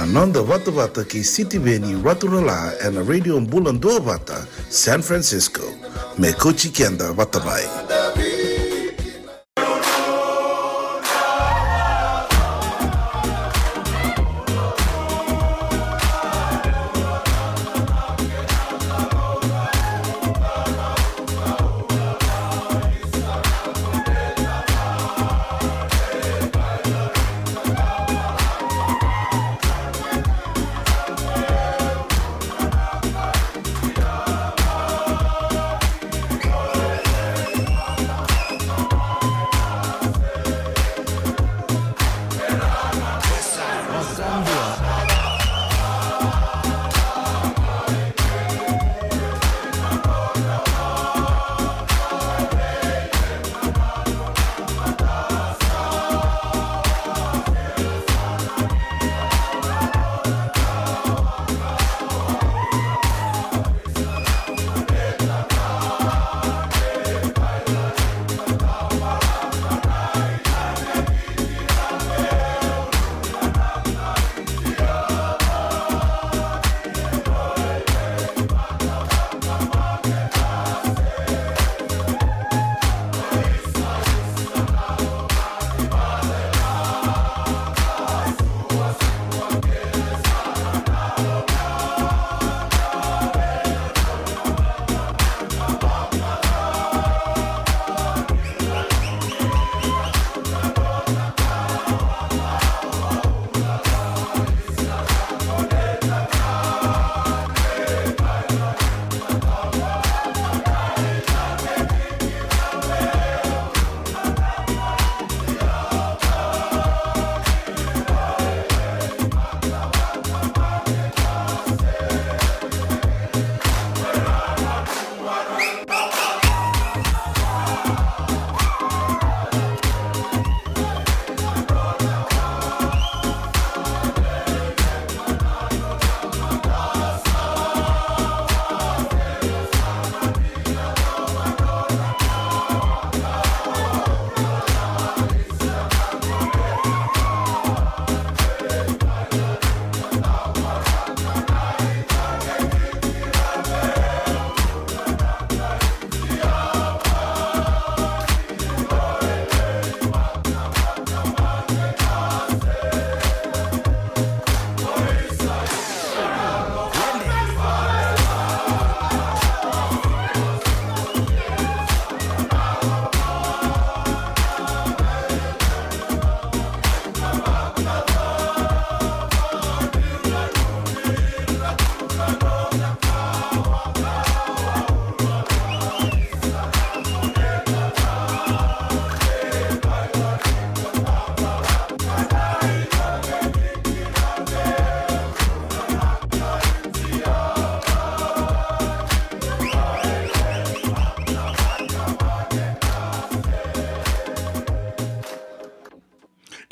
Nanda Vata Vata ki City Beni Raturala and a radio in Bula Duavata, San Francisco. Me Kochi Kenda Vatabai.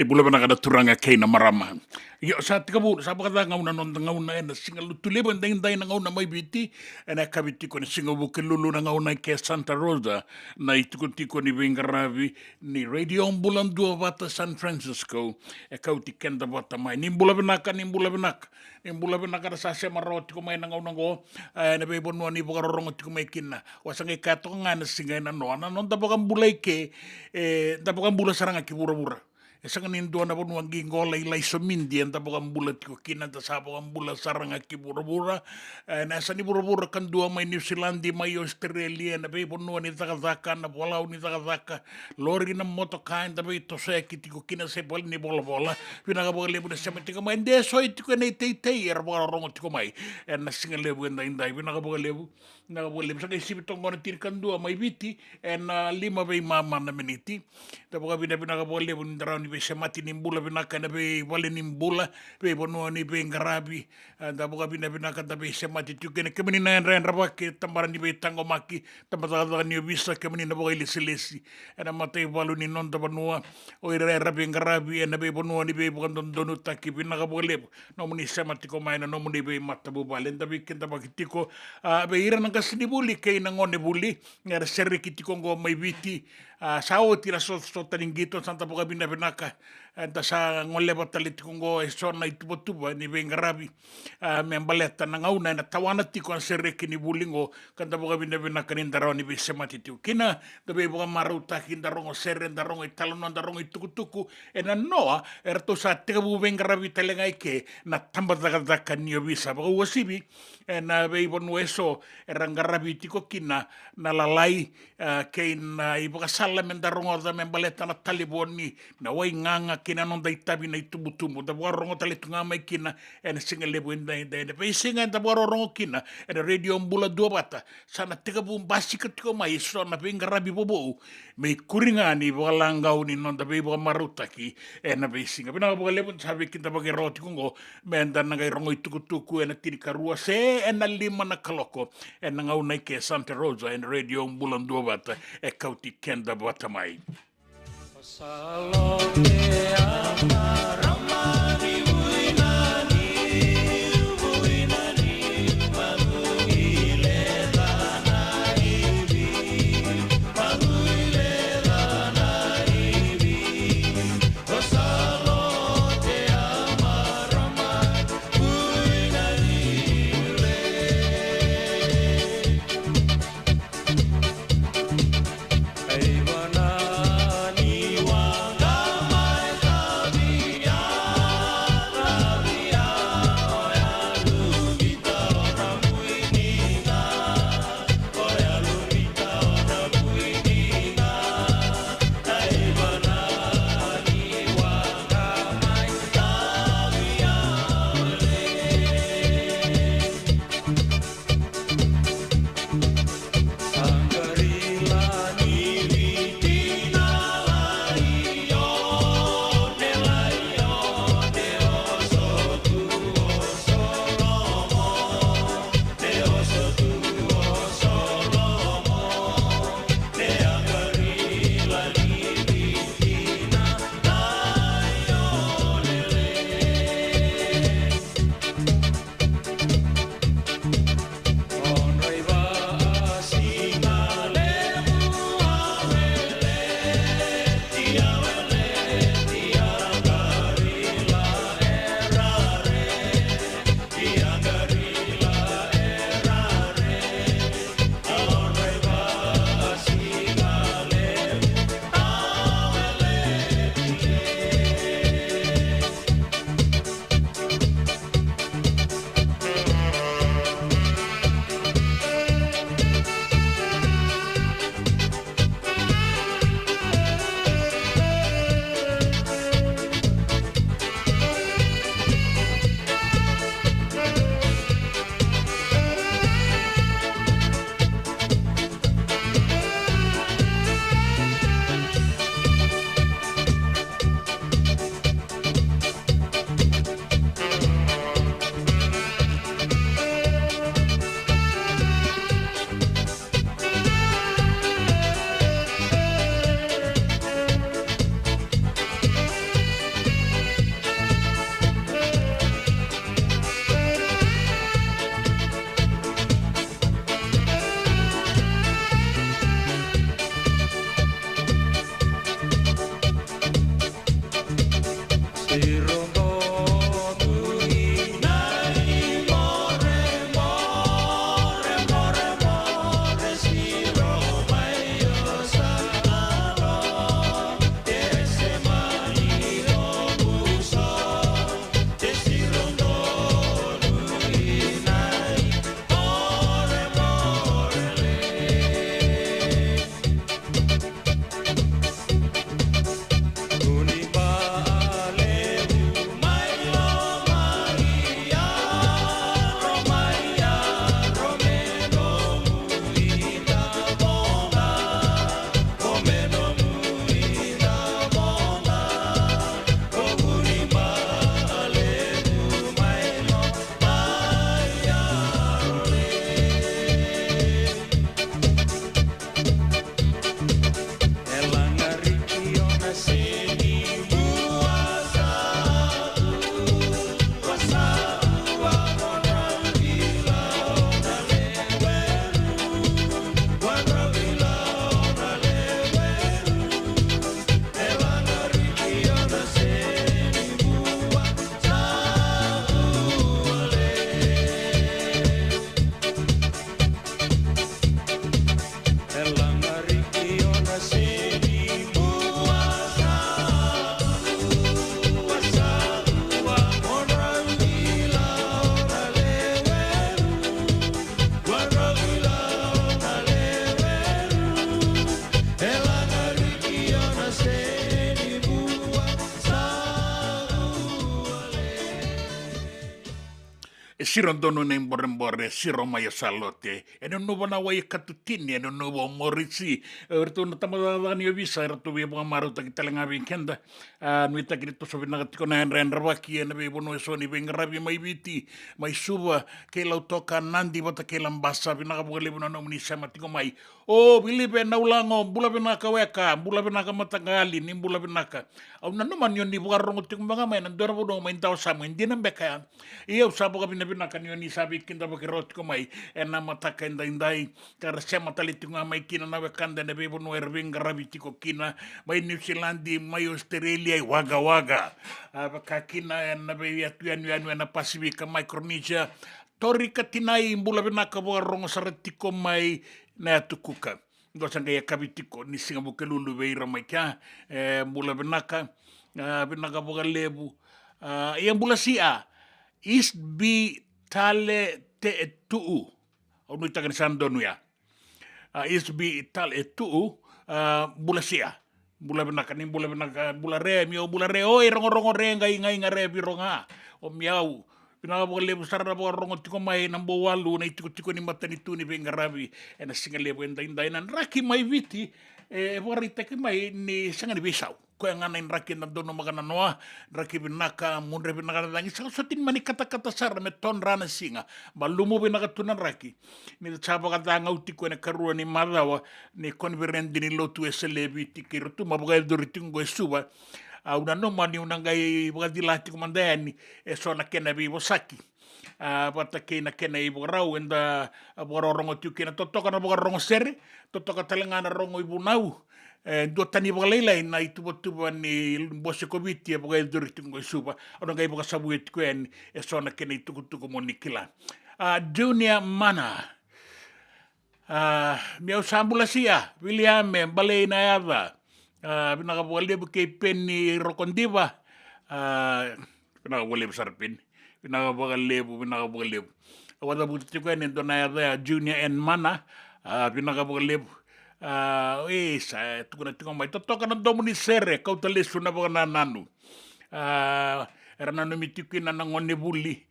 Bula na kada turanga kay na marama. Yo sa tikabu sa bakada ngauna non ngauna na singal tulebo ndeng ndeng ngauna may biti na kabiti ko ni singabu kilulu na ngauna ke Santa Rosa na itukutiko ni Bengaravi ni Radio Bula Duavata San Francisco Kauti Keda Vata mai ni bula benaka sa se maroti ko mai na ngauna go na be bonu ni bokarorong ko mai kinna wasange kato ngana singai na no non tapokang bulay ke tapokang bula saranga kibura-bura. Esang nindo na pun wangi ngolay lay sumindi ang tapokang bulat ko kinanta sa tapokang bulat sarang aki bura-bura nasa ni bura-bura kan dua may New Zealand may Australia na bay punuan ni takazaka na polaw ni takazaka lori na motokain tapi ito sa kiti ko kinasepal ni bola-bola pinakapagalibo na siya matika may hindi so ito ko na itay-tay arapakarong ito ko may nasingalibo ang dahin-dahin pinakapagalibo sa kaisip itong mga tirkan dua may biti lima bay mama na miniti tapos pinakapagalibo ni darao ni se mati nimbula binaka na be wale nimbula be bono ni be ngarabi anda buka bina binaka da be se mati tuke ne kemini na ren rabake tambaran ni be tango maki tambata ni bisa kemini na buka ilisi ana mate walu ni non da banua o ire rabi ngarabi na be bono ni be bukan don donu taki binaka bole no muni se mati ko mai no muni be mata bu balen da be kenta bakitiko be ira nang kasini buli kay nangone buli ngar serri kitiko ngo mai biti sao tira so taringito santa buka bina binaka anta sa ngole batalit kungo e sona i tupa ni vengarabi me baleta na ngauna na tawana ti kon sereki ni bulingo kanta boga bina bina kanindaro ni bisemati tiu kina tabe boga maruta kindarongo seren darongo i talonon darongo i tukutuku e na noa erto sa tegabu vengarabi talenga ike na tamba dagadaka ni obisa boga wasibi e na beibonu eso e rangarabi tiko kina na lalai kei na i boga sala mendarongo da membaleta na taliboni na wai nganga kina non dai tabi na itumutumu da boga rongo talitunga mai kina e na singa lebu inda e pe singa da boga rongo kina e na radio Bula Duavata sana tegabu mbasi katiko mai so na vengarabi bobo me kuringa ni boga langau ni non da be boga marutaki e na be singa bina boga lebu sabe kinta boga roti kungo menda na gai rongo itukutuku e na tirikarua se e na lima na kaloko e na ngau nai ke Santa Rosa e na radio Bula Duavata e Kauti Keda Vata mai. Hey, banani wanga mai kabi ya sirondono na imbore siro maya salote eno no wana wai katutini eno no wa morisi erto na tamada ni visa erto we ba maru ta kitalenga weekenda nui ta kirito so vina tiko na enra waki ena be bono so ni venga rabi mai viti mai suba ke lau toka nandi bota ke lambasa vina ka bole bono no ni sama tiko mai o bilipe na ulango bula vina ka weka bula vina ka matangali ni bula vina ka au na no manyo ni buka rongo tiko mga mai na dora bono mai tau samu ndina beka ia usabo ka vina kanyo ni sabi kinda bakirot ko mai ena mataka indai kara sema talitunga mai kina na wekanda na bebo no ervinga rabiti ko kina mai New Zealand mai Australia waga bakakina na be yatu anu na Pacific Micronesia tori katinai mbula benaka bo rongo saratiko mai na tukuka ngosanga ya kabitiko ni singa bukelulu beira mai ka mbula benaka bo lebu ia mbula sia East B tale te tuu o nui takan sandonu ya East B tale tuu bula sia bula benaka bula re mi o bula re o rongo re ngai re bironga o miau pina bo le busara bo rongo tiko mai nambo walu na tiko ni matani tu ni bengarabi ena singa le indai nan raki mai viti bo rita ke mai ni sanga ni bisau ko ngana in raki na dono magana noa raki binaka munre binaka dangi sa sotin mani kata sar me ton rana singa balumo binaka tunan raki ni chapa kata ngauti ko na karua ni madawa ni konverendi ni lotu eselebi tikirutu mabuga doritingo esuba una no mani una ngai bgadilati komandani so na kena bi bosaki bata kena ibu rau enda borongo tu kena totoka na borongo sere totoka talengana rongo ibu nau do tani bagalela na itu ni bose kobiti e bogai doritingo suba ona ngai boga sabu etkuen so na kena itu monikila junior mana miau sambulasia William balei na yava pinaka boleh bukai penni rokondiva pinaka boleh besar pen pinaka boleh awada buti ko en dona ya junior en mana pinaka boleh sa tukuna tiko mai totoka na domuni sere kau talesu na bana nanu era nanu mitikina na ngone buli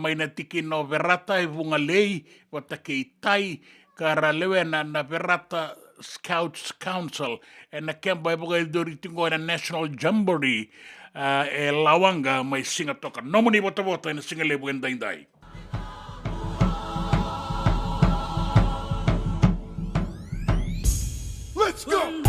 mai na tikino verata e vunga lei wata kei tai kara lewe na verata Scouts Council and na kemba e boga dori tingo na National Jamboree e lawanga mai singa toka nomoni bota na singa lebu indai Let's go!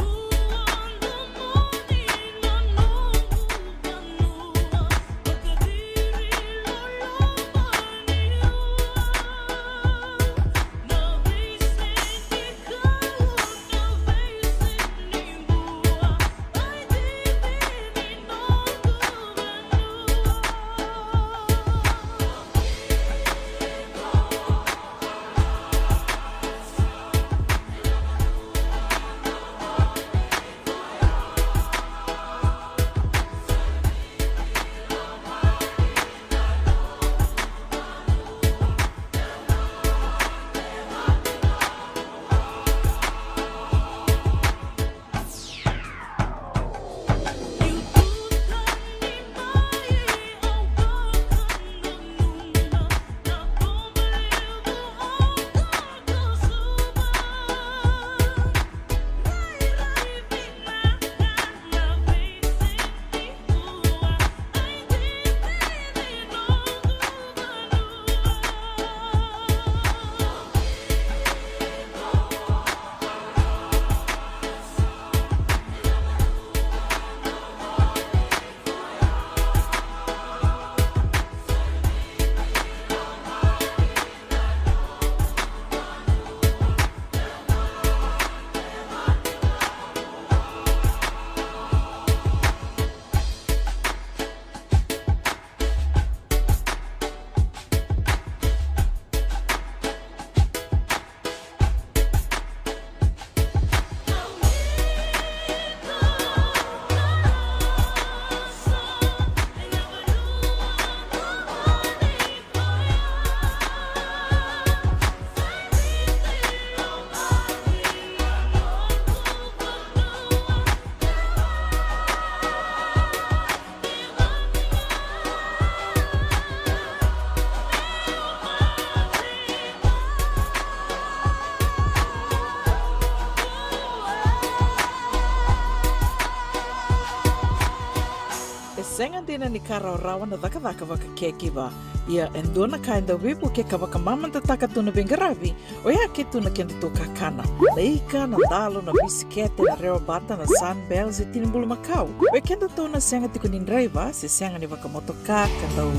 Rina ni kara rawa na dhaka waka kekiwa. Ia endona ka enda wipu ke ka waka mamanta taka tuna bengaravi o ia ke tuna kenda to kakana. Na ika, na dalo, na bisikete, na reo bata, na sunbells e tinimbulu makau. We kenda to na senga tiko ni ndraiva, se senga ni waka motoka, kanda u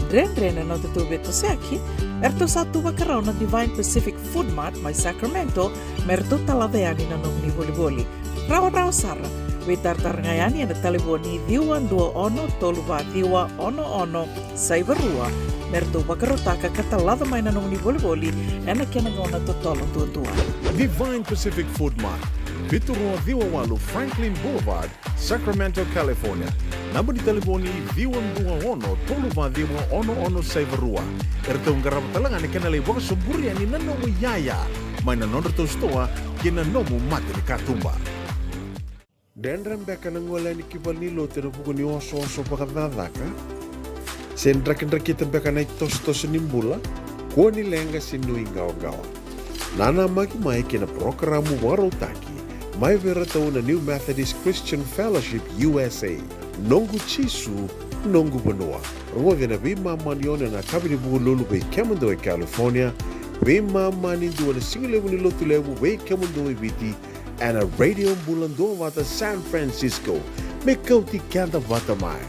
Ren no te tu beto seaki, erto satu wakarau na Divine Pacific Food Mart mai Sacramento, merto talaveani na nung ni voliboli. Rawa sara, we tartarangayani na taliboni diwa dua ono toluwa diwa ono saivarua, merto wakarotaka katalada mai na nung ni voliboli, ena kena ngona totolo tua. Divine Pacific Food Mart, Vitorua Viwawalu Franklin Boulevard, Sacramento, California. Namba di telefoni Viwan Dua Ono, Toluwa Diwa Ono Saivarua. Erto ngarap talangan ikan alay waka suburi ani nanomu yaya. May nanonor to stoa, kina nomu mati ni katumba. Dendram beka nang wala ni kibal nilo tinapuko ni oso pakadadaka. Sendrak-ndrak beka na itos nimbula, kuha nilenga sinuingaw-gawa. Nana mai kina programo warotaki, mai veratau na New Methodist Christian Fellowship USA. Nongu chisu, nongu banua. Ruwa na bima maniona na kabini buhululu be Kemando California, bima mani duwa na singilewu ni lotulewu be Kemando biti, and a radio Bula Duavata San Francisco, me Kauti Keda Vata mai.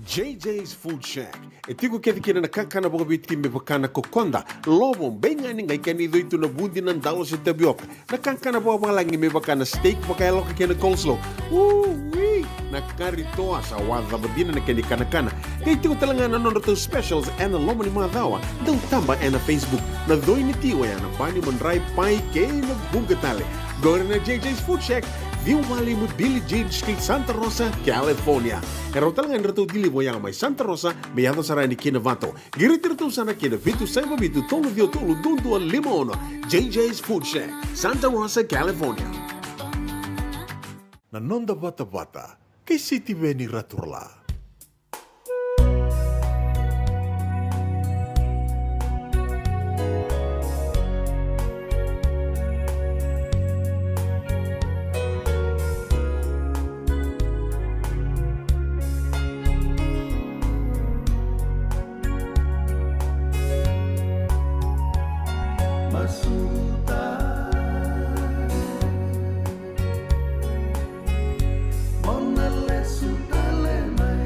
JJ's Food Shack. E tiku kena na kakana boka biti me bakana kokonda. Lobo benga ni ngai kani doito na bundi nan dalo sa tapioca. Na kakana boka malangi me bakana steak baka loka kena coleslaw. Wee! Na karitoa sa wadha badina na kani kana. Kay tiku talanga na to specials and the lomo ni madawa. Daw tamba na Facebook. Na doi ni tiwa ya na pani mandrai pai kay na bungatale. Go na JJ's Food Shack. View Valley mo Billy Jean Street, Santa Rosa, California. Karo talagang rato dili mo yang may Santa Rosa, may yato sarani kina Vato. Giritirto sana kina Vitu Saiba Vitu Tolo Dio Tolo Dundu Limono. JJ's Food Shack, Santa Rosa, California. Nanonda Vata, kay City Veni Raturla. Monale sudale mai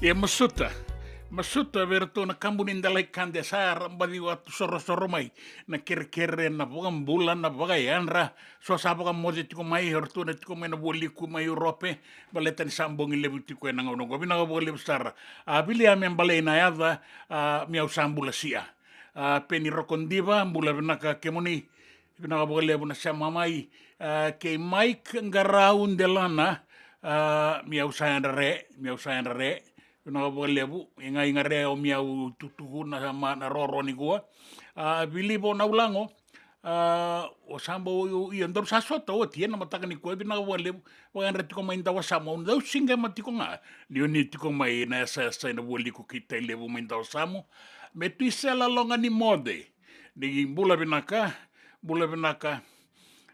E masuta verto na kambunin dalay kande sa badi watu soro mai na kere na bukan bulan na bagai anra so sabo kam moje tiko mai hortu na tiko mai na boli ku mai Europe baletan sambong lebu tiko na ngono go bina go lebu sara bili amen balai na yada miau sambula sia peni rokondiva bula bina ka kemoni bina go lebu na sama mai ke Mike ngaraun delana miau sayang re na lebu inga re o miau tutuhu na na roro ni gua bilibo na ulango o sambo i andor sasota o tiena mataka ni ko bina lebu o andre tiko mai ndawa samo ndau singa matiko nga lioni tiko mai na sa na boli ko kita lebu mai ndawa samo me tu sela longa ni mode ni bula binaka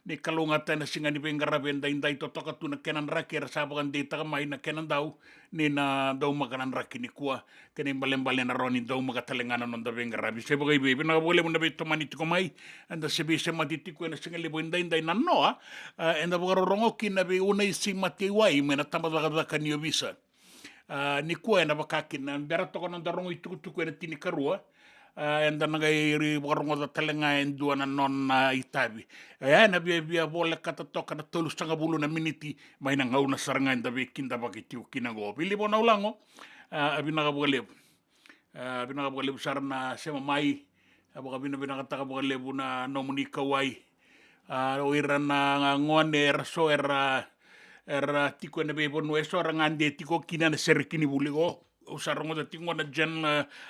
ni kalunga tana singa ni bengara benda indai totoka tu na kenan raki sabakan di taka mai na kenan dau ni na dau makanan raki ni kuah kene balen na roni dau makatalengana non da bengara bi sebo gai bi na boleh munda beto mani tiko mai anda sebi semati tiko na singa libo indai na noa enda bogaro rongoki na be una isi mati wai mena tamba baka ni obisa ni kuah na bakakin na bera toko non da rongo itu na tini karua enda nagai warungo da talenga endua na non itabi na bia bola kata toka na tolu sanga bulu na miniti mai na ngau na saranga enda be kinda bakitiu kinago bili bona ulango abina ka bogalebu sarna sema mai aboka bina kata bogalebu na nomuni kawai o ira na ngone raso era tiko na be bonu eso rangande tiko kina na serikini buligo usarong da tingo na jan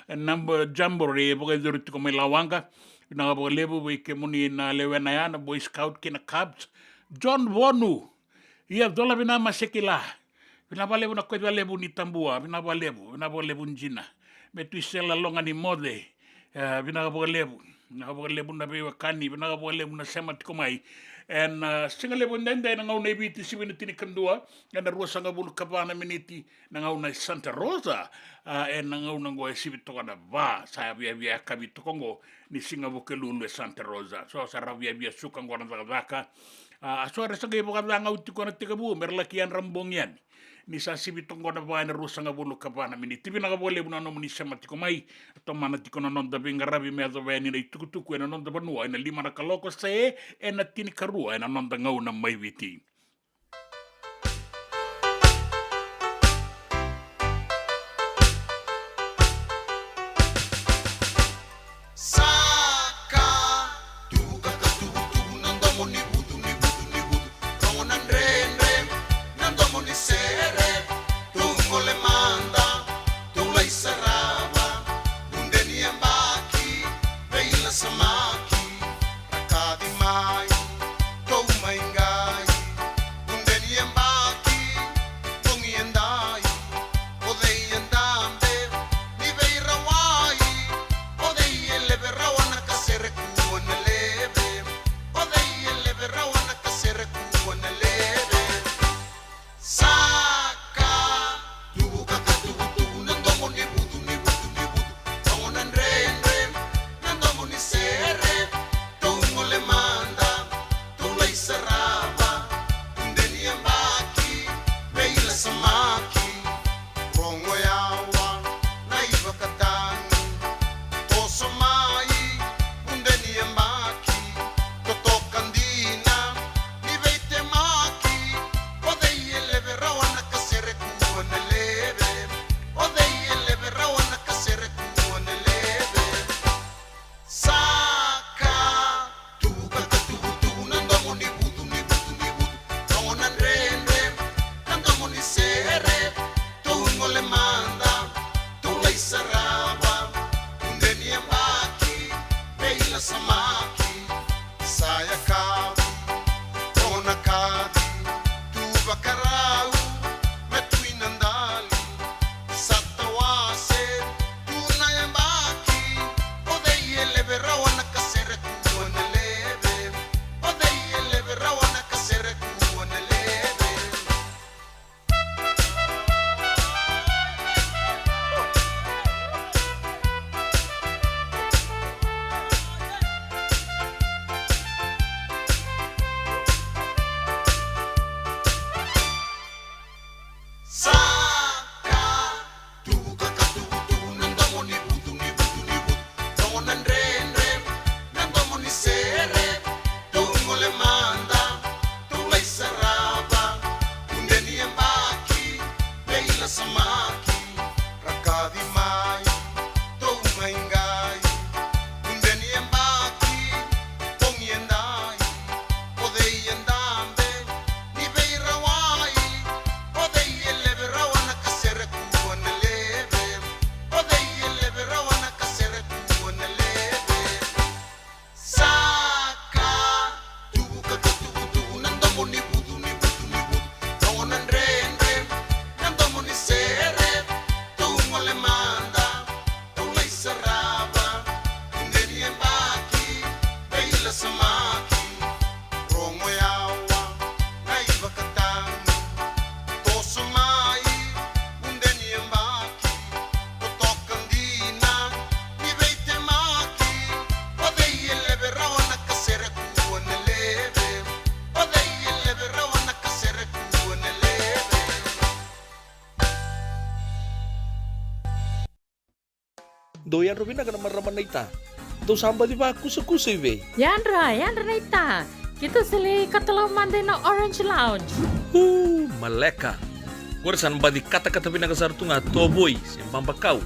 number jamboree boga duru tiko mai lawanga na boga lebu we kemuni na lewena ya na boy scout kina Cubs John Wonu ia dola bina masekila bina balebu na kwetwa lebu ni tambua bina balebu njina metu isela longa ni mode bina boga lebu na be wakani bina boga lebu na sema tiko mai en singa lebu ndende na ngau na ibiti sibina tini kandua na rua sanga bulu kabana miniti na ngau na Santa Rosa en na ngau na ngoe sibito kana va sa bia kabito kongo ni singa bokelulu Santa Rosa so sara bia suka ngona vaka so resa ge boka ngau tiko na tikabu merlakian rambongian ni sa sibito ngona va na rua sanga bulu kabana miniti bina ka bole buna no ni sama tiko mai to mana tiko na non da bingarabi me do veni na tukutuku na non da banua na lima na kaloko se na tini karua na non da ngau na mai viti Samaki, rakadi mai, tou mai ngai. do yan rubina kana maraman na ita. Do samba di ba kusa-kusa iwe. Yandra na ita. Kita sili katalaw mande na Orange Lounge. Maleka. Gurasan ba di kata-kata pinakasartunga toboy simpambakaw.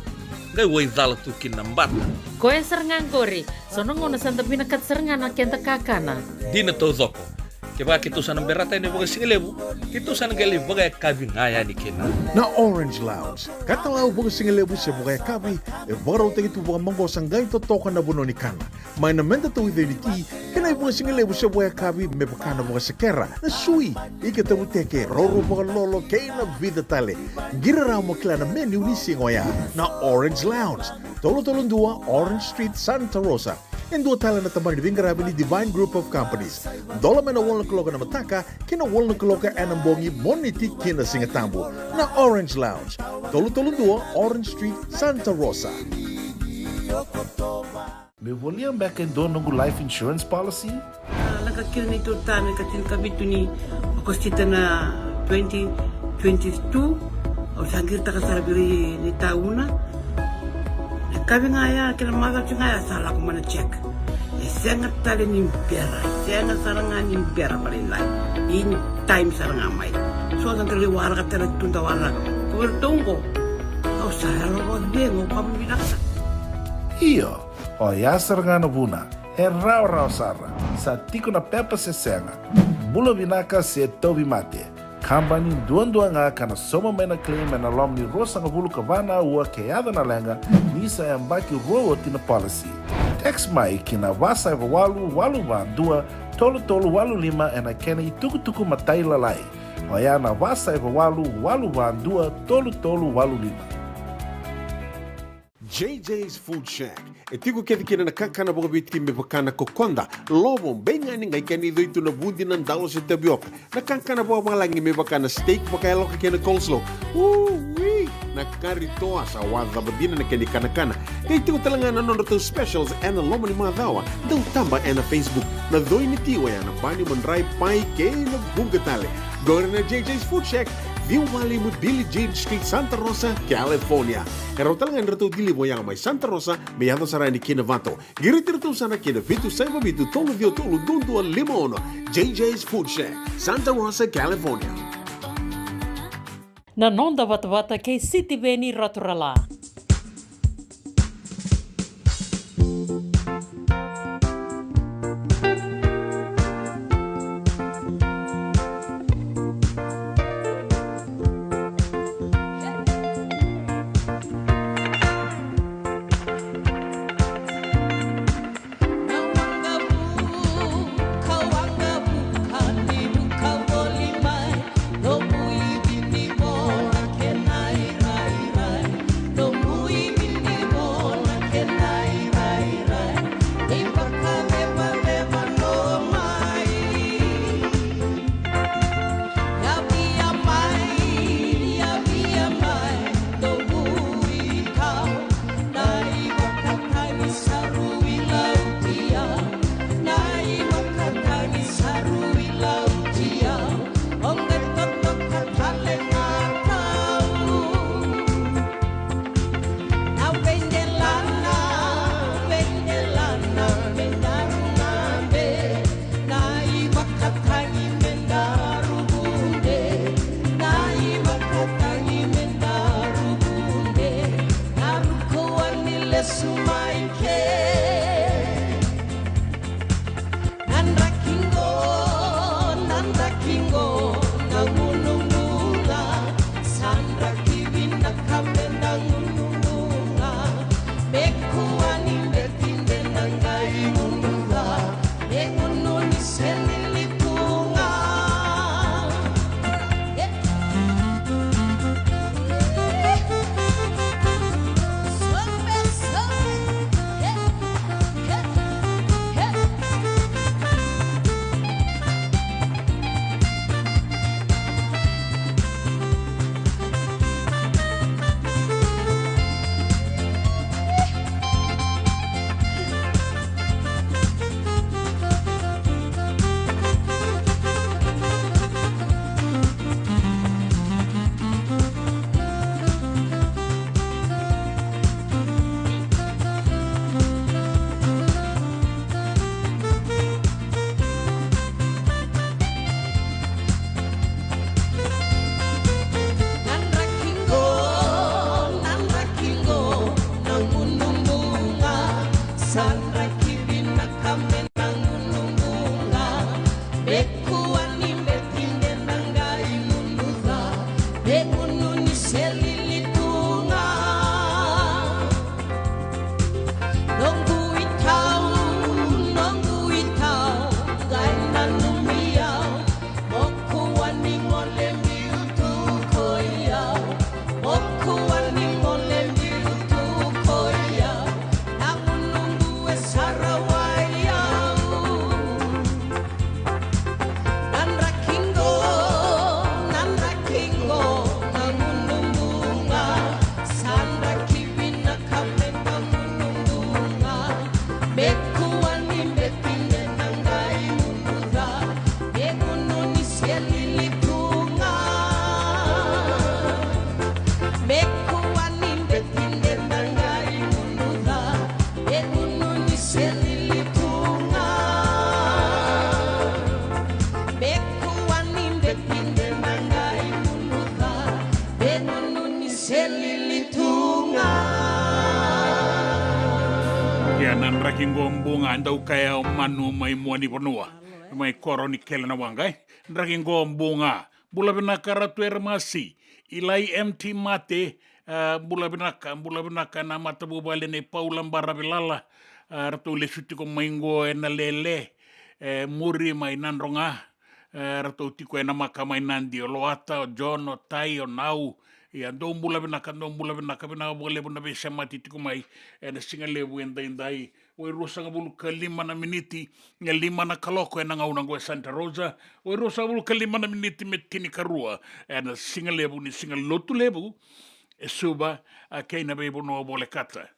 Gay way dala tu kinambata. Koe serengan kori. Sono ngono santa pinakat serengan na kenta kakana. Di na to zoko. Kaya kita sana berata ini bagai singelebu. Kita sana gali bagai kabi ngaya ni kena. Na Orange Lounge, katalaw baga singelebu siya baga kabi, baraw tayo ito baga manggo sanggay totokan na buno ni kana. May namenta to ito ni ti, kanay baga singelebu siya baga kabi, may baka na baga sakera, na sui, ikatabu teke, roro baga lolo, kay na vida tale. Giraraw mo kila na menu ni singoya, na Orange Lounge, tolo-tolong dua, Orange Street, Santa Rosa. En dua tala na tamang divingarabi ni Divine Group of Companies. Dola na wala kaloka na mataka, kina wala kaloka anambongi moniti kina singatambo na Orange Lounge. Tolo-tolong dua, Orange Street, Santa Rosa. Me volia back in dono go life insurance policy? Nakakil na ito tayo kasi kabito ni akostita na 2022 o sagir ta kasarabiri ni tauna. Kabi nga ya, kila mga nga ya, sala ko man check. Sengat tali ni pera, sengat saranga ni pera palinlay. In time saranga may. So ang kaliwara ka tala tunda wala. Kuwertong ko. O saya ro dengo pamilaka. Iyo, o yasar nga na buna, raw sara, sa tiko na pepa se senga. Bula binaka se tobi mate. Kambani duan-duan nga kana soma may na claim na lom ni rosa nga bulu kabana ua kayada na lenga nisa yang baki rowo tina policy. Text mai kina wasa eva walu ba dua tolu walu lima ena kena ituku matai lalai. Oya na wasa eva walu ba dua tolu walu lima. JJ's Food Shack. E tigo kedi kena nakakana boga biti me bakana kokonda. Lobong benga ni ngai kani do itu na bundi nan dalos e tabioka. Nakakana boga malangi me bakana steak baka loka kena coleslaw. Wee! Nakaritoa sa wadha badina na kani kana. Kaya tigo talanga na nono specials and lomo ni mga dawa. Daw tamba na Facebook. Na doy ni tiwa ya na bani mandray pai kay na bugatale. Gora na JJ's Food Shack. View Valley mo Billy James Street, Santa Rosa, California. Kaya talagang rato dili mo yang may Santa Rosa, may yato sa rani kina Vato. Giritirto sana kina Vitu Saiba Vitu Tolo Dio Tolo Dundu Limono. JJ's Food Shack, Santa Rosa, California. Na nonda Vata kay City Beni Raturala. Kianan raking gombunga andau kaya manu mai muani ponua. Mai koroni kele na wangai. Raking gombunga. Bula binaka ratu ermasi. Ilai MT mate. Bula binaka na mata bubale ne paulang barabilala. Ratu lesuti ko maingo ena lele. Muri mai nandronga. Ratu tiko ena maka mai nandi. O loata, o John, o Tai, o Nau. Ia ndong bula binaka bina boleh buna besa mati tiko mai ena singa lebu endai oi rosa bulu ka 5 na miniti nga 5 na kaloko ena ngauna go Santa Rosa oi rosa bulu ka 5 na miniti metini karua ena singa lebu ni singa lotu lebu e suba kei na bebo no bole kata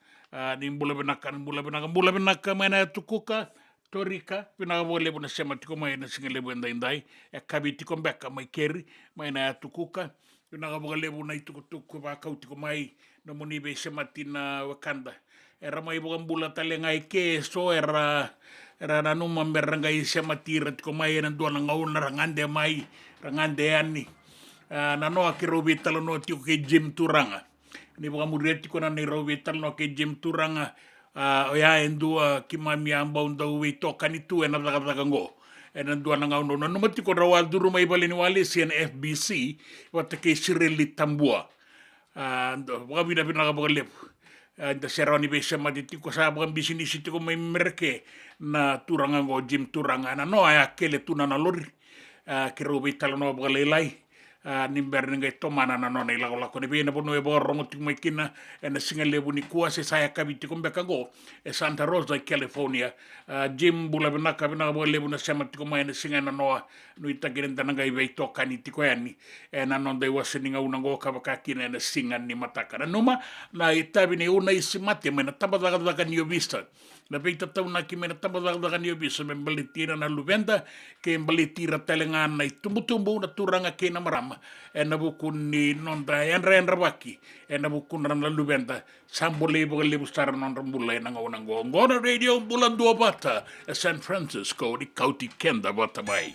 ni bula binaka mana tukuka Torika, pina boleh buna sema tiko mai ena singa lebu endai e kabiti ko beka mai keri mai na tukuka Pina ka lebu na itukutuku pa Kauti ko mai na munibe sa matina Wakanda. Era mai bukan bula talengai keso era nanuma merangai sa matira ko mai na dua ngauna rangande mai rangande ani. Nano akirobi talo no tiko ke Jim Turanga. Ni bukan mureti ko na ni robi talo no ke Jim Turanga. Oya endua kimami ambau ndau ito kanitu ena takatango. Ena dua nangau no mati ko rawal duru mai balini wali sian FBC wata ke Sireli Tambua waka bina ka bagalep da serani be sama di ko sa bagan bisini situ ko mai merke na turanga go Jim Turanga na no aya kele tuna na lori ke robi talano bagalelai nimber ngai tomana na no nei la ko ne bena bono e borro tik mai kina ena singa lebu ni kuwa se saya kabiti ko beka go e Santa Rosa California Jim bula binaka bo lebu na sama tiko mai ena singa na noa no itagirenda na ngai bei toka ni tiko yani ena non dei waseninga una go ka baka kina ena singa ni mataka na numa na itabi ni una isimate mena tabadaga ni vista na peita tau na ki mena tabadaga ni vista me balitira na luvenda ke balitira telengan na tumbu na turanga ke na marama ena bukun ni nonda enra baki ena bukun ran la luvenda sambole lebu star non rambula ena ngona ngona radio Bula Duavata San Francisco di Kauti Keda Vata mai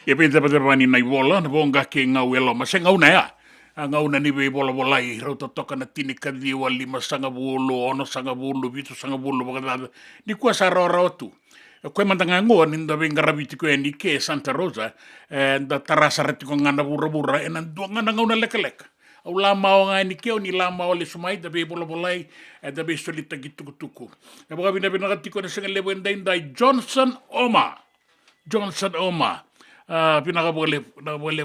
Ia pinta pada pani nai wola na bonga ke ngau elo ma se ngau na ya ngauna ni we bola bolai rau toka na tini kadhiwa 5 sangavulu, 1 sangavulu, 7 sangavulu, wakadada. Ni kua sa rao tu. Koe mantanga ngoa ni nda venga rabiti koe ni ke Santa Rosa, nda tarasa rati ko ngana bura-bura, nan dua ngana ngauna leka-leka. Au la mao ngai ni keo ni la mao le sumai, da be bola bolai, da be solita gitu-tuku. E boka bina katiko na senga lepo endai Johnson Oma. Pinaka boleh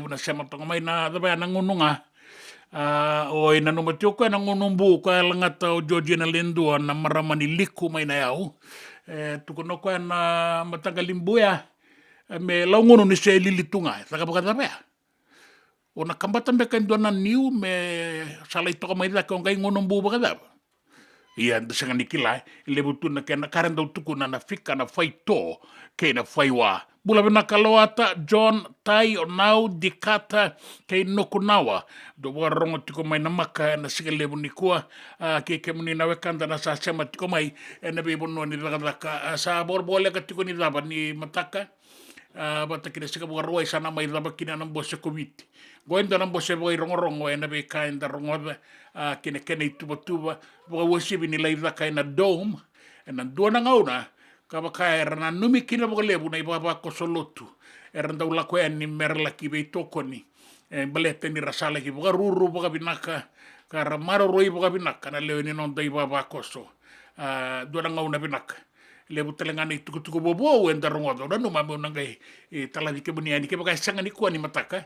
na siya matong may na dabay nangununga. O ina numatyo ko nangunumbu ko langata o Georgia na lindua na maramani liku may na yaw. Tukuno ko na matagalimbuya. Me laungono ni siya ililitunga. Taka baka dabay. O nakambatan ba kayo doon na niu me salay to ka may dako kay ngunumbu baka dabay. Ia da sanga nikila lebutu na kena karenda tuku na fika na faito ke na faiwa bula bina kalawata John Tai Onau Dikata ke Nokunawa do warongo tiko mai na maka na siga lebu nikua ke muni na wekanda na sa sema tiko mai na bebo no ni daka sa borbole ka tiko ni daba ni mataka bata kina siga buaroi sana mai daba kina nang bose komiti goenda nang bose boy rongorongo na be kainda rongoda kina tuba boka wasibi ni laiva kaina dome na dua na ngauna kaba kaya na numi kina boka lebu na ibaba ko solotu eranda ula ko ni merla ki be tokoni balete ni rasala ki boka ruru boka binaka kara maro roi boka binaka na leo ni nonda ibaba ko so dua na ngauna binaka lebu telengana tuku bobo enda rongodo na numa mo nangai taladi ke buniani ke boka sanga ni kuani mataka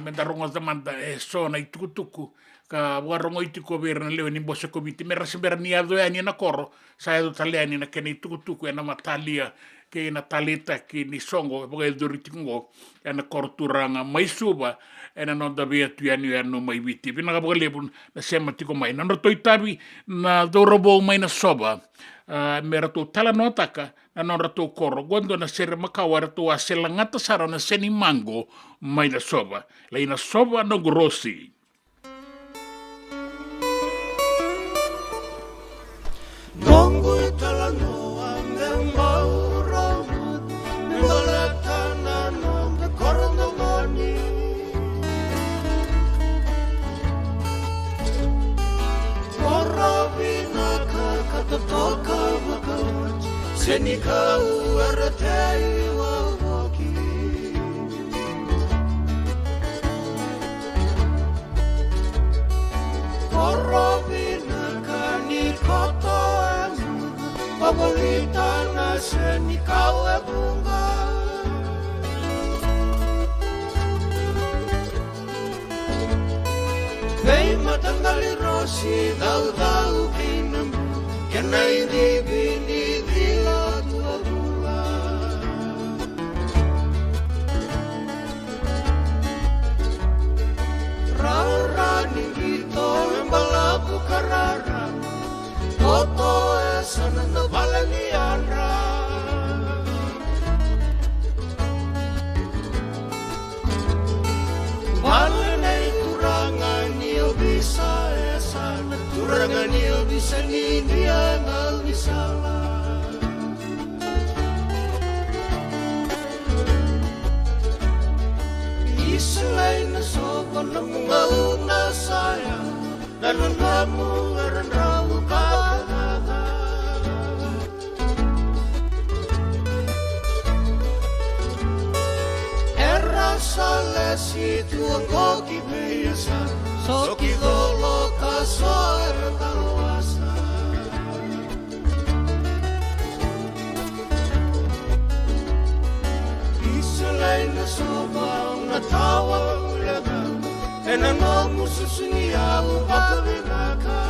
menda rongodo manda so na tuku ka warongo iti ko berna leo ni bosa komiti mera sembera ni ado ani na koro sa do taliani na keni tuku na matalia ke na talita ki ni songo boga doritingo na korturanga mai suba na non da bia tu ani no mai viti bina boga lebun na sema tiko mai na toitabi na dorobo mai na soba mera to tala no taka na non rato koro gondo na sere makawara to asela ngata sara na seni mango mai na soba leina soba no grossi. Nongo talano ang maurang Ngalatanan ang koronamani Korabina kakatotoka wakawat Senikau aratai wawaki Korabina kanikoto Paborita na seni kau e bunga Vei matangali rosi dau kinam Kena iribini dila tua bunga Rara ningito embalabu karara Toto sana na valenianra Valenay turangan niyo bisa sana Turangan niyo bisa nindiyan al bisala Isalay na soba na mga una sayang Nananamu ngaranramu kagada Salesi tuang koki biasa Soki dolo kasoer talwasa Isalay na sobang natawang ulagang Enanong mususungiyaw pagkabinaka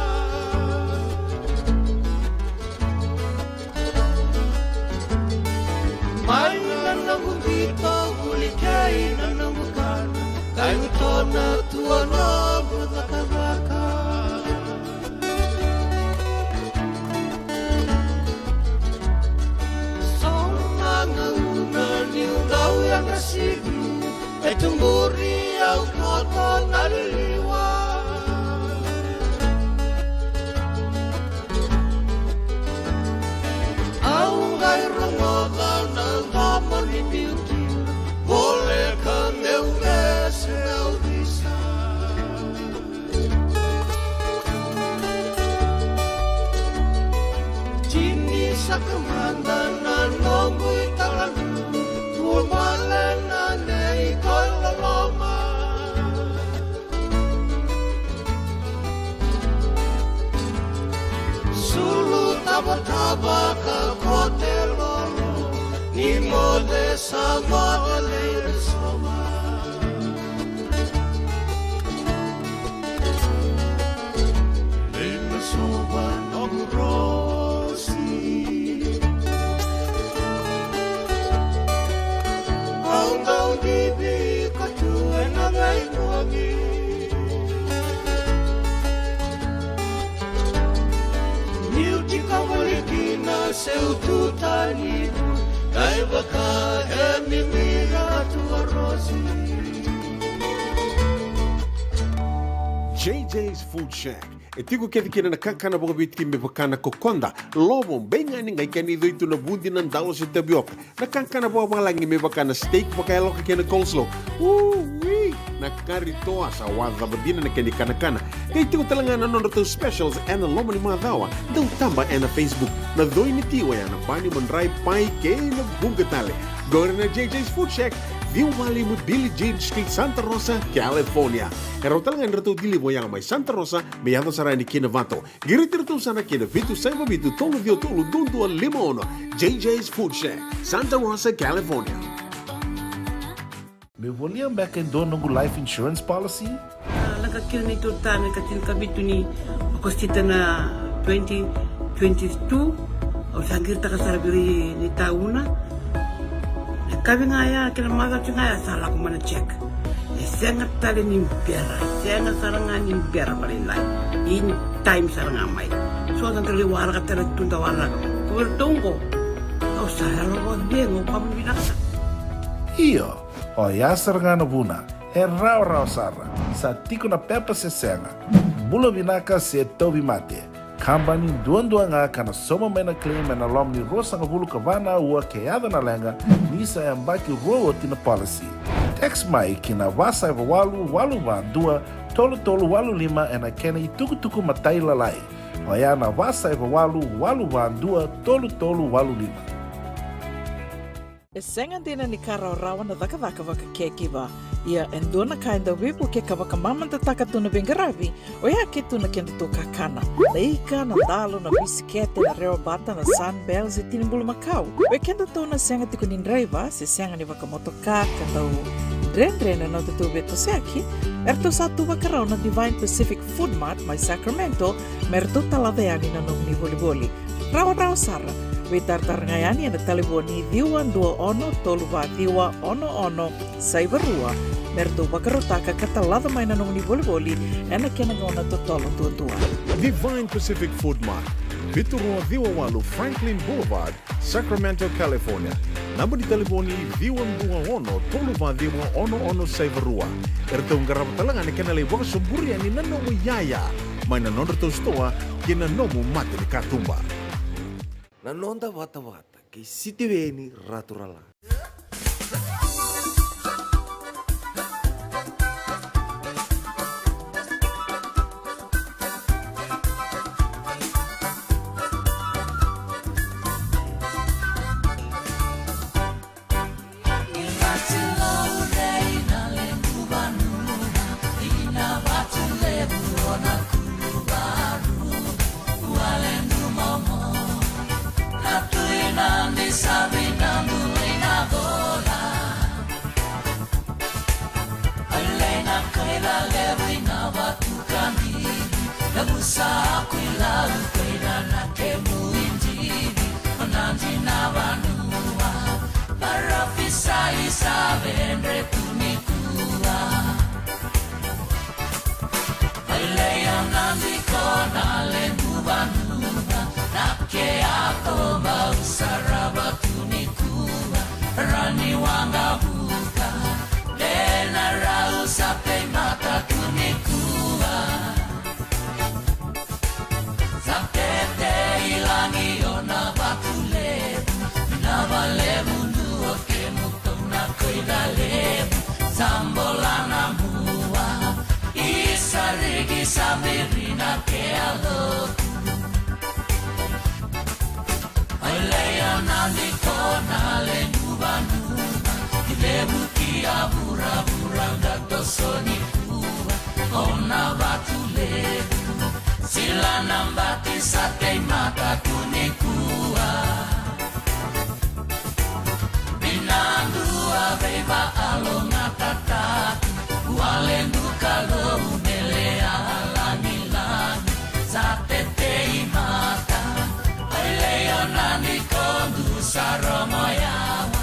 May nanang dito Hulikay na namukan Kayo to na tuwa na Budaka-baka So mga una Niyo daw yung nasigi Ay tumburi Ang koto naliliwa Ang gay rangodan Ang daman ni beauty Boleh kan eu vese eu bisa sakamanda na nongu italanu tua malena nei toila loma sulu taba ka kote lolo ni mole sa mole soma Lena soba nongu rosi Angau dibi katue na ngai nuangi Seu tutani kai baka hemi mira tua rosi JJ's Food Shack. E tiku kevi kina na kakana boka biti me bakana kokonda. Lobo benga ni ngai kani doitu na bundi na ndalo se tabioka. Na kakana boka malangi me bakana steak baka eloka kena coleslaw. Na kari toa sa wadha badina na kani kana. Kay tiku talangana non to specials and lomo ni madawa. Dau tamba na Facebook. Na doi ni tiwa ya na bani mandrai pai ke na bunga tale. Gore na JJ's Food Shack. Viu Valley mo Billy Jean Street, Santa Rosa, California. Pero talangan rato dili mo yang may Santa Rosa, may ato sarani kina Vato. Giritir to sana kina Vitu Saiba Vitu Tolo Dio Tolo Dundu Limono. JJ's Food Shack, Santa Rosa, California. Me voliam back in doon ng life insurance policy? Nakakira na ito tayo, katil kabito ni Akostita na 2022. O sagir ta kasarabiri ni tauna. Kami ngaya kila mada ngaya salah ko mana check. Sengat tali ni biara, sengat sarangan ni biara balilai. In time sarangan mai. So kan terli wara katera tunda wara. Ko tunggu. Kau sahalo ko bengo kamu binasa. Iyo, o yasar nga na buna, e rau sara, sa tiko na pepa se senga, bula binaka se tobi mate, kambani duan nga kana soma mena claim na lom ni rosa nga bulu kavana ua keada na lenga, nisa e mbaki roa tina policy. Text mai kina wasa eva walu van dua, tolu walu lima e na kena i tuku matai lalai, o ya na wasa eva walu van dua, tolu walu lima. E senga dina ni kara rawa na waka kekiwa. Ia endona kainda wipu ke kawaka mamanta taka tuna bengaravi, o ia ke tuna kenda to kakana. Na ika, na dalo, na bisikete, na reo bata, na sunbells e tinimbulu makau. O kenda to na senga tiko ni ndraiva, se senga ni waka motoka, kanda u drendre na te tu beto seaki, erto sa tu wakarao na Divine Pacific Food Mart mai Sacramento, merto talaveani na nung ni boli. Rawa sara. Witartar ngayani na taliboni diwan 21 toluva diwa ono saivarua merto bakarotaka katalada mai na nung ni boli ena kena ngona totolo tua. Divine Pacific Food Mart, Viturua Diwawalu Franklin Boulevard, Sacramento, California. Namba di taliboni diwan 21 toluva diwa ono saivarua. Erto ngarap talangan ni kena lewak suburia ni nanomu yaya. Mai na nondor to stoa kina nomu mate ni katumba. Nanonda Vata ke sitiweni raturala. sonikua ona vatulevu sila nambati satei mata kunikua binandua beba alonga tatatu walendu kalo melea langilangi satetei mata eleona nikondu saromoyawa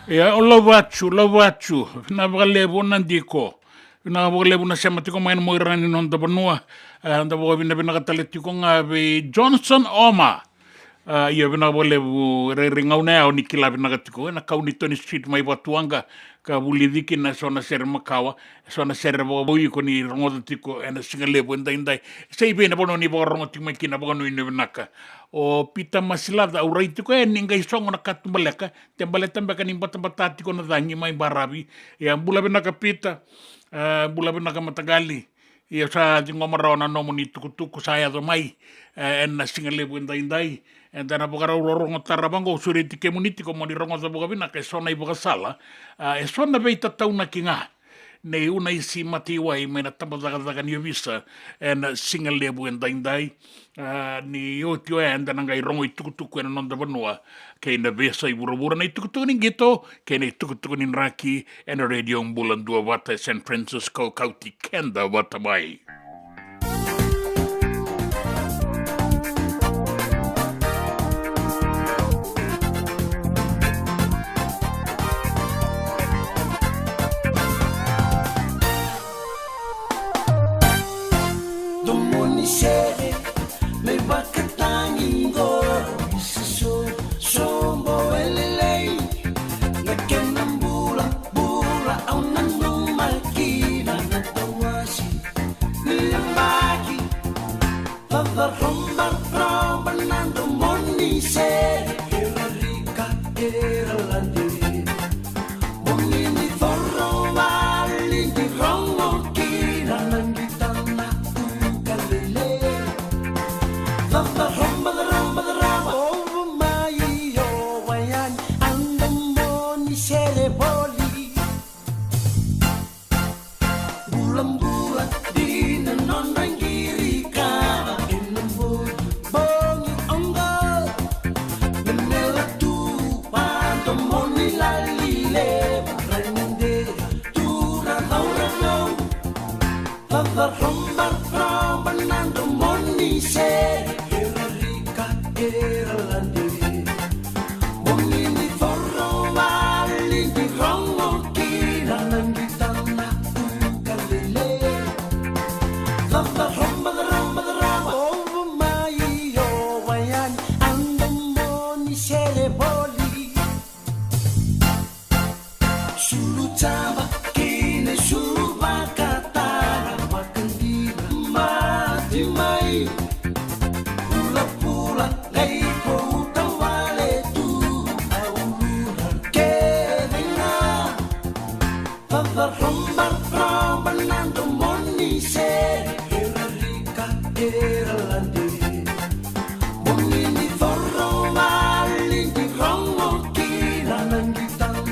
Ya lovachu na valevo nandiko na valevo na sematiko main moirani non da banua da vo vina vina kataletiko ngave Johnson Oma ia vina valevo ringauna o nikila vina katiko na kauni Tony Street mai watuanga ka bulidiki na sona ser makawa sona ser vo ko ni rongo tiko ena singalevo ndai sei bena bono ni vo rongo tiko mai kina bono ni vinaka o pita masilada au raitiko ninga isongo na katumbaleka tembaleta mbeka ni batambata tiko na dangi mai barabi ya bula benaka pita bula benaka matagali ya sa dingo marona no moni tuku saya do mai en singalevo ndai and then abogara rongo tarabango suriti ke muniti ko moni rongo da boga benaka sona iboga sala sona beita tauna kinga nei una isi mati wai mena tambadaga ni visa en singalevo ndai ni o tio enda ngai rongo i tukutuku ena nonda vanua ke na vesa i burabura nei tukutuku ni gito ke nei tukutuku ni raki ena radio Bula Duavata San Francisco Kauti Keda Vata mai. me bakatangi go so sombo elelei na kenambula bula au nanu makina na tawasi nilambaki fava romba nando moni se era rica era landi moni ni forro vali di rongo kina nangitana ukalele fava romba over my yo wayan andam moni sere boli bulan di non rangiri ka inambo bongi ongal menela tu panto moni lalile rende tu ra no fava romba nando moni sere era rica era landi moni ni forro vali di rongo kina nangitana ukalele fava romba over my yo wayan andam moni sere boli sulu tava kine sulu bakatara wakandina mati mai pula lei pouta vale tu aulura que venga fava romba nando moni se era rica era landi moni ni forro vali di rongo kina nangitana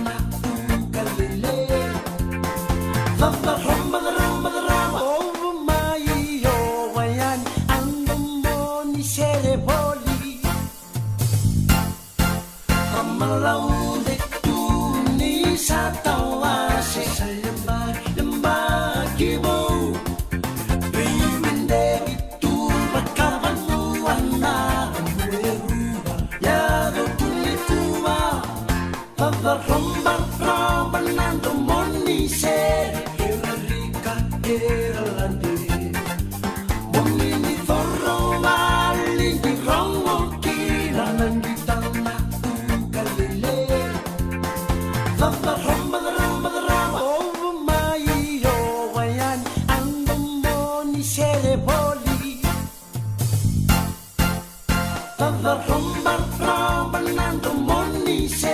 Vada rombar trabalhando monice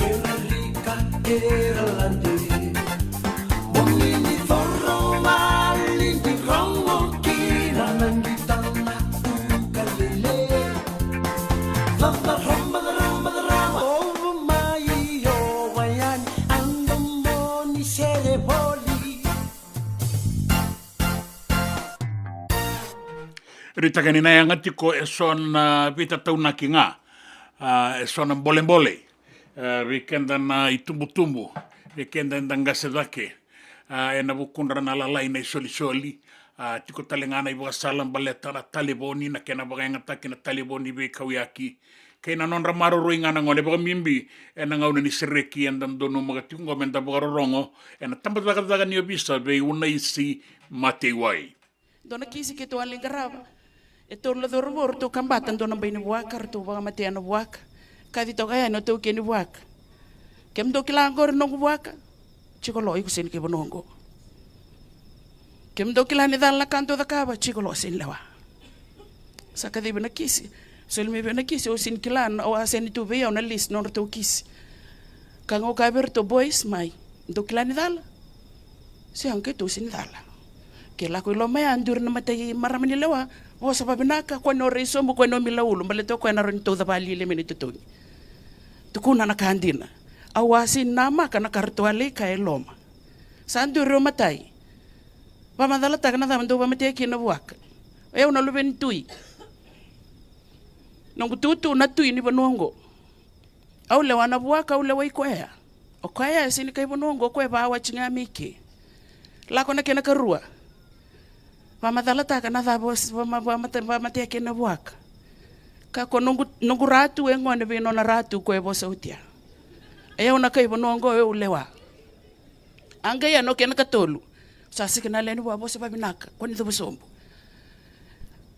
era rica era lande Bonini forro malindi rongo kira nangitana ukalele Vada romba over mai yo wayan ando monice de boli Ritagani na yang atiko e son vita tauna ki ngā. E son mbole. Rikenda na itumbu. Rikenda ndangase dake. E na bukundra na lalai na isoli. Tiko talengana iwa salam baleta na taliboni na kena bagayangata na taliboni be kawiaki. Kena non ramaro roinga na ngone baga mimbi. E na ngauna ni sereki andan dono magatiko ngomenta baga rongo. E na tambataga ni obisa be una isi mate wai. Dona kisi ke to alingarava. E tō la doro moro tō kambata dona baina waka ar tō waga matea na waka. Kadi tō kaya no tō keni waka. Kem tō kila angore nongo waka. Chiko lo iku sini ke bonongo. Kem tō kila ni dala kanto da kaba. Chiko lo sini lewa. Saka di bina kisi. So ilmi bina kisi o sini kila o aseni tu vea o na list nora tō kisi. Kango kaber tō boys mai. Tō kila ni dala. Si angke tō sini dala. Ke la ko lo mai andur na matai maramani lewa. O sa babinaka ko no reso mo ko no milaulu maleto ko na ron to da bali le minute to. Tukuna na kandina. Awasi nama kana kartuale ka eloma. Sandu ro matai. Ba madala ta kana da mando ba matai ki na buaka. E una luben tui. Nongu tutu na tui ni bonongo. Au le wana buaka au le wai ko ya. O ko ya sini kai bonongo ko ba wa chinga miki. La kona kena karua. Pamadala ta kana da bos mate ke na buaka. Ka ko nungu ratu e ngone be nona ratu ko e bosa utia. E una kai bonongo e ulewa. Anga ya no ke na katolu. Sa sikina leni wa bosa babinaka ko ni do bosombo.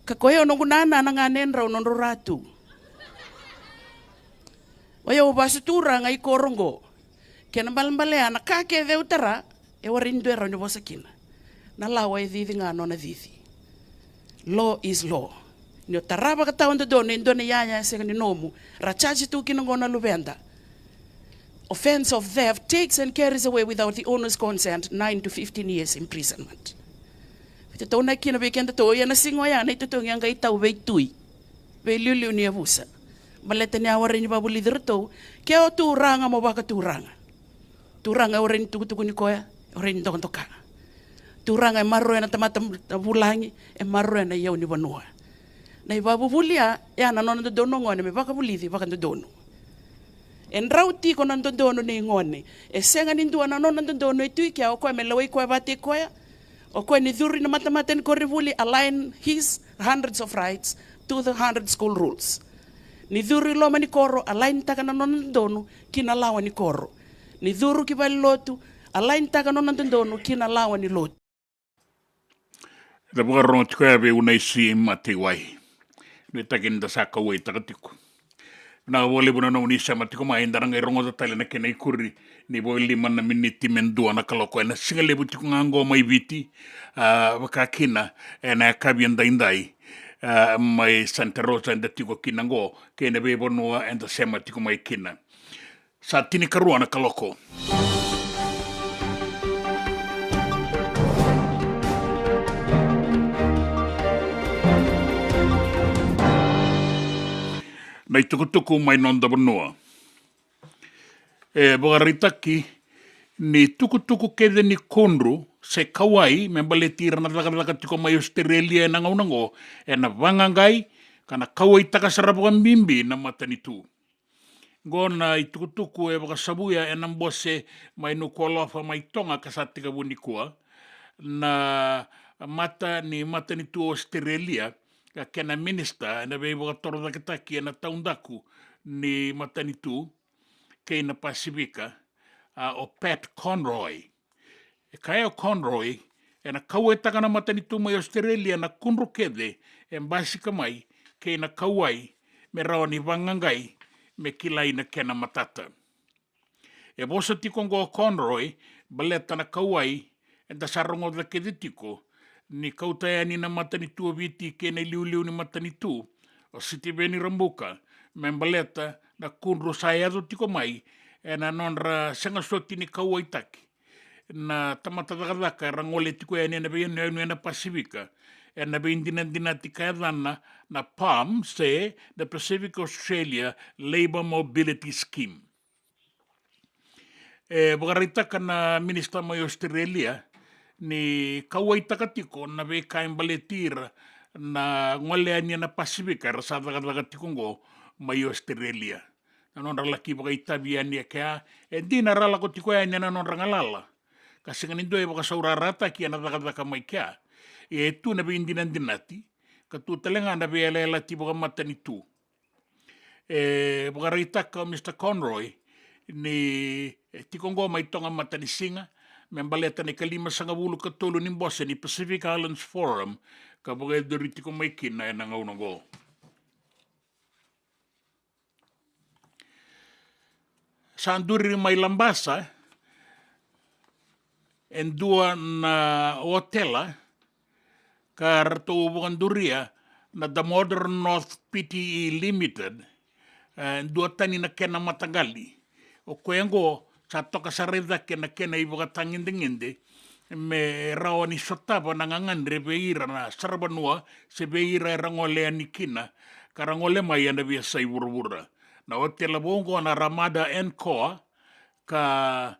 Ka ko e nungu nana na nganen ra nono ratu. Wa yo basu tura ngai korongo. Ke na balmbale ana ka ke de utara e warindu era ni bosa kina. Na lawa e didi nga nona didi. Law is law. Nio taraba ka tao ndone ndone yaya se ni nomu. Rachaji tu kinangona lubenda. Offense of theft takes and carries away without the owner's consent 9 to 15 years imprisonment. Vita tona kina bekenda to ya na singo ya na ito yang ga itau be tui. Be liu ni abusa. Maleta ni awari ni babuli dirto. Ke o tu ranga mo baka tu ranga. Tu ranga orin tuku ni koya. Orin tokon tokanga. Turanga e marro na tamata bulangi e marro na yau ni banua. Na ibabu bulia e ana nona do dono ngone me baka bulidi baka do dono. En rauti ko nan do dono ni ngone. E senga ni ndu ana nona do dono e tui kia o ko me lawai ko bate ko ya. O ko ni duri na mata ko rivuli align his hundreds of rights to the 100 school rules. Ni duri lo mani koro align taka na nona dono kina lawa ni koro. Ni duru ki bali lotu align taka nona dono kina lawa ni lotu. Da buka rongo tiko ebe una isi mate wai. Nui takin da saka wai takatiku. Na wole buna na unisa matiko ma indaranga i rongo da tale na kena ikuri. Ni boi 5 na miniti mendua na kaloko. Na singa lebu tiko ngango mai viti. Waka kina. Na kabi indai. Mai Santa Rosa enda tiko kina ngo. Kena bebo noa enda sema tiko mai kina. Sa tini karua na kaloko. Nei tukutuku mai nonda banua. E bagaritaki ni tukutuku kede ni konru se kawai me bale tira na laka tiko mai Australia na ngaunango e na vangangai kana kawai taka sarapakan bimbi na matanitu. Gona i tukutuku e bagasabuya e nambose mai nukualofa mai tonga kasatika bunikua na matanitu Australia ka kena minister na be boga toro da kitaki na taundaku ni matanitu kei na Pasifika o Pat Conroy. E kaya o Conroy e na kaua e taka na matanitu mai Australia na kunru kede e mbasika mai kei na kauai me rawa ni vangangai me kilai na kena matata. E bosa tiko ngo Conroy baleta na kauai e da sarongo da kede tiko ni kautaya ni na matanitu o viti ke na liu ni matanitu o siti beni rambuka, membaleta na kunro saya do tiko mai, e na nonra sanga soti ni kaua itaki. Na tamatataka rangole tiko e na bea na Pasifika, e na bea indina tika dana na PAM se the Pacific Australia Labour Mobility Scheme. E wakaritaka na Minister mai Australia, ni kawaitaka tiko na be kaimbaletira na ngoleania na Pasifika rasadaka tiko ngo mai Australia. Na non laki baka itabiania kea e dina rala ko tiko ya na non rangalala. Kasi nganin doe baka saurarata ki na daka mai kea. E tu na be indinati ka tu talenga na be ela ti baka matani tu. E baka ritaka Mr. Conroy ni tiko ngo mai tonga matani singa. Membaleta ni kalima sanga bulu ka tolu ni bosse ni Pacific Islands Forum ka bagai doriti ko mai kina e nangau nango. Sanduri mai lambasa en dua na hotela ka rato bukan duria na The Modern North PTE Limited en dua tani na kena matagali o koengo sa toka sa reda kena i buka tangindingindi me rawa ni sotapa nangangandre beira na sarbanua se beira rangolea ni kina karangole mai anda biasa i burubura na hotel bongo na Ramada Encore ka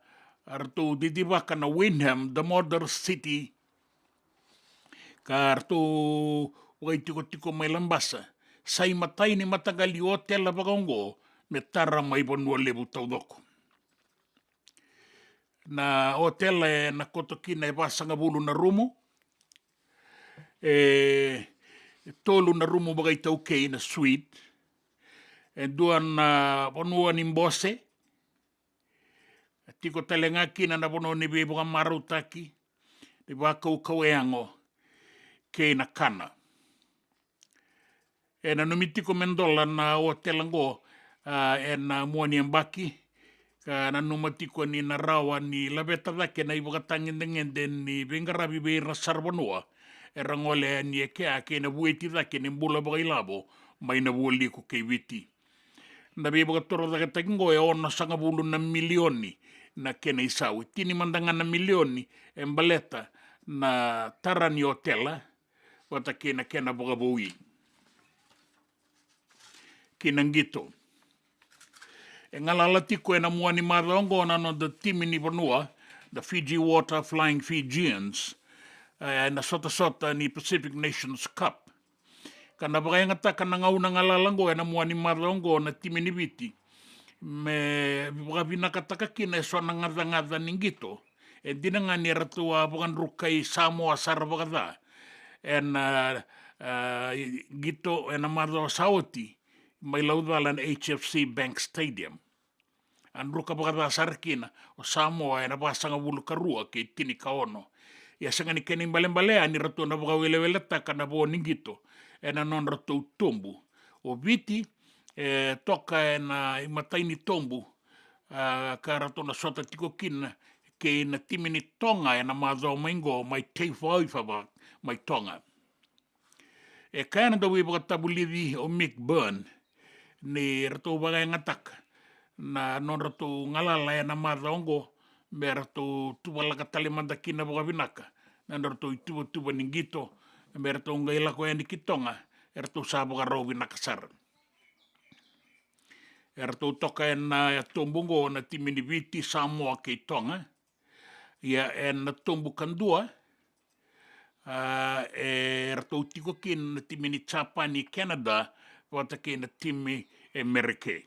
artu didibaka na Windham the Modern City ka artu tiko mai lambasa sai matai ni matagali hotel bagongo me tara mai bonua lebu taudoko na hotel na kotokina e pasanga bulu na rumu e tolu na rumu bagai tau kei na suite e duan na bonua ni mbose tiko talenga kina na bono ni be buka marutaki ni waka ukaueango kei na kana e na numitiko mendola na hotel ngo e na muani mbaki ka na numatiko ni na rawa ni labeta dake na ibuka tangindengende ni bengarabi beira sarbanua e rangole ni e kea ke na bueti dake ni mbula bagai labo mai na buoli ko kei witi. Na ibuka toro dake takingo e ona sanga bulu na milioni na kena isau. Tini mandanga na milioni e mbaleta na tarani hotela wata kena boga boi. Kena ngito. E ngalala tiko e na muani marongo na no the team ni Vanua, the Fiji Water Flying Fijians, na sota ni Pacific Nations Cup. Kana bagai ngata kana ngau na ngalalango e na muani marongo na team ni Viti. Me baga binakataka kina e so na ngada ningito. E dinanga ni ratua bagan rukai Samoa sarabagada. E na gito e na maro sauti. Mai laudalan HFC Bank Stadium. An ruka bagada sarkina o Samoa e na basanga bulu karua ke tini kaono. Ia sanga ni keni balea ni ratu na baga weleweleta ka na bo ningito e na non ratu tombu. O Viti toka e na imatai ni tombu ka ratu na sota tiko kina ke na timini tonga e na mazo maingo mai teifoifa mai tonga. E kaya na dawi baga tabulidi o Mick Byrne ni ratu bagai ngatak na non ratu ngalala ya na marongo me ratu tuwala katalimanda kina baga binaka na ratu tuba ningito me ratu ngaila ko yani kitonga ratu sabaga raw binakasar ratu toka na tombungo na timini Viti Samoa ke tonga ya na tombu kandua ratu tiko kin na timini Japani Canada wata ke na timi Amerike.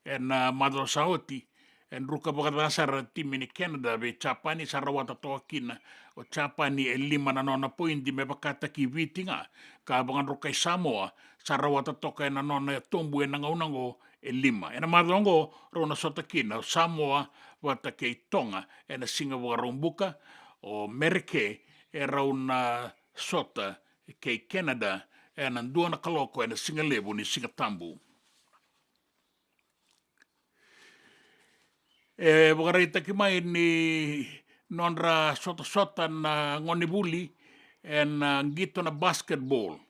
E na madro saoti, en ruka bakadasar timi ni Canada be Japani sarawata toa kina, o Japani e 5 na nona pointi me bakata ki Viti nga, ka bangan rukai Samoa, sarawata toka e na nona tombu e nangaunango e 5. E na madrongo rona sota kina, o Samoa wata ke Tonga, e na singa wakarumbuka, o Merike e rauna sota ke Canada, e na dua na kaloko e na singa lebu ni singa tambu. E wakareita ki mai ni nonra sota na ngoni buli e na ngito na basketball.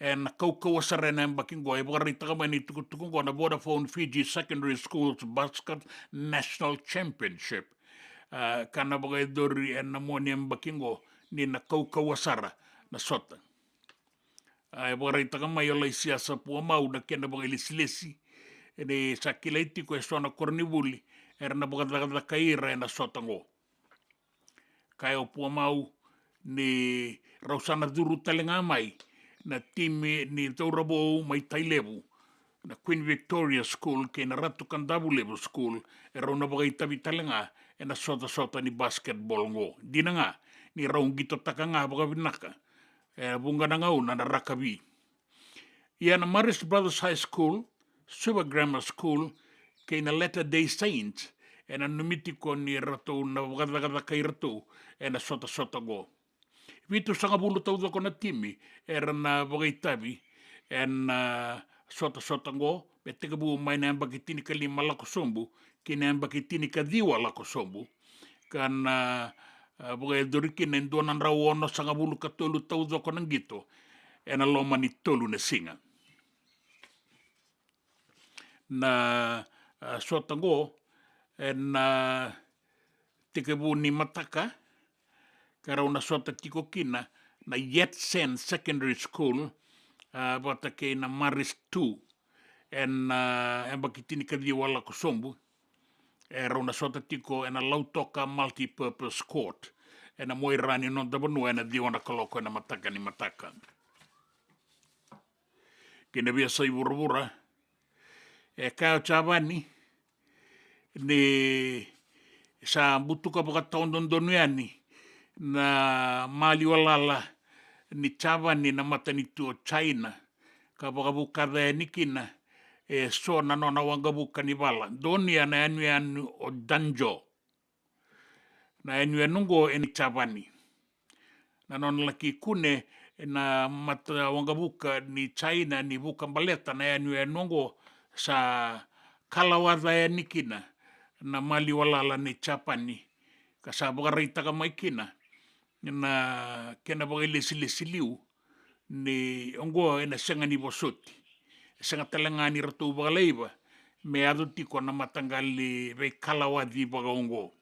and kaukawasara na bakingo e bakarita ka mani tukutukungo na Vodafone Fiji Secondary Schools Basket National Championship. Kana baga dori en namoni en bakingo ni na kaukawasara na sota. E bakarita ka mai ola isiasa pua mau na kena baga ilisilesi ne sakilaiti ko e sona kornivuli era na baga kaira na sota ngo. Kai o pua mau ni rausana duru talenga mai na timi ni taurabo mai tailevu na Queen Victoria School ke na Ratu Kandavu Level School e rauna bagai tabi talenga e na sota ni basketball ngo. Dina nga ni raung gito taka nga baga vinaka e bunga na ngau na rakabi. Ia na Marist Brothers High School, Super Grammar School ke na Latter Day Saints e na numiti ko ni rato na bagadagada kay rato e na sota ngo. Vitu sanga bulu tau dako na timi era na bagai tabi en sota ngo me teka bu mai na bakitini ka lima lako sombu ki na bakitini ka diwa lako sombu kan bagai doriki na donan rawono sanga bulu ka tolu tau dako nang gito ena loma ni tolu na singa na sota ngo en teka bu ni mataka kara una sota tiko kina na Yetsen Secondary School Vata ke na Maris 2 en bakitini ka wala ko sombu era una sota tiko en Lautoka Multi-Purpose Court en moi rani non dabanu en diwana koloko en mataka ni mataka kina bia sai burubura e kao chavani ni sa butuka baka taondondonuani na mali walala ni chavani na matani tuo China ka baka nikina e so na nona wanga buka ni wala donia na anu o danjo na anu nungo eni chavani na non laki kune na mata wanga buka ni China ni buka baleta na anu nungo sa kalawadha nikina na mali walala ni chapani ka sa baka reita ka maikina na kena bagai lesi liu ni ongo ena senga ni bosoti senga talenga ni ratu bagalaiba me adu tiko na matangali be kalawadi baga ongo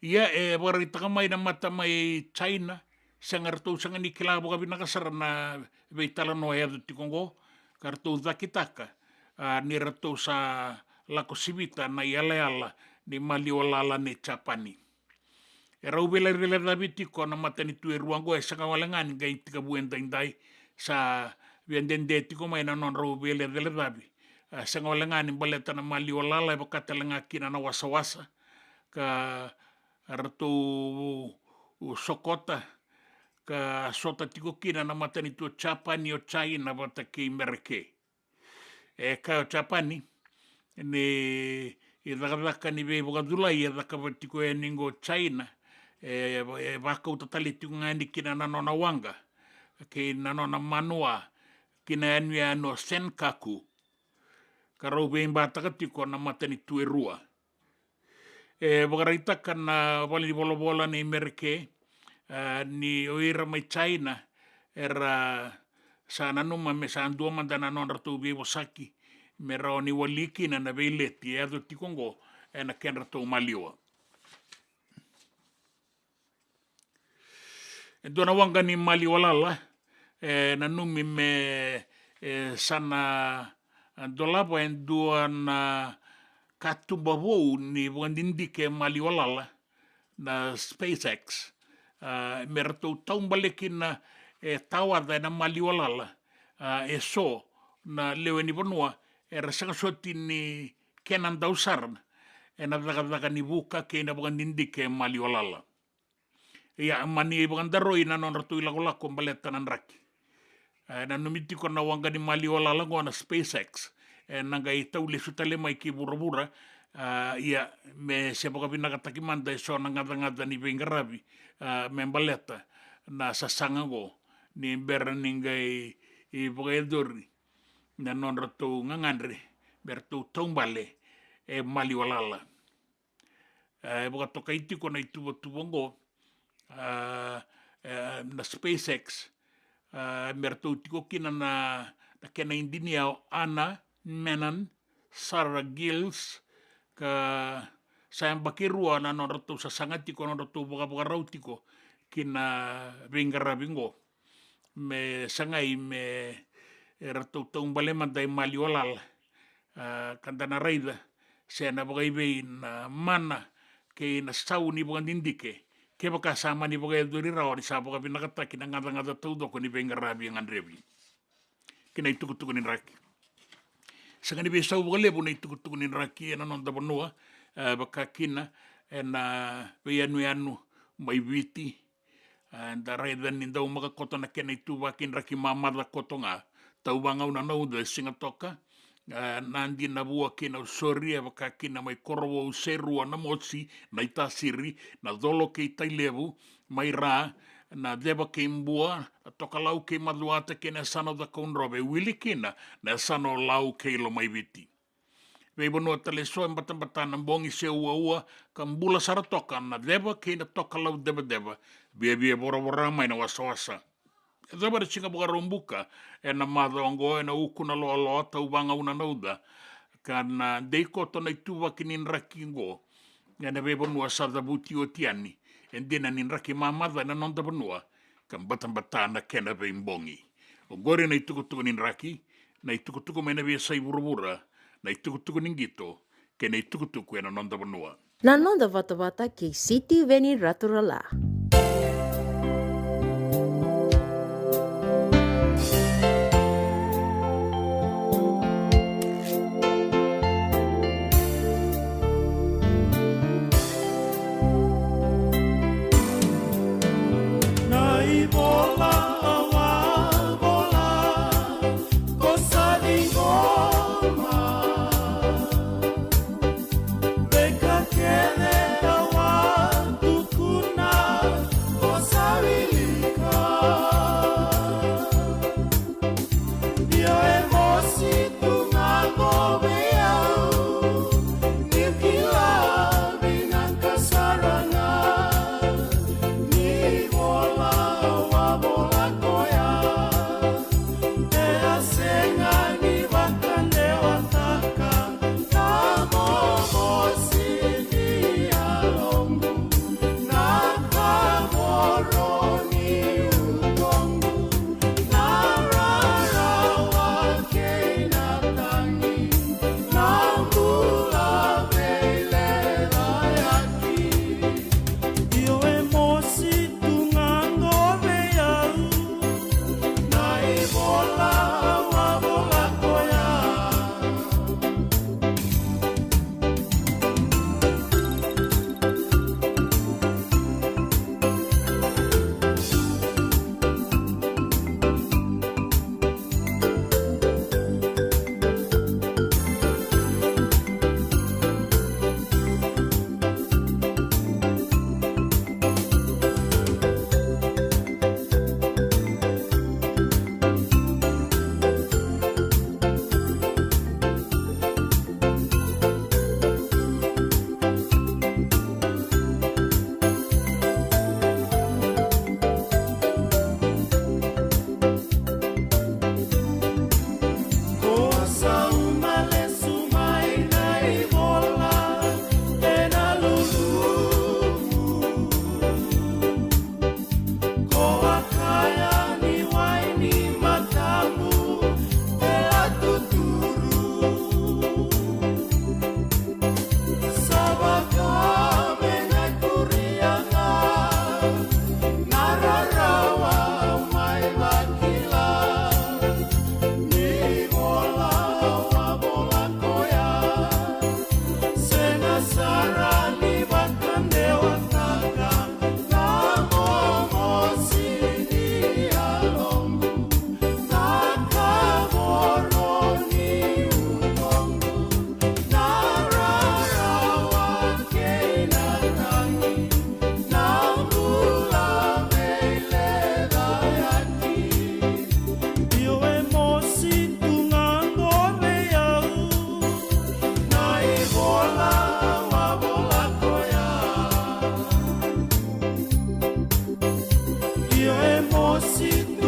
ia e bagai takamai na mata mai China senga ratu senga ni kila baga binakasara na be talano e adu tiko ongo kartu zakitaka ni ratu sa lako sibita na yala ni mali walala ni chapani e rau bela David tiko na matani tue ruango e sanga walangani gai tika buenda indai sa viendende tiko mai na non rau bela David sanga walangani baleta na mali walala e bakata langa kina na wasa ka ratu sokota ka sota tiko kina na matani tue Chapani o China bata ke Merke e ka Chapani ni e dakadaka ni be bukadula e dakabati ko e ningo China e waka utatali ngani kina nanona wanga ke nanona manua kina anu senkaku karau be imbataka tiko na matani tuerua e bakaraita kana wali bola ni Merke ni oira mai China era sa nanuma me sa andua mandana non ratu be bosaki me rao ni waliki na veileti e adu tikongo e na ken ratu maliwa e dona wanga ni mali walala e na numi me sana dolapa e dua na katumbavu ni wandindike mali walala na SpaceX me ratu taumbaleki na tawada na mali walala e so na lewe ni vanua era sanga soti ni kenan dausarna e na daga ni buka ke na wandindike mali walala ia mani bagandaro ina non ratu ilagolako baleta nan raki na numiti ko na wanga ni mali walala ngo na SpaceX nanga itaule sutale mai ki burabura ia me se boka binakataki manda so ngada ni bengarabi me baleta na sasanga go ni berningai i boedori na non ratu ngangandre bertu tombale e mali walala e boka toka iti ko na itu tubongo na SpaceX Mertou tiko kina na kena indinia o Anna Menan, Sarah Gills, ka sayang bakirua na no rato sa sangatiko no rato buka rautiko kina ringarabingo. Me sangai me rato taong baleman day maliolal kandana raida se na bagay na mana ke na sau ni bukan dindike ke baka sama ni bagay duri raw ni sa baka binakata kinangada todo ko ni bengarabi ang andrebi kina itukutuko ni raki sa ni besau bagay lebo na itukutuko ni raki na non da bonua baka kina na anu mai viti and raida ni daw makakoto na kena itu bakin raki mamada koto nga tau bangau na no de singatoka nandi na bua kina usoria baka kina mai korowo userua na motsi na itasiri na dolo ke itailevu mai ra na deba ke imbua toka lau ke maduata kina sano da konrobe wili kina na sano lau ke ilo mai viti vei bono tale so mbata bongi se ua kan bula saratoka na deba ke na toka lau deba bia bora mai na wasa Zaba de singa buka rombuka na madongo na uku na loa tau banga una nauda kana deiko to na tuwa kinin rakingo na bebo nua sada buti o tiani endena nin raki mamada na nonda benua kan bata na kena be imbongi o gore na itukutuku nin raki na itukutuku mena be sai burubura na itukutuku ningito ke na itukutuku na nonda benua na nonda Vata ke City veni raturala. Si tu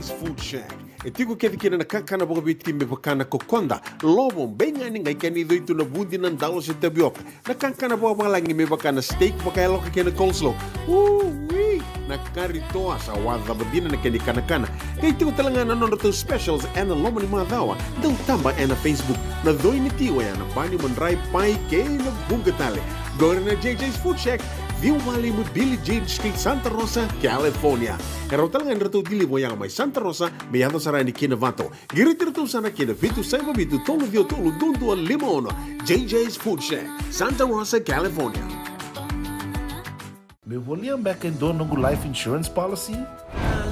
JJ's Food Shack. E tiku kevi kina na kakana boka biti me bakana kokonda. Lobo benga ni ngai kani doitu na bundi na ndalo se tabioka. Na kakana boka langi me bakana steak baka eloka kena coleslaw. Na kari toa sa wadha badina na kani kana. Kay tiku talanga na nono specials and the lomani madawa. Dau tamba na Facebook. Na doi ni tiwa ya na bani manrai pai ke na bungatale. Go na JJ's Food Shack. Viu Valley mo Billy Jean Street, Santa Rosa, California. Karo talaga nito dili mo yang may Santa Rosa, may yato sarani kina Vata. Giritiro sana kina Vitu Saiba Vitu Tolo Dio Tolo Dundu Limono. JJ's Food Shack, Santa Rosa, California. Me volia back in doon ng life insurance policy?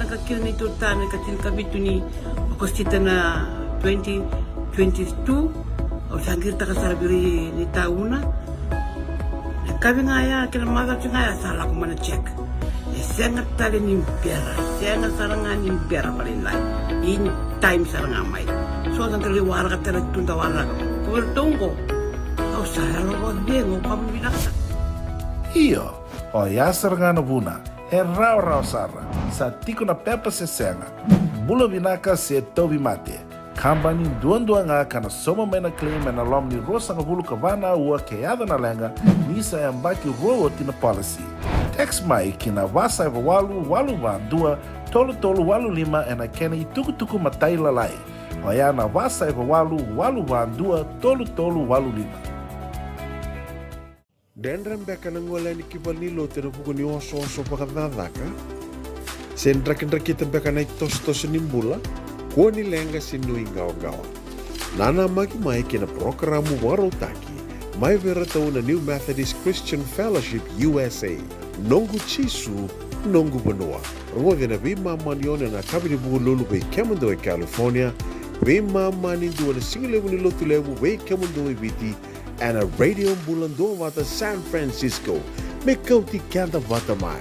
Nakakil nito tani katil kabitu ni makostita na 2022 o sangir takasarabiri ni tauna. Kami ngaya kina mother ngaya salah ko mana check. Sengat tali ni pera, sengat sarangan ni pera paling lain. In time sarangan mai. So nang kali warga tera tunda warga. Kubertungko. Kau saya lo dengo kamu binasa. Iyo, o ya sarangan buna. Rao sara. Sa tiko na pepa se senga. Bula binaka se tobi mate. Kambani duan nga kana soma mena claim na lom ni rosa nga bulu kavana ua keada na lenga nisa ya mbaki rowo tina policy. Text mai kina wasa eva walu van dua tolu walu lima ena kena ituku matai lalai. Oya na wasa eva walu van dua tolu walu lima. Dendram beka na ngole ni kibalilo tina buku ni oso pakadadaka. Sendra kita beka na itos nimbula. Kua ni lenga sinui ngau-ngau. Nana maki mai kina programa warotaki. Mai vera tau na New Methodist Christian Fellowship USA. Nongu chisu, nongu banua. Rungo vina vima manione na kabini buku lulu bei Kemando e California. Vima mani dua na singilewu ni lotu lewu bei Kemando e Viti. And a radio Bula Duavata San Francisco. Me Kauti Keda Vata mai.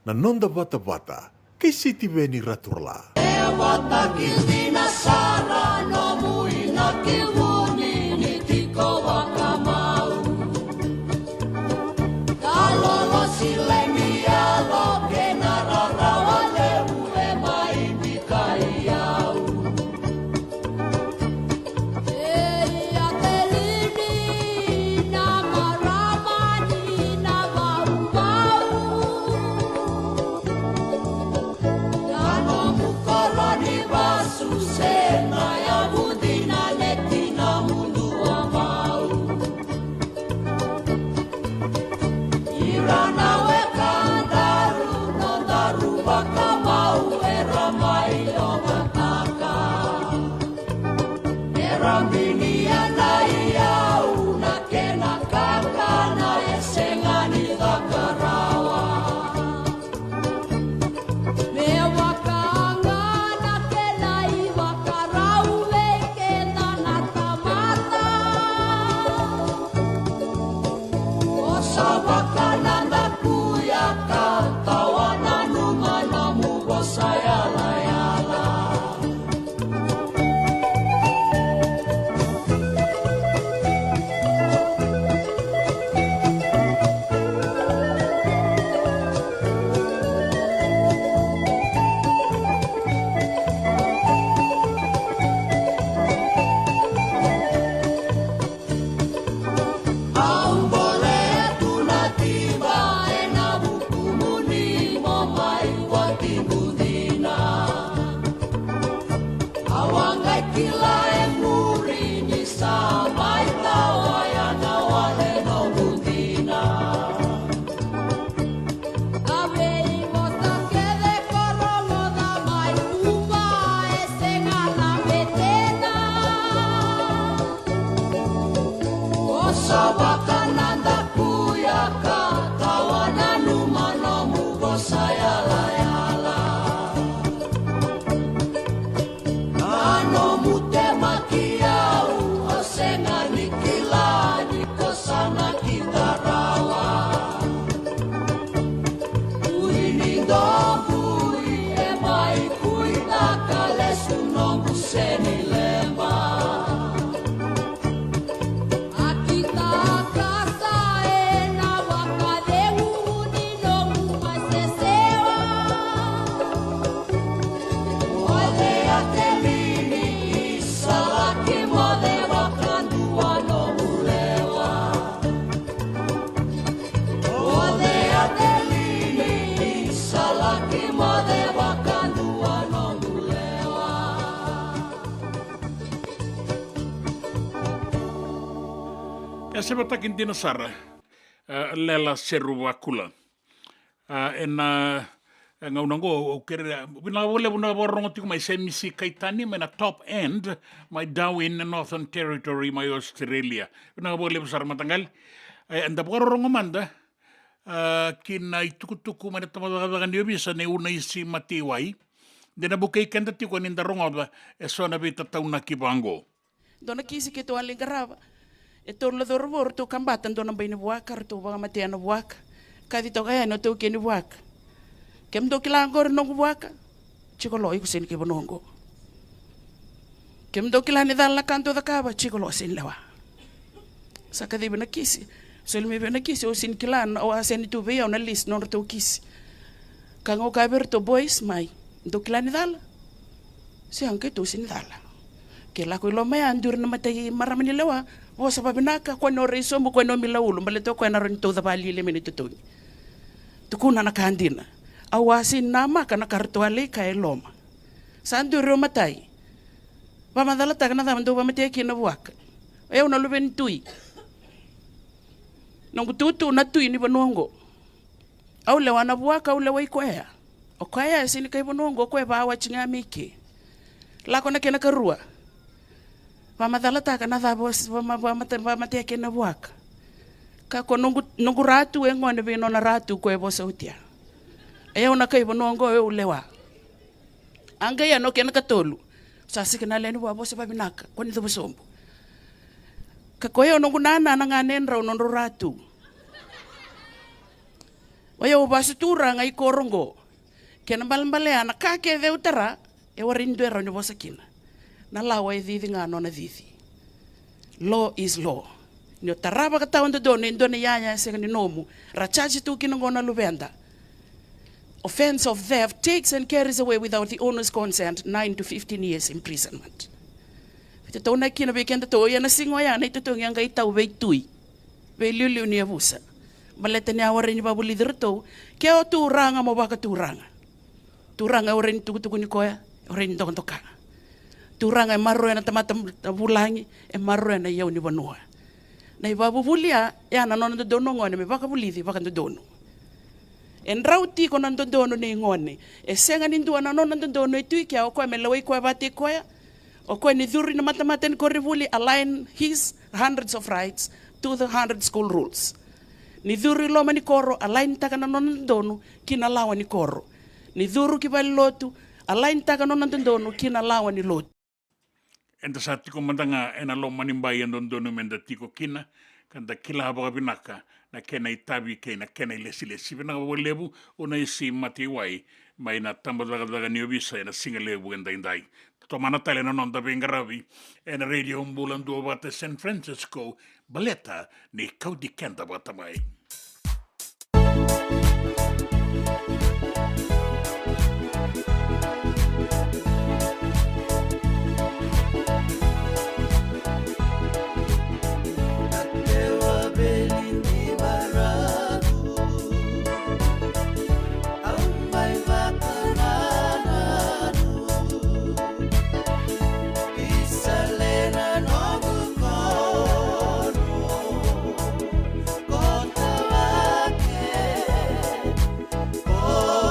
Na nonda Vata, kay City Veni Raturla. Vata kilina sara no muina kiluni ni tiko wakamau. Kalolo silemi alo kenara rawale ue mai bikaiau. Eya telini na maramani na bau-bau. Susena ya budina netina mundu amau. Irana weka daru no daru bakamau era mai lomataka. Era minia na iau na kena kaka na esengani lakarawa. Akita kasa Ja se batakin tino sara. Lela seru wakula. Ngaunango kere bina wole buna borongo tiku mai semisi kaitani mena top end my Darwin Northern Territory my Australia. Bina wole besar matangal. Anda borongo manda kina itukutuku mana tamadagan dio bisa ne una isi matiwai. Dena bukai kenda tiku ninda rongo esona bita tauna kibango. Dona kisi ke to alingarava. E to la dorvor to kambatan dona baina buaka to ba matiana buaka. Kadi to kaya no to keni buaka. Kem do kila ngor no buaka. Chiko lo iku sen ke bonongo. Kem do kila ni dal la kanto da kaba chiko lo sen lewa. Saka di bena kisi. Sol me bena kisi o sin kila o asen tu be on list no to kisi. Kango kaber to boys mai. Do kila ni dal. Si anke to sin dal. Ke la ko lo me andur na matai maramani lewa. O sa babinaka kwa no reso mo kwa no milaulu maleto kwa na ronto da bali le minute to. Tukuna na kandina. Awasin nama kana kartuale ka eloma. Sandu ro matai. Ba madala ta kana da ndo ba mate ki na buak. E una luben tui. Nongu tutu na tui ni bonongo. Au le wana buaka au le wai kwa. O kwa ya sini kai bonongo kwa ba wa chinga miki. La kona kena karua. Pamadala ta kana da bos mate ke na buaka. Ka ko nungu ratu e ngone be nona ratu ko e bosa utia. E ona kai bonongo e ulewa. Anga ya no kena katolu. Sa sikena le ni wa bosa babinaka ko ni do bosombo. Ka ko e nungu nana na nganen ra nono ratu. Oya basu tura ngai korongo. Kena balmbale ana ka ke de utara e warindo era ni bosa kina. Na lawa e dhithi ngā nona dhithi. Law is law. Ni o taraba ka tau ndone ndone yaya se ni nomu. Rachaji tu kina ngona lubenda. Offense of theft takes and carries away without the owner's consent 9 to 15 years imprisonment. Vita tau na kina bekenda to ya na singo ya na ito tong yang kai tau be tui. Be liu ni abusa. Baleta ni aware ni babu lider to. Kia o turanga mo baka turanga. Turanga ore ni tukutuku ni koya. Ore ni tokon tokanga. Turanga e marro na tamata bulangi e marro na yau ni banua. Na ibabu bulia ya na nona dono ngone me baka bulithi baka dono. En rauti ko nan dono ni ngone. E senga ni ndua na nona dono e tui kia o koe me lawai koe bate koe. O koe ni dhuri na matamata ni korivuli align his hundreds of rights to the 100 school rules. Ni dhuri loma ni koro align taka na nona dono kina lawa ni koro. Ni dhuru ki bali lotu align taka nona dono kina lawa ni lotu. Enta sa tiko mandanga ena lo manimbai andondono menda tiko kina kanda kila haba binaka na kena itabi kena kena ilesi bina walebu ona isi mati wai mai na tamba daga niobisa ena singa lebu enda indai to manatale na nonda bingaravi ena radio Bula Duavata San Francisco baleta ni Kauti Keda Vata mai. Oh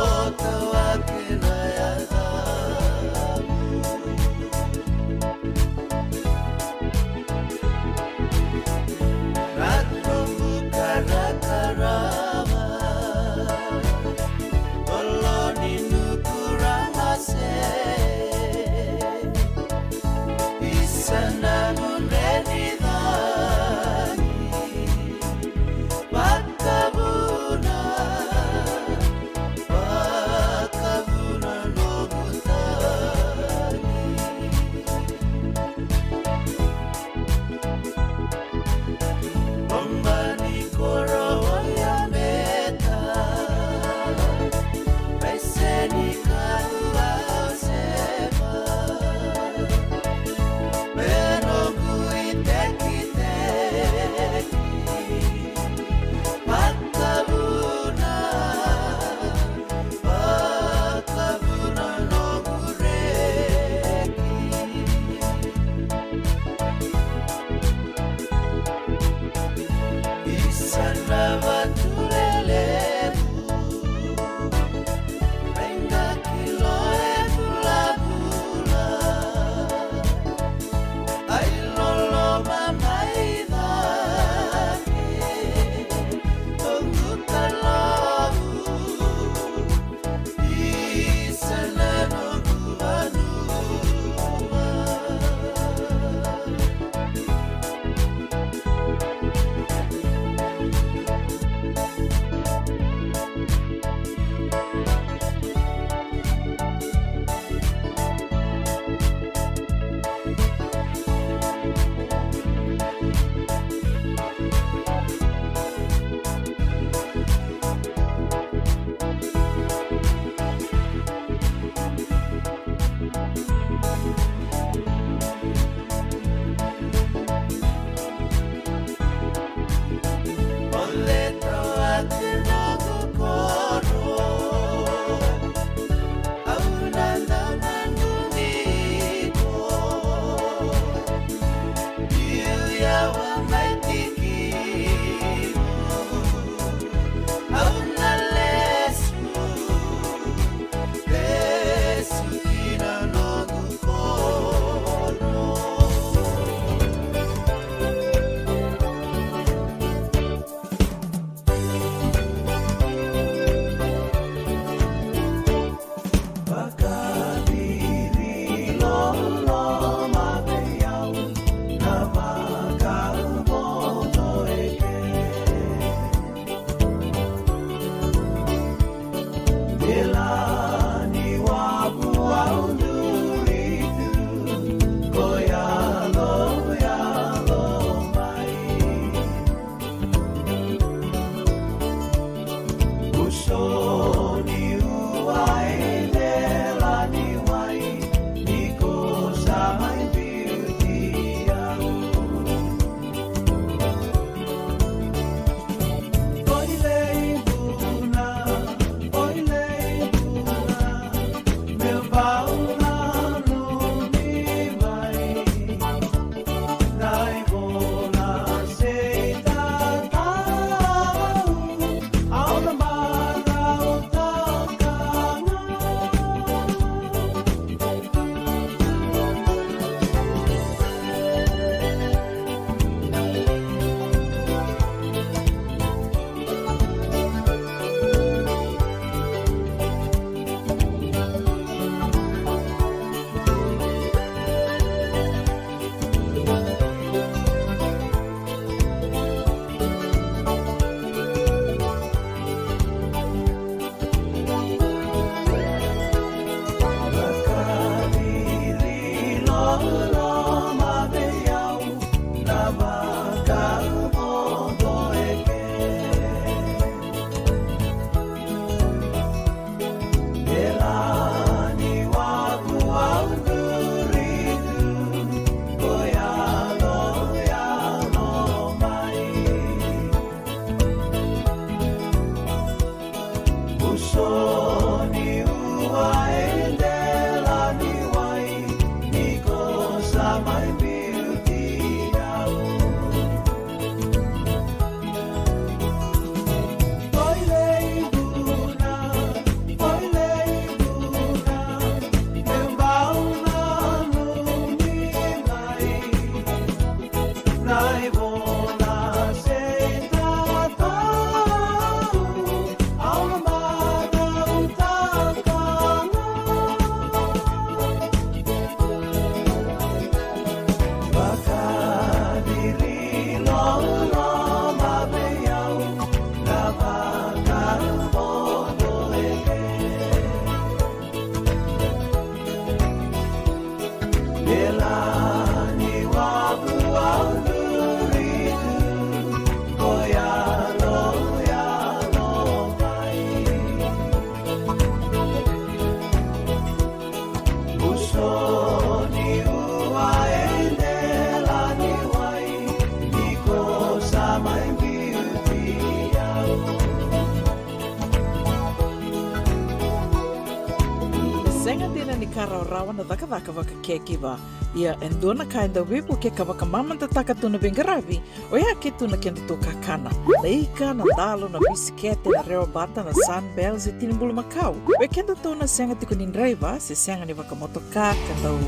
karaurawa na vakavaka kekiva. Ia endona kainda wipu ke kavaka mamanta takatuna bengaravi, o ia ke tuna kenda to kakana. Leika na dalo na bisikete na reo bata na sunbells e tinimbulu makau. We kenda to na senga tikunin driver, se senga ni vakamotoka kandau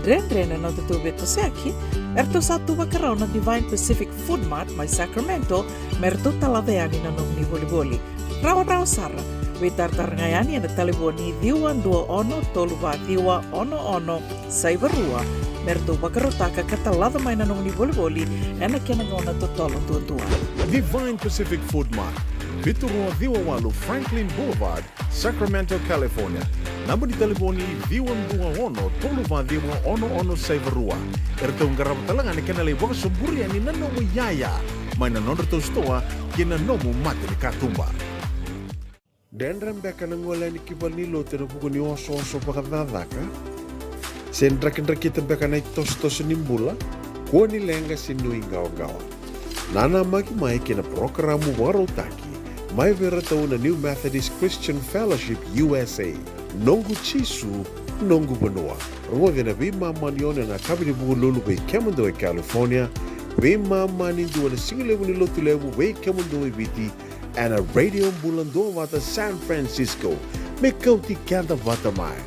dren na tutu beto seki, erto satu vakarau na Divine Pacific Food Mart mai Sacramento, merto talaveani na nung ni boli-boli. Rao sara. We tartarangayani na taliboni diwa dua ono toluva diwa ono saivarua merto bakarotaka katalada mai na nung ni boli ena kena ngona totolo tua. Divine Pacific Food Mart, Vitorua Diwawalu Franklin Boulevard, Sacramento, California. Namba di taliboni diwa ono toluva diwa ono saivarua. Erto ngarap talangan ni kena lewang sumburia ni nanomu yaya. Mai na nonreto stoa kena nomu mate ni katumba. Dendram beka nangola ni kibalilo tena buku ni oso pakadadaka. Sen drakin beka na tos nimbula. Kua ni lenga sinui gawa. Nana magi mai kena programu warotaki. Mai vera tau na New Methodist Christian Fellowship USA. Nongu chisu, nongu banua. Rungo vina vima manione na kabini buku lulu bei kemundo e California. Vima mani dua na singilewu ni lotu lewu bei kemundo e biti. And a radio Bula Duavata San Francisco. Me Kauti Keda Vata mai.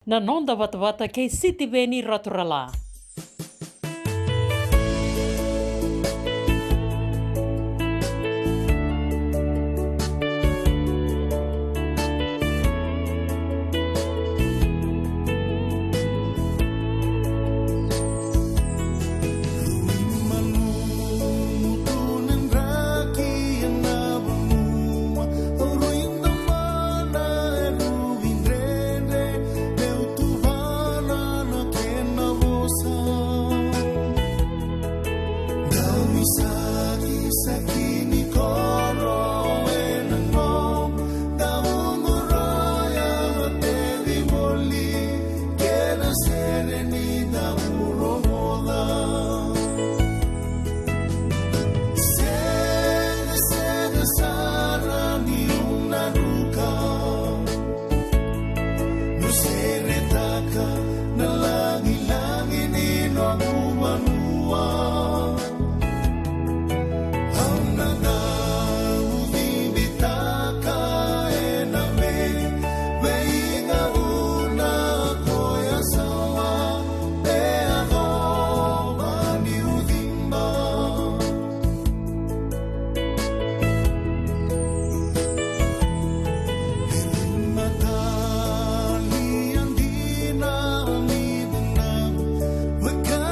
Na nonda Vata kei City Veni Raturala.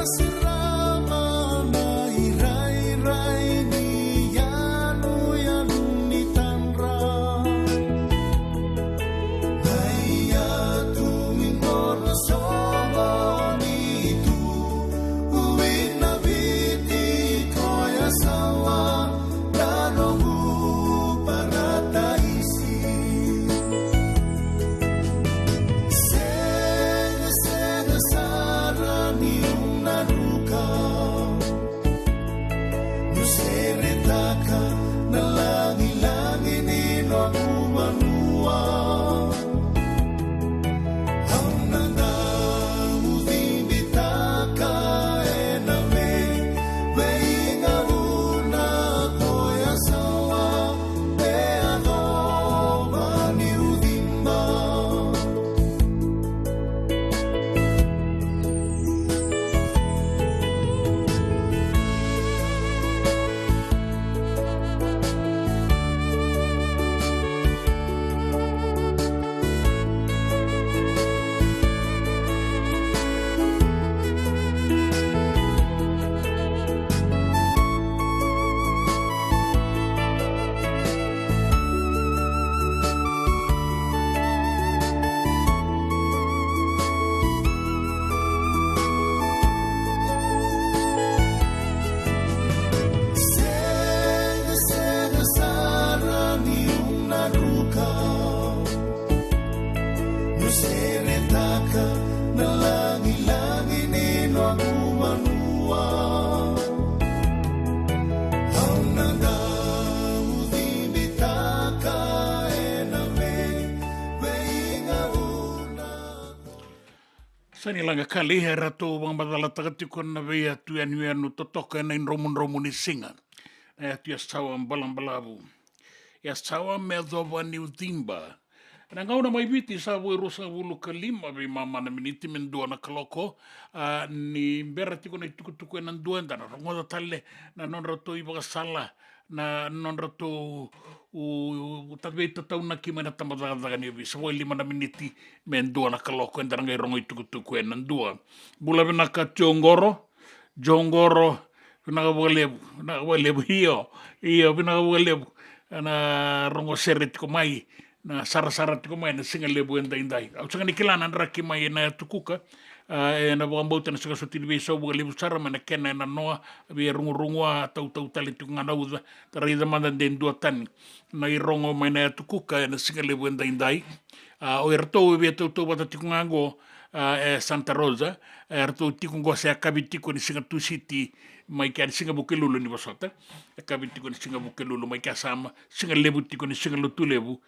Será Sani langa kali he rato wang badala tagati kona vea tu anu totoka na in romun ni singa. Na tu ya sawa mbalabu. Ya sawa me dhova ni utimba. Na ngauna mai viti sa voi rosa vulu kalima vi mama na miniti mendua na kaloko ni mbera tiko na tuku na nduenda na rongoda tale na non rato ibaga sala na non rato u tawei tatau na ki mana tamadagaga ni vi sa voi 5 miniti mendua na kaloko en daranga rongo tuku na ndua bula vina ka jongoro vina walebu hiyo vina walebu na rongo sere tiko mai na sara tiko mai na singa lebu endai. Au sanga nikilana nraki mai na tukuka na wambauta na sanga sotiri vei sau lebu sara mana kena na noa vi rungu tau tali tiko ngana uza taraida manda den dua tani na i rongo mai na tukuka na singa lebu endai. O ertou vi tau bata tiko ngango Santa Rosa ertou tiko ngo se akabi tiko ni singa tu city mai kia singa bukelulu ni wasota akabi tiko ni singa bukelulu mai kia sama singa lebu tiko ni singa lutu lebu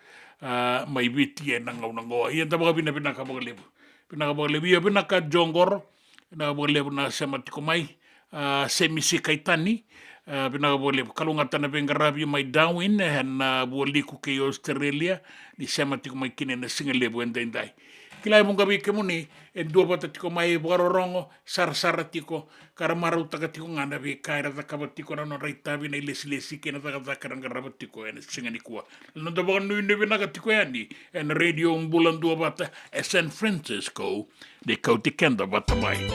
mai viti e nangaunangoa. Ia tabaga pina ka bagalebu. Pina ka bagalebu. Ia pina ka jongor. Pina ka bagalebu na sema tiko mai. Semisi kaitani. Pina ka bagalebu. Kalunga tana pengarabi mai Darwin. Na bualiku ke Australia. Ni sema tiko mai kine na singa lebu endai. Kilai munga wike muni, e Duavata tiko mai warorongo, sara tiko, karamaru taka tiko ngana vi kaira takaba tiko na no reitavi na ilesi kena taka rangaraba tiko ene singa ni kua. Lano tabaga nui naka tiko yani, en radio Bula Duavata, e San Francisco, de Kauti Keda Vata mai.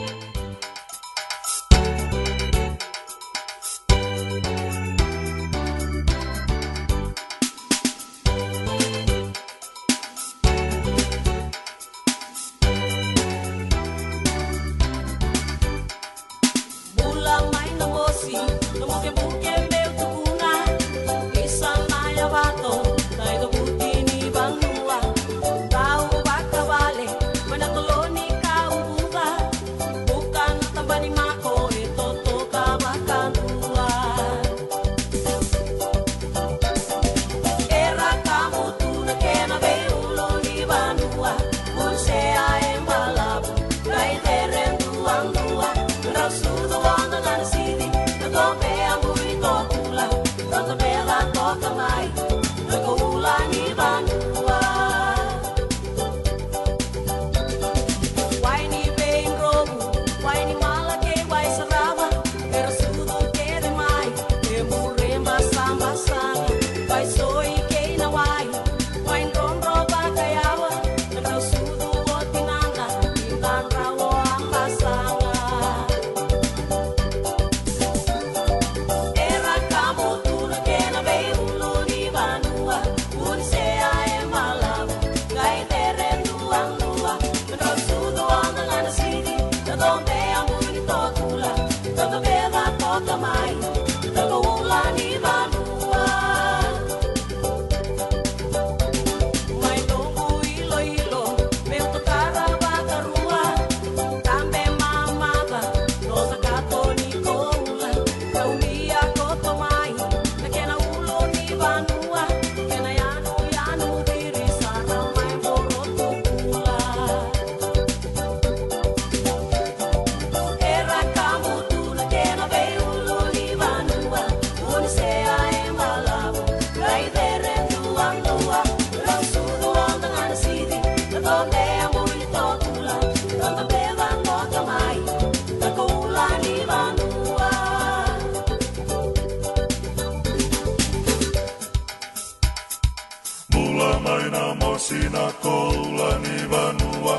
Sina koulani vanua,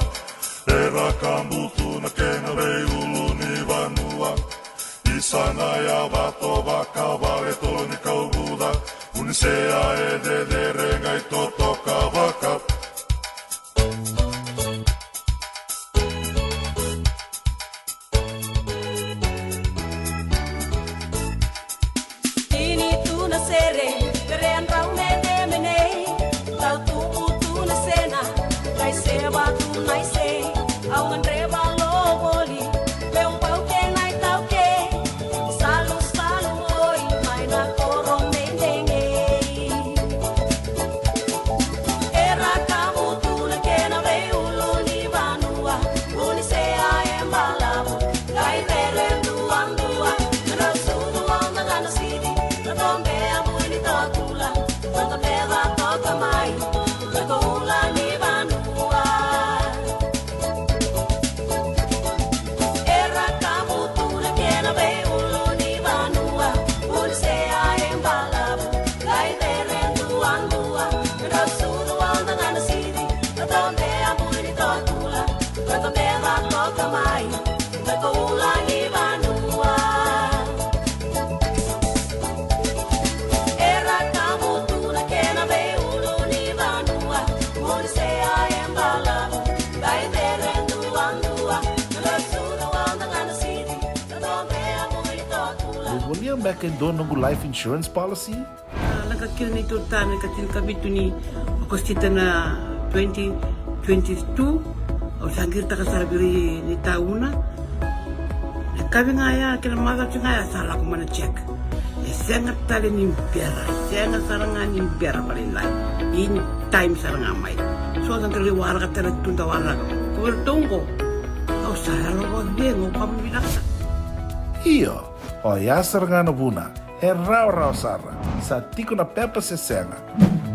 era kambutuna kena veiuluni vanua. Isana ja vato vakava etoloni kauvuda, unisea ededere ngai totoka vaka. Ini tuna sere, kerean raume demene, tau tuku tuna sena, kai seba tunai se, au ngreba loboli, leung pau ke nai tau ke, salu oi, mai na Bubunia back in doon nungu life insurance policy? Nakakil nito tayo katil kabito ni Agostita na 2022 o sangir takasarabiri ni tauna. Kami nga ya kila mada nga ya salah ko mana check. Sangat tali ni biara, sangat sarangan ni biara paling lain. Ini time sarangan mai. So ang kaliwara ka tala tunda wala. Kuwertongko. Kau saya lo dengo kamu binasa. Iyo, o yasar nga na buna, rau sara, sa tiko na pepa se senga,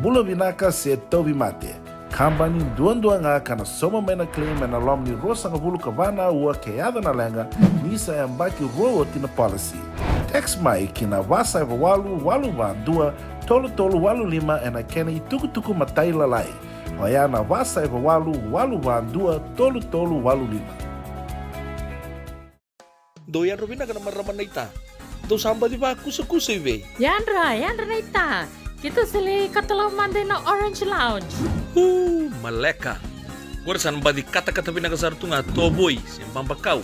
bula vinaka se tobi mate, kambani duan nga kana soma mena claim na lom ni rosa nga bulu kabana ua keada na lenga, nisa e ambaki roa tina policy. Text mai kina wasa eva walu ba dua, tolu walu lima ena kena i tuku matai lalai, o ya na wasa eva walu ba dua, tolu walu lima. Doyan Robina ka naman raman na ita. Do samba di ba kusa iwe? Yandra na ita. Kita sili katalaw mande na Orange Lounge. Maleka. Gurasan ba di kata-kata pinakasartunga toboy, simpang bakaw.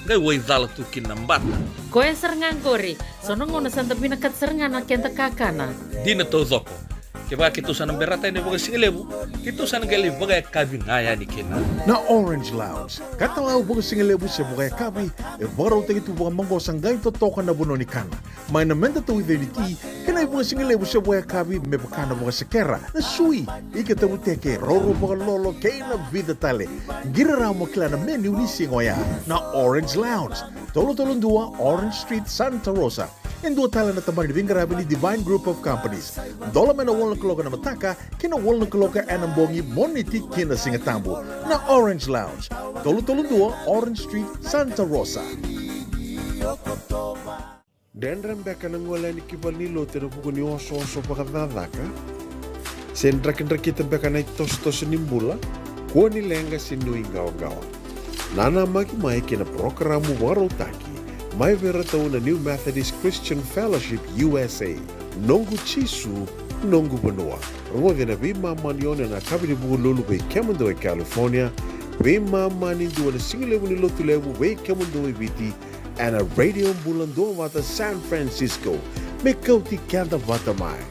Gay way dala tukin ng bata. Koe serangan gori, sonong una santa pinakat serangan na kenta kakana. Di na to zoko. Kaya kita sana berata ini bagai singelebu, kita sana gali bagai kabin ngaya ni kena. Na Orange Lounge, katalaw bagai singelebu sa bagai kabi, baraw tayo ito bagai manggosang gayon totokan na buno ni kana. May namenda to identity, kena bagai singelebu sa bagai kabi, may baka na bagai sekera, na sui, ikatabuteke, roro bagai lolo, kaya na vida tale. Giraraw mo kila na menu ni singoya, na Orange Lounge, tolo-tolong 2, Orange Street, Santa Rosa. En dua tala na tamang ni Vingarabi ni Divine Group of Companies. Dola man na walang kaloka na mataka, kina walang kaloka anambongi moniti kina singatambo na Orange Lounge. Tolo-tolong 2, Orange Street, Santa Rosa. Dendram beka nang wala ni kibal nilo tira buko ni oso pakadadaka. Sendra-kendra kita beka na itos-tos nimbula, kuha ni lenga sinui gawa-gawa. Nana magi-mai kina programo warotaki. May veratao na New Methodist Christian Fellowship USA, Nongu Chisu, Nongu Banua. Rumovi na bima manion na kabini buku lulu bei Kemundo e California, bima mani dua na singilewu ni lotulewu bei Kemundo e Viti, and a radio Bula Duavata San Francisco, me Kauti Keda Vata mai.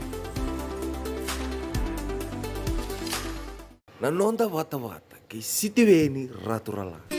Nanonda Vata kay sitiweni raturala.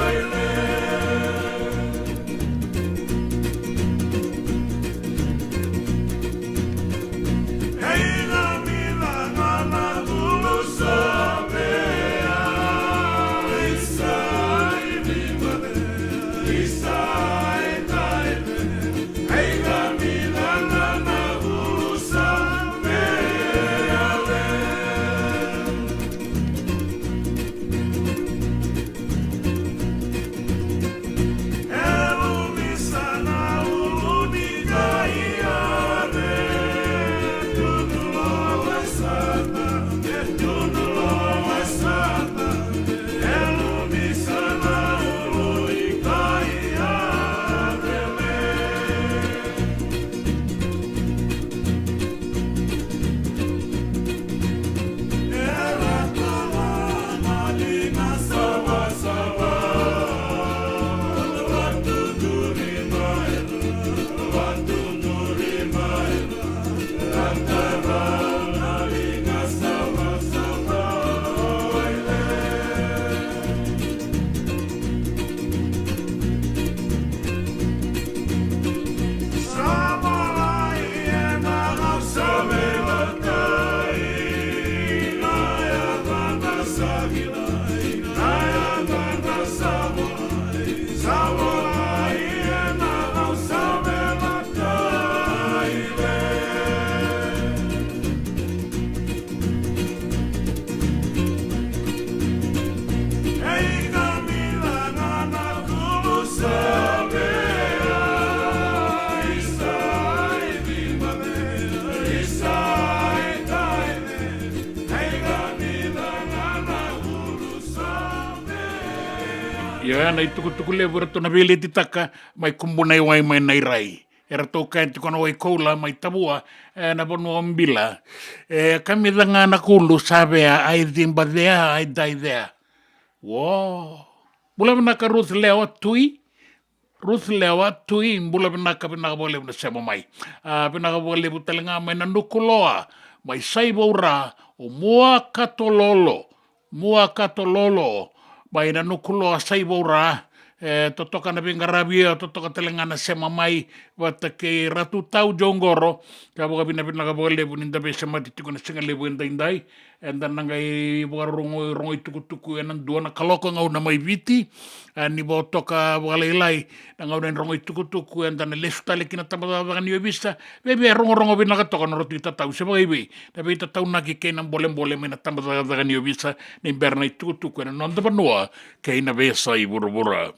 Baila Ia na tuku le rato na vele titaka mai kumbunai wai mai nai rai. E rato kain tukona wai koula mai tabua na bono ombila. Kami danga na kulu sabe ai dimba there, ai die there. Wow. Bula vinaka Ruth leo tui. Ruth lewa tui bula vinaka vinaka bole vina sema mai. Vinaka bole vutalenga mai na nukuloa. Mai saibaura o mua katololo. Mua katololo. Mai na nukuloa saibaura. Totoka na vingaravia, totoka telengana sema mai. Vata ke ratu tau jongoro. Kaboka vinaka bole vuninda be sema titiko na singa levu indai. And then nangai rongo tuku enan duana kaloko ngau na mai viti ni bo toka walelai ngau den rongo tuku and then lesu tale kina tamada ni vista bebe rongo bina toka no roti tau se bebe tapi tau na ki kenan bolem mena tamada ni vista ni berna tuku na non da banua keina vesa I burbura.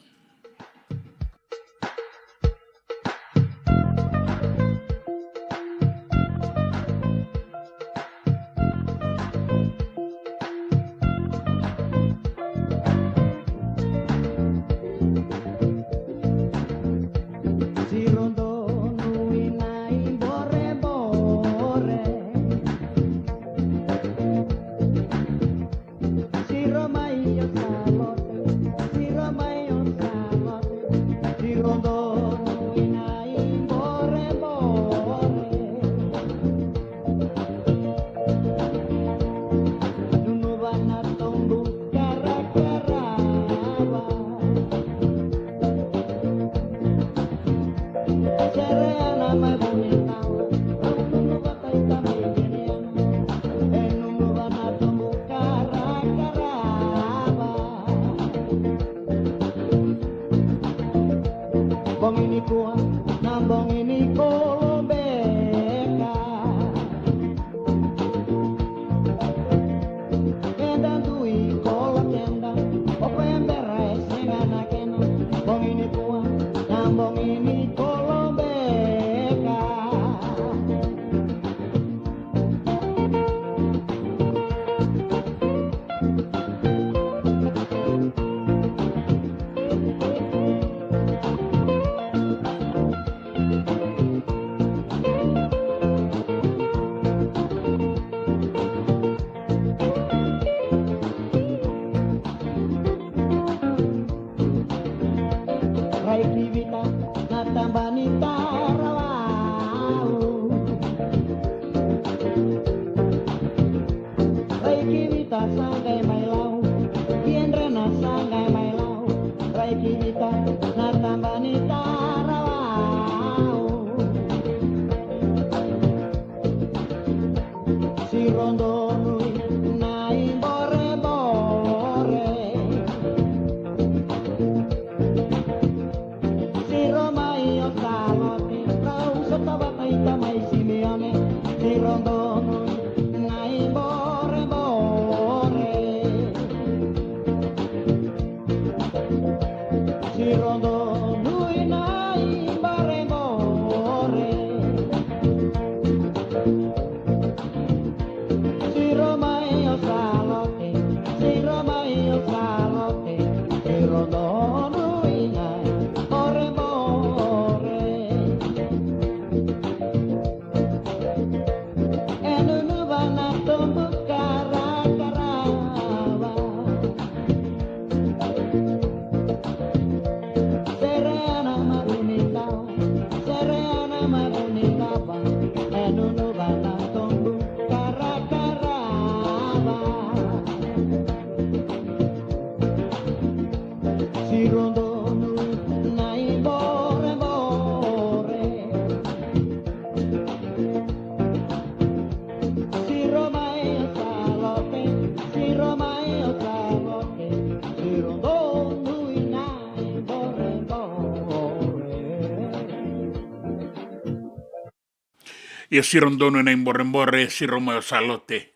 Ia sirondono na imbore siroma salote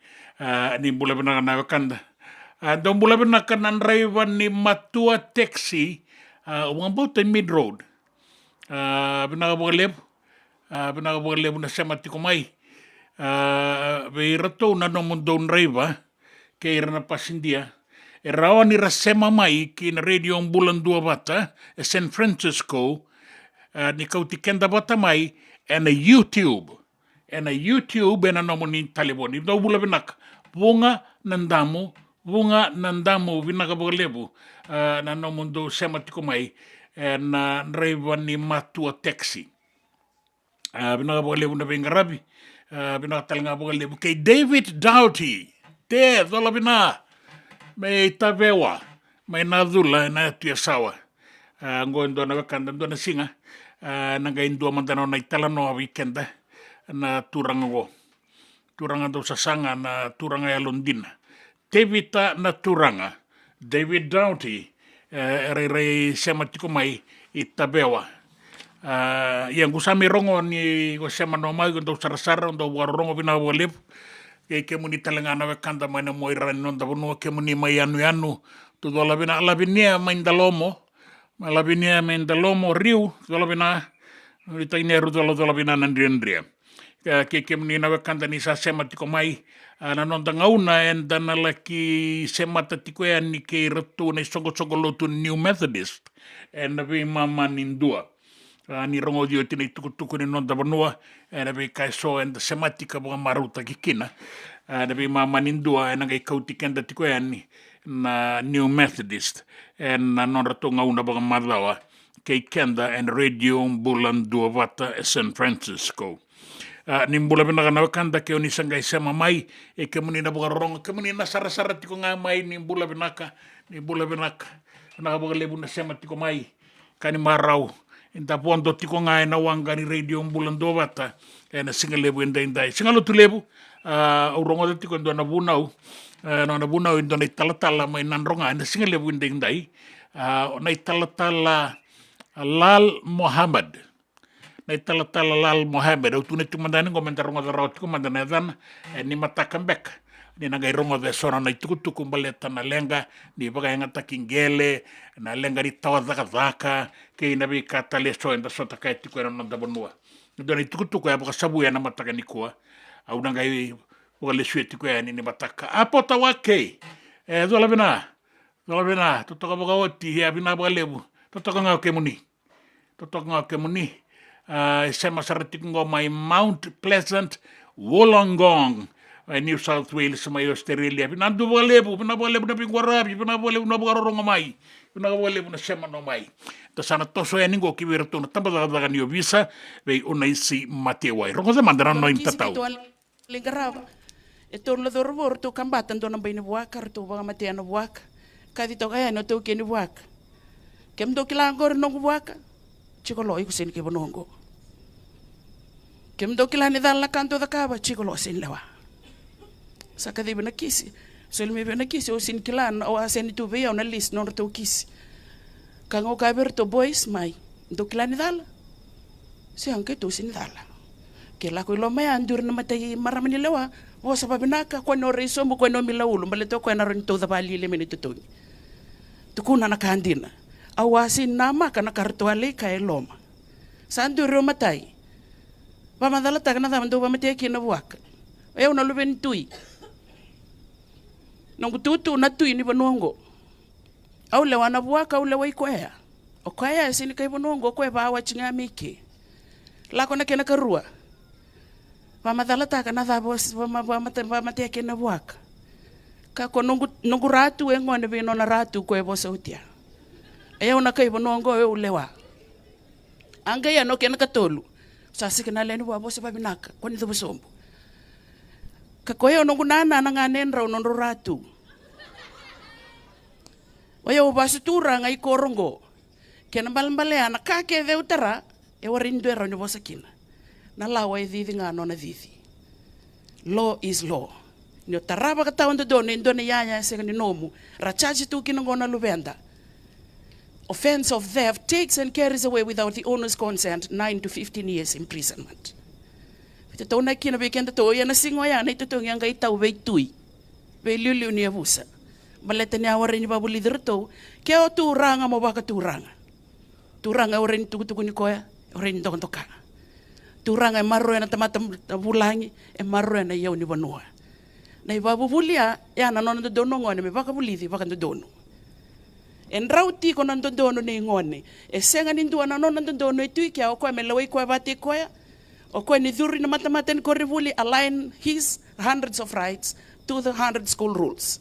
ni bula bina na kanda don bula bina kanan raiva ni matua taxi about the mid road bina boleb na semati komai be rato na no mondon raiva ke irana pasindia e rawa ni rasema mai ki na radio Bula Duavata e San Francisco ni Kauti Keda Vata mai e na YouTube e na nomo ni taliboni do bula vinaka vunga nandamu vinaka bogalebu na nomo do sema tiko mai e na reiva ni matua taxi vinaka bogalebu na vingarabi vinaka talanga bogalebu kei David Doughty te dola vina me tavewa mai na dhula na tia sawa ngoen do na wakanda do na singa na ga indua mandana na itala no weekenda na turanga do sasanga na turanga ya Londina tevita na turanga David Doughty re sema tiko mai itabewa yang gusami rongo ni go sema no mai do sarasara do warongo bina bolep ke muni talangana wakanda mai na moira no da bono ke muni mai anu tu do labina mai ndalomo malabinia mai ndalomo riu do labina rita ineru do labina nandria ke muni na wakanda ni sa sema tiko mai na nonda ngauna en dana laki sema tatiko ya ni ke ratu na songo lotu New Methodist en vi mama nindua ni rongo dio tini tuku ni nonda banua na vi kai so en sematika bunga maruta kikina na vi mama nindua en ngai Kauti Keda tiko ya ni na New Methodist en na non ratu ngauna bunga madlawa kei Keda en radio Bula Duavata San Francisco ni mbula bina kana wakanda ke oni sangai sema mai e ke muni na buga rongo ke muni na sara tiko nga mai ni mbula binaka na buga lebu na sema tiko mai kani marau inta pondo tiko nga na wanga ni radio Bula Duavata e na singa lebu indai singa lo tu lebu au rongo tiko ndo na bunau ndo na talatala mai nan ronga na singa lebu indai na talatala Lal Muhammad na talatala Lal Muhammad au tune tumandani komentar rongo da raut kumandana dan ni matakan bek ni nagai rongo de sora na tukutuku baleta na lenga ni baga nga takingele na lenga di tawadaka zaka ke na bi katale so enda sota kai tiko na nda bonua ndo ni tukutuku ya baga sabu ya na mataka ni kwa au nagai wale sueti kwa ni mataka apota wake dola bina totoka baga oti ya bina baga lebu totoka nga kemuni sema sarati mai Mount Pleasant Wollongong New South Wales mai Australia bina du bolebu na pingwarabi bina bolebu na borongo mai bina bolebu na sema no mai ta sana toso ya ningo kivirtu na tamba daga ni visa ve unaisi matewai rongo za mandara no intatau lingarava e torno do robor to kambatan do na baina buaka to baga matea no buaka kadi to kaya no to keni buaka kem do kilangor no buaka chikolo iku sen ke bonongo kem do kilani dalla kanto da kaba chikolo sen lewa saka de bena kisi sol me bena kisi o sin kilan o asen tu ve na list no to kisi kango ka ber to boys mai do kilani dalla se anke to sin dalla ke la ko lo mai andur na matai maramani lewa o sa babinaka ko no reso mo ko no milaulu male to ko na ron to da bali le menito to kuna na kandina awasin nama kana kartuale kai loma sandu romatai pamadala takana tamando pamate kina buaka eu na luben tui nongu tutu na tui ni bonongo au le wana buaka au le wai kwea o kwea sini kai bonongo kwe ba wa chinga miki la kona kena karua pamadala takana dabos pamate kina buaka ka ko nongu ratu engone bino na ratu kwe bosautia eu na kai bonongo eu lewa anga ya no kena katolu sasi kena leni wa bose babinaka kwani do bosombo ka koyo no gunana na nganen raw no ratu oyo basutura ngai korongo kena balmbale ana ka ke de utara e warindo ero ni bosakina na lawa e didi ngano na didi law is law ni taraba ka tawndo do ni ndo ni yaya se ni nomu rachaji tu kinongona lubenda. Offense of theft takes and carries away without the owner's consent 9 to 15 years imprisonment. Ito na kina bekenda to ya na singo ya na ito to yang kay tau be tui. Be liu ni abusa. Baleta ni awari ni babu leader to kaya turanga mo baka turanga. Turanga oren tugu ni koya oren to ka. Turanga marro na tamatam bulangi e marro na yaw ni banua. Nei vabuvulia ya na nona dono ngone me vakabulithi vakandodono. En rauti ko nandodono nei ngone. E senga nindua na nona dono e tui kia o koe me lawai koe vate koea. O koe ni dhuri na matamata ni korivuli align his hundreds of rights to the 100 school rules.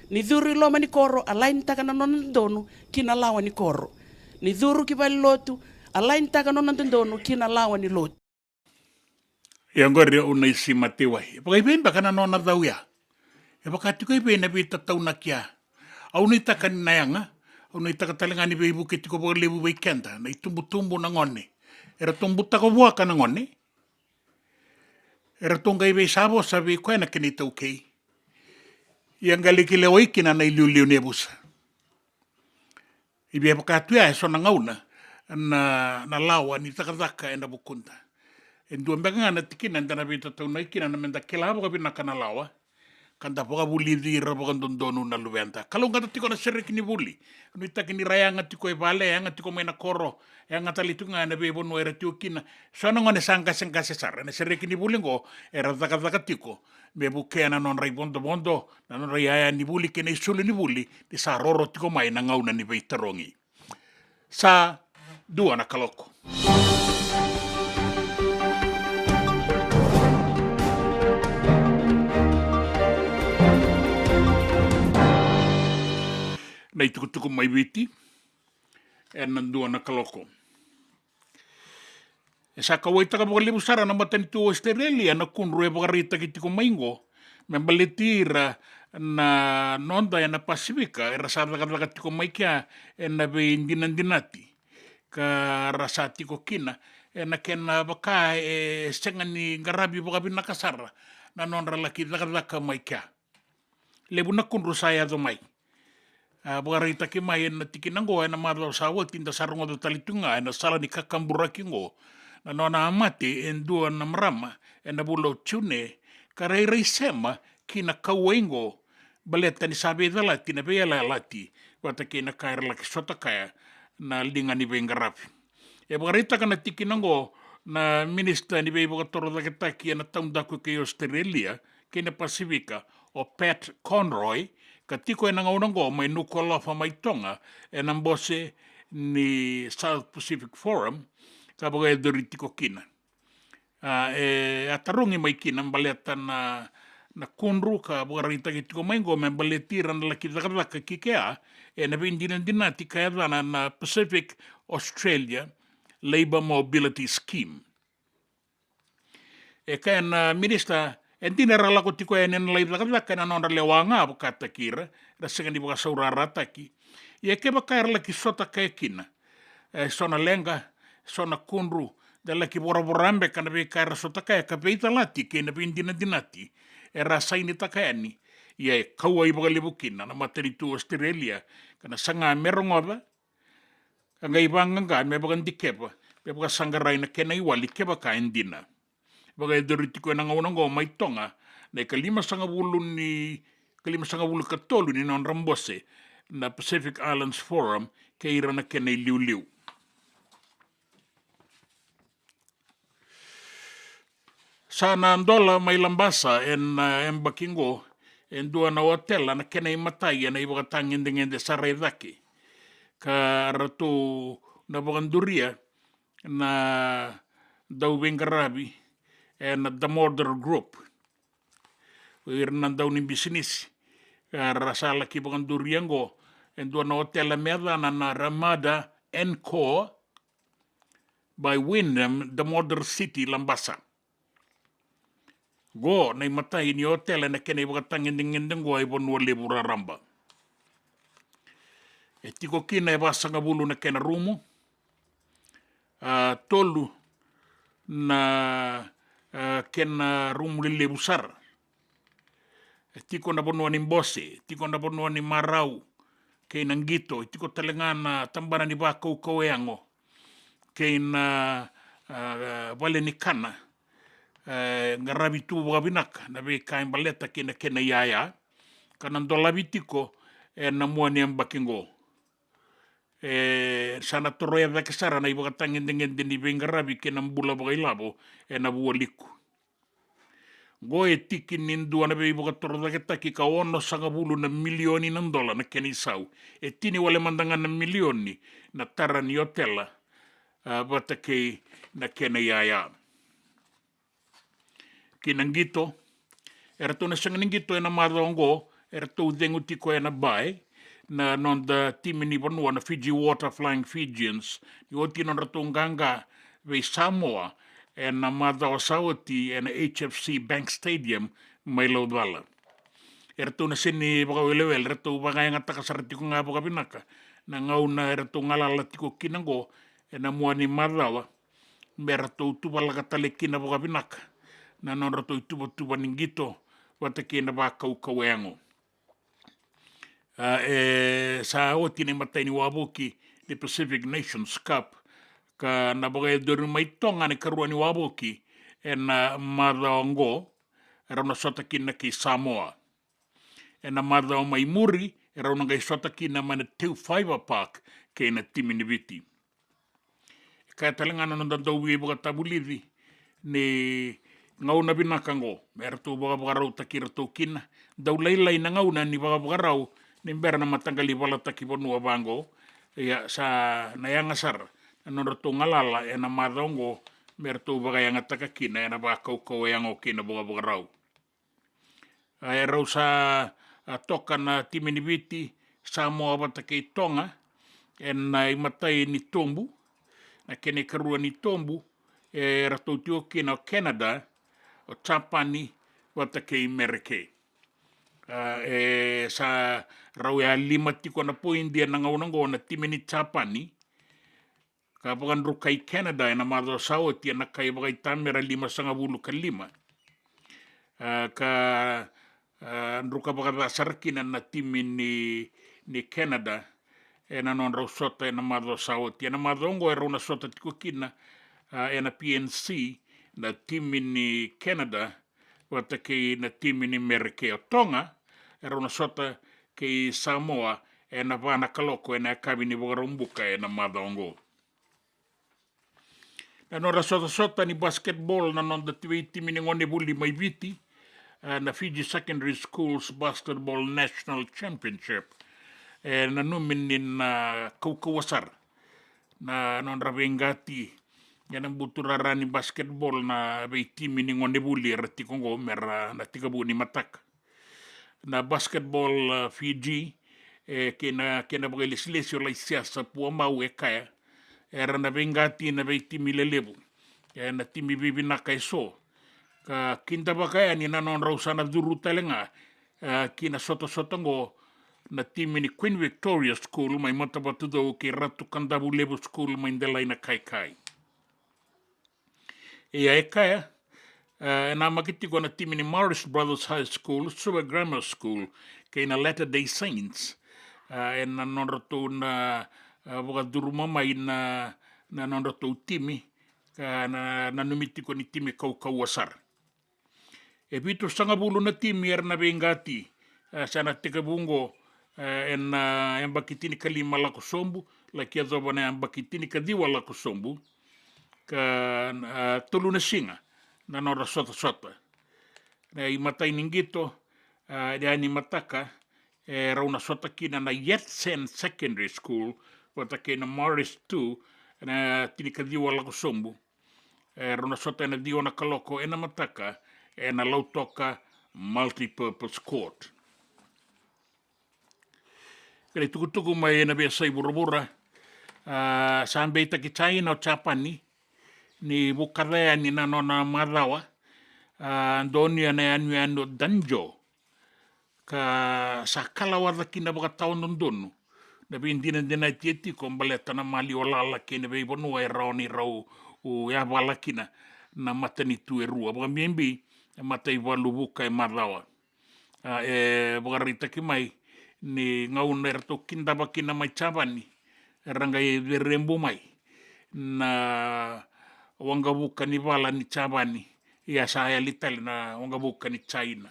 Ni dhuri loma ni koro align taka na nona dono kina lawa ni koro. Ni dhuru ki vali lotu align taka nona dono kina lawa ni lotu. Ia ngore una isi matewai. Pakai ben bakana nona dau ya. E bakati koe ben e beta tauna kia. Au nei taka ni nayanga. Au nei taka talenga ni veibu ke tiko paka lebu vei kenda. Nei tumbu na ngone. Era tumbu taka vuaka na ngone. Era tonga i vei sabo sa vei koe na kene tau kei. Ia ngaliki leo ikina na iliu ne busa. I vei bakatu ya e sona ngauna. Na lawa ni taka e na bukunta. En dua mbeka na tikina ndana vita tau na ikina na menda kela boka bina kana lawa. Kanda boka buli dira boka ndondonu na luwenta. Kalau ngata tiko na sereki ni buli. Nuita kini raya nga tiko e vale, nga tiko mena koro. Nga talitu nga na bebo no era tio kina. Soana ngone sangka sesar. Na sereki ni buli ngo era taka tiko. Bebo kea na non rai bondo. Na non rai aya ni buli kena isuli ni buli. Di sa roro tiko mai na ngauna ni veitarongi. Sa dua na kaloko. Nei tukutuku mai viti, e nandua na kaloko. E sa kawai taka boka lebu sara na matani tu Australia na kunru e boka rita ki tiko maingo, me baletira na nonda e na Pasifika, e rasa taka tiko maikia e na vei dinandinati, ka rasa tiko kina, e na kena baka e senga ni ngarabi boka binakasara, na nonra laki taka maikia. Lebu na kunru saya do mai. Bukan rita ki mai na tikinango na marlo sawa tinda sarungo do talitunga na sala ni kakambura kingo na nona amati en dua na marama na bulo tune karai sema kina kawengo baleta ni sabe dalati na bela lati wata kina kaira laki sota kaya na linga ni bengarapi e bukan rita kana tikinango na minister ni bebo katoro da ketaki na taundaku ke Australia kina Pasifika o Pat Conroy ka tiko e nangaunango mai nuko lofa mai tonga e nambose ni South Pacific Forum ka baga e dori tiko kina. E atarungi mai kina mbaleta na kunru ka baga rita ki tiko maingo me mbaletira na laki dakadaka kikea e na vindinandina tika edana na Pacific Australia Labour Mobility Scheme. E kaya na minister en tina ralako tiko e nena lai dakadaka na nonra lewanga bukata kira, rasenga ni buka saurara taki. Ia ke baka laki sota kaya kina. Sona lenga, sona kunru, da laki boraborambe kana be kaya sota kaya ka peita lati ke na pindina dinati. E rasaini takayani. Ia e kaua i buka lebukina na mataritu Australia kana sanga merongova. Kanga ibanganga me buka ndikepa. Be buka sangarai na kena iwali ke baka endina. Baga e doritiko e nangaunango mai tonga na kalima sanga bulu katolu ni non rambose na Pacific Islands Forum ke ira na kena liu. Sa na andola mai lambasa en bakingo en dua na hotel na kena imatai na ibaga tangende sarai daki ka ratu na baganduria na dau bengarabi and the Murder Group. Ir nandau ni business. Rasa laki bagan duriango. And dua na hotel merda na Ramada Encore by Wyndham, the Murder City, Lambasa. Go, na imatai ni hotel na kena ibagatang inding go ay bonua lebura ramba. E tiko kina e basa nga bulu na kena rumo. Tolu na kena rumu lile busar. Tiko na bonua ni mbose, tiko na bonua ni marau, kei nangito, tiko talengana tambana ni baka ukaweango, kei na vale ni kana, ngarabi tu wabinaka, na be kain baleta kena yaya, kanandolabi tiko, na mua ni ambakingo. Sana toroya vakasara na ibakatangin dengan ni bengarabi kena mbula bagailabo, na bualiku. Go e tiki nindu ana bei boka toroda ke taki ka ono sanga bulu na milioni ng dola na keni sau. E tini wale mandanga na milioni na tara ni otela bata ke na kena yaya. Kinangito, era to na sangangito e na madongo, era to dengu tiko e na bai, na non da timini vanua na Fiji Water Flying Fijians, ni oti non ratunganga vei Samoa, e na madao sauti e na HFC Bank Stadium mai laudwala. Era to na sini baka welewel, era to baka yang ataka saratiko nga baka pinaka, na ngauna era to ngalala tiko kinango, e na muani madawa, mera to tupala katale kina baka pinaka, na non rato tuba ningito, wata kena baka ukawengo. Sa oti ni matai ni waboki the Pacific Nations Cup ka na bagai doru mai tonga ni karua ni waboki e na madongo era na sota kina ki Samoa e na madao mai muri era na gai sota kina mana Teu Fiber Park ke na timi ni viti ka talangana no da dau wi boka tabulidi ni ngau na binakango era tu boka boka rau takira tu kina dau lailai na ngau na ni boka boka rau ni mbera na matangali wala taki bonua bango ya sa na yanga sar na roto ngalala e na madongo merto baga yanga taka kina e na ba kau yango kina boga boga rau e rau sa toka na timini viti Samoa wata kei tonga e na imatai ni tombu na kene karua ni tombu e rato tio kina o Canada o Tapani wata kei Merike sa rau ya 5 tiko na poindia na ngaunango na timini Tapani ka pakan rukai Canada na madho sauti na kai bagai tamera 5.5 ka ruka baga sarkina na timini ni Canada na non rau sota na madho sauti na madongo era una sota tiko kina na PNC na timini Canada wata kei na timini Merike o Tonga era una sota kei Samoa e na vana kaloko e na kabini bogarumbuka e na madongo. Na nora sota ni basketball na non da timini ngone buli mai viti na Fiji Secondary Schools Basketball National Championship e na numini na kaukawasar na non ravengati yan ang buturarani basketball na bei timini ngone buli rati kongo mera na tikabu ni matak. Na basketball Fiji kena bagai lesilesio lai siasa pua mau e kaya era na vengati na vei timi lelebu na timi bibinaka iso ka kinta bakaya ni na non rausana duru talenga kina soto-sotongo na timi ni Queen Victoria School mai matapatudo ke ratu kandabu lebu school mai ndelai na kai e kaya na makitiko na timi ni Morris Brothers High School, Suba Grammar School, kay na Latter-day Saints, na nonrato na wakaduru mamay na nonrato timi, na numitiko ni timi kaukawasar. E pito sangabulo na timi na bengati, sana tikabungo, na bakitini kalima lako sombu, laki adoba na bakitini kadiwa lako sombu, ka tulu na singa, na nora sota. Na imatai ningito, dia ni mataka, rauna sota kina na Yetsen Secondary School, wata kina Morris 2, na tinikadiwa lako sombu. Rauna sota na dio na kaloko, na mataka, na lautoka multi-purpose court. Kaya tukutuku mai na biasa ibura-bura, sampai takitai na Tapani, ni bukarea ni nanona madawa andonia na anu danjo ka sakala wada kina baka taon nondonu na bindina dina tieti kombaleta na mali olala kina bei bonu e raoni rau u ya bala kina na matani tu e rua baka miembi mata i walu buka e madawa baka rita ki mai ni ngauna erto kinda bakina mai chabani ranga e rembo mai na wanga buka ni wala ni Chabani ia saya litali na wanga buka ni China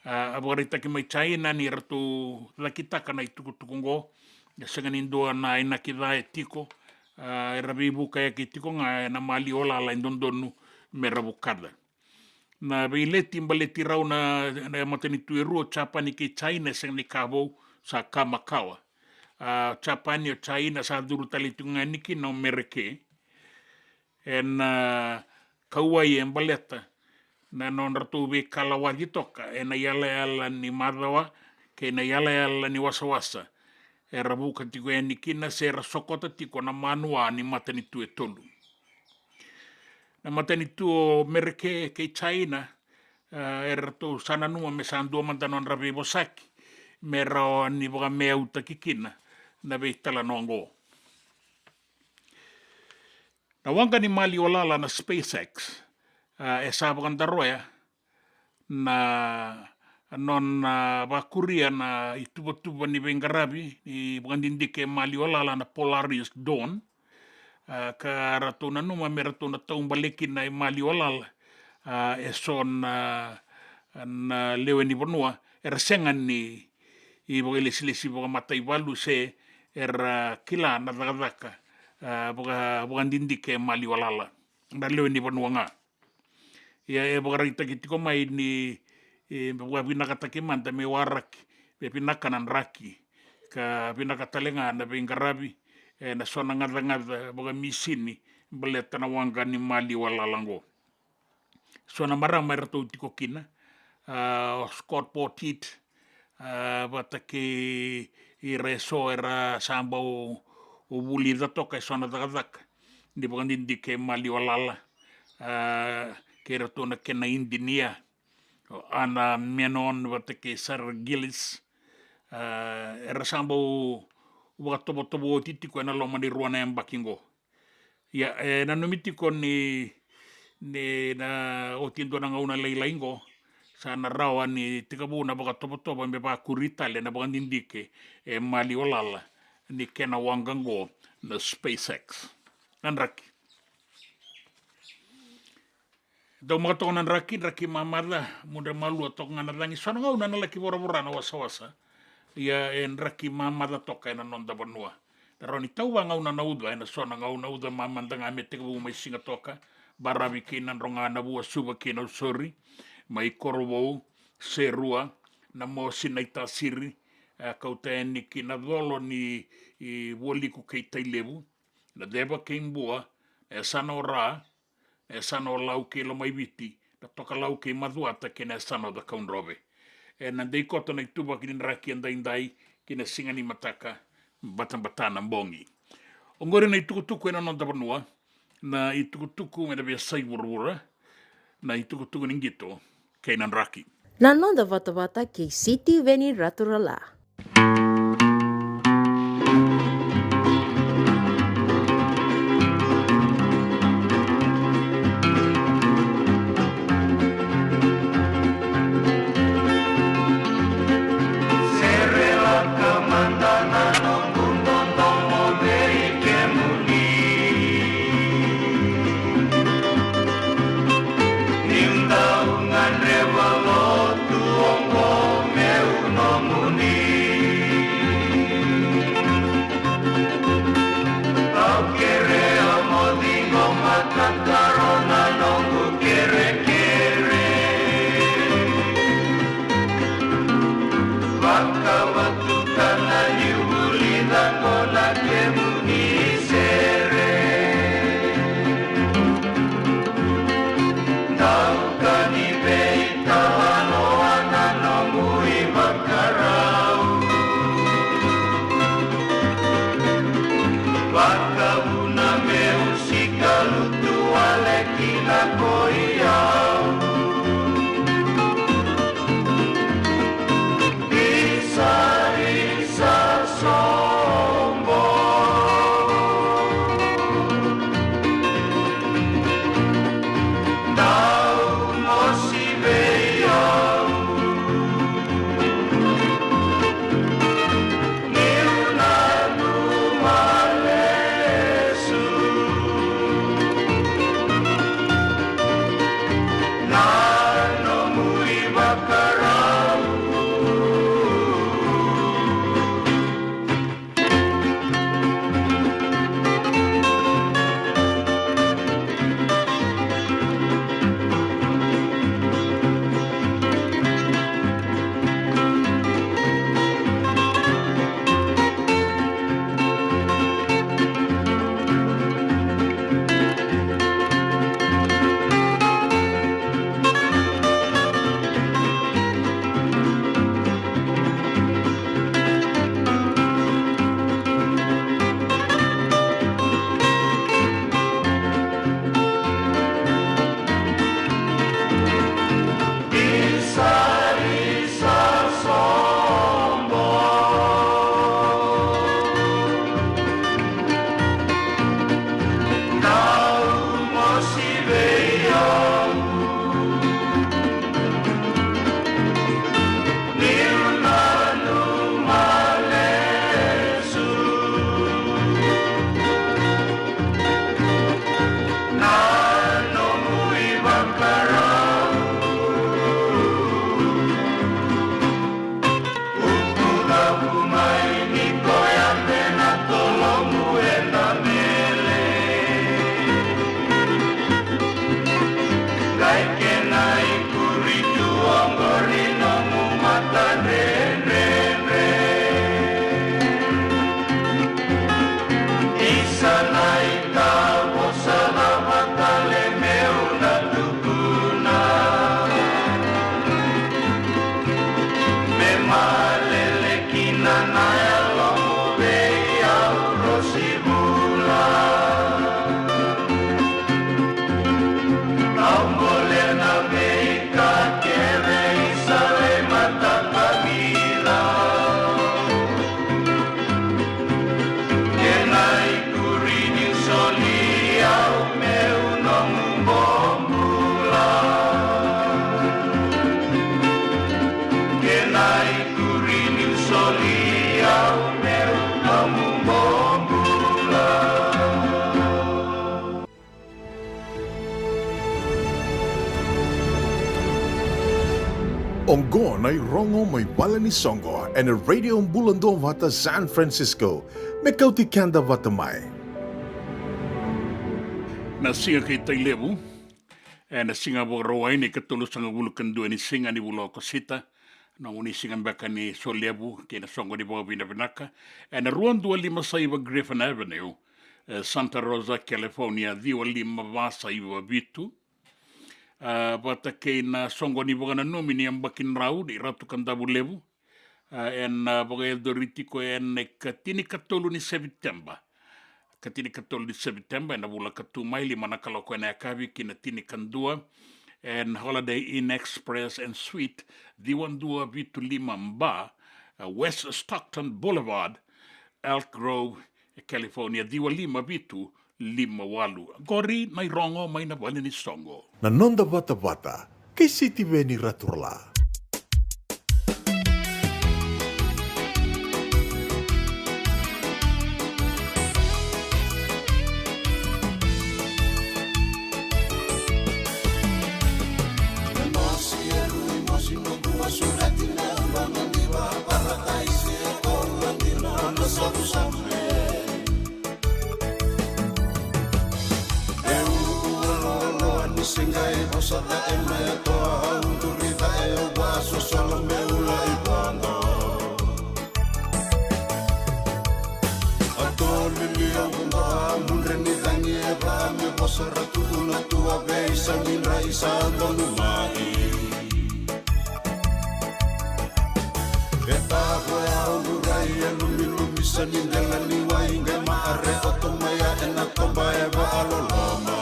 aborita ki mai China ni ratu lakitaka na itukutukungo ya senganindoa na ina kida etiko rabi buka ya kitiko nga na mali ola la indondonu merabukada na beileti mbaleti rau na matani tuerua Japani ke China sang ni kavou sa kamakawa. Japani o China sa duru talitunga niki na Mereke. En kaua i embaleta na non ratu be kalawagi toka e na yala ni madawa ke na yala ni wasawasa. E rabuka tiko e nikina se rasokota tiko na manua ni matani tue tolu. Na matani tuo Mereke ke China e ratu sananua me sandua mantanon rabe bosaki me rao ni boga mea uta kikina na veitala nongo. Na wanga ni mali olala na SpaceX e sabakan daroya na non bakuria na ituba ni Bengarabi ni bangandindike mali olala na Polaris Dawn ka rato na numa me rato na taong balikin na mali olala e son na lewe ni bonua sengan ni i bogelesi boga matai walu se kila na dagaka bangandindike mali olala na lewe ni bonua nga ia e boga rita kitiko mai ni boga pinaka takimanta me waraki be pinaka nan raki ka pinaka talenga na Bengarabi na sona ngada boga misini beleta na wanga ni mali walalango sona marama rato tiko kina Scott Portit Vata ke i reso era samba o wuli da toka sona dagaka di boga ndike mali walala ke rato na kena Indinia ana menon Vata ke Sir Gillis era samba o tobo titiko na loma di ruana yang bakingo ya na numitiko ni na o tindo na ngauna leilaingo sana rawa ni tikabu na boga tobo me ba kurita le na boga ndindike mali olala ni kena wangango na SpaceX nanraki do mga to raki mamada muda malu to ngana rangi sana ngauna na laki bora na wasa ia raki mamada toka na nonda banua roni tauwa ngauna na udwa na sona ngauna uda mamanda ngame tikabu mai singa toka barabi kinan ronga na bua suba kina sorry mai korwo serua na mo sinaita siri Kauti ni kina dolo ni woliku kei tailevu na deba keimbua sano ra sano lau ke lo mai viti na toka lau ke maduata kena sano da kaunrobe na dei kota na ituba kinin raki andai kina singani mataka batana mbongi ongore na itukutuku ena nonda banua na itukutuku me na via saibura na itukutuku ningito keinan raki Na nonda Vata ke City Veni Raturala. Ninda ungan revalo tu ongo meu no muni Ongo na rongo may bala ni Songo and a radio Bula Duavata, San Francisco. May Kauti Keda Vata mai. Na singa kay Tailebu, na singa bo rawai ni katulus ang bulukan dua ni singa ni bulo kosita, na uni singa baka ni Solebu, kay na Songo ni Boga Binabinaka, na ruan 25 sa iba Griffin Avenue, Santa Rosa, California, 25 sa iba Bitu. Vata kay na Songo ni Boga na nomini ang bakin rau di ratu kandabu lebu, Boga Eldoritico katini katulu ni September. Katini katulu ni September na bula katumay lima na kaloko na akabi kinatini kandua and Holiday Inn Express and Suite Diwandua Vitu Lima Mba, West Stockton Boulevard, Elk Grove, California, Diwa Lima Vitu Lima Walu. Gori may rongo may nabali ni Songo. Nanonda Vata, kay City Veni Raturla. Singai bosata e mai toa undurita e o baso solo meula I bando Atoli lio gumba munre ni dangi e ba me bosara tutuna tua beisa minra isa donu mai Eta koe au nurai e lumi lumi sa nindela ni wainga maare otomaya e nakoba e ba aloloma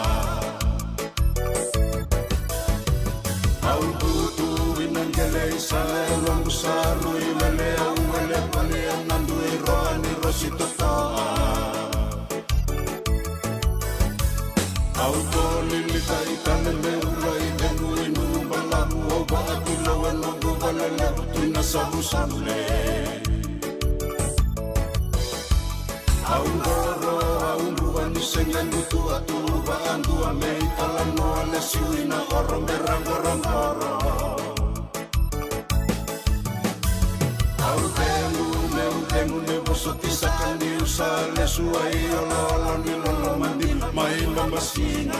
Sale long salu imele uele pale nandu irani rosito toa Auto lilita itane meula idenu inu balabu oba atula wanogu balele tuna sabu sale Aundoro aundu anisengandu tua tuba andu amei talano alesiwina oro merangorongoro Sotisa kandi usale suai ololo ni lolo mandi mai lombasina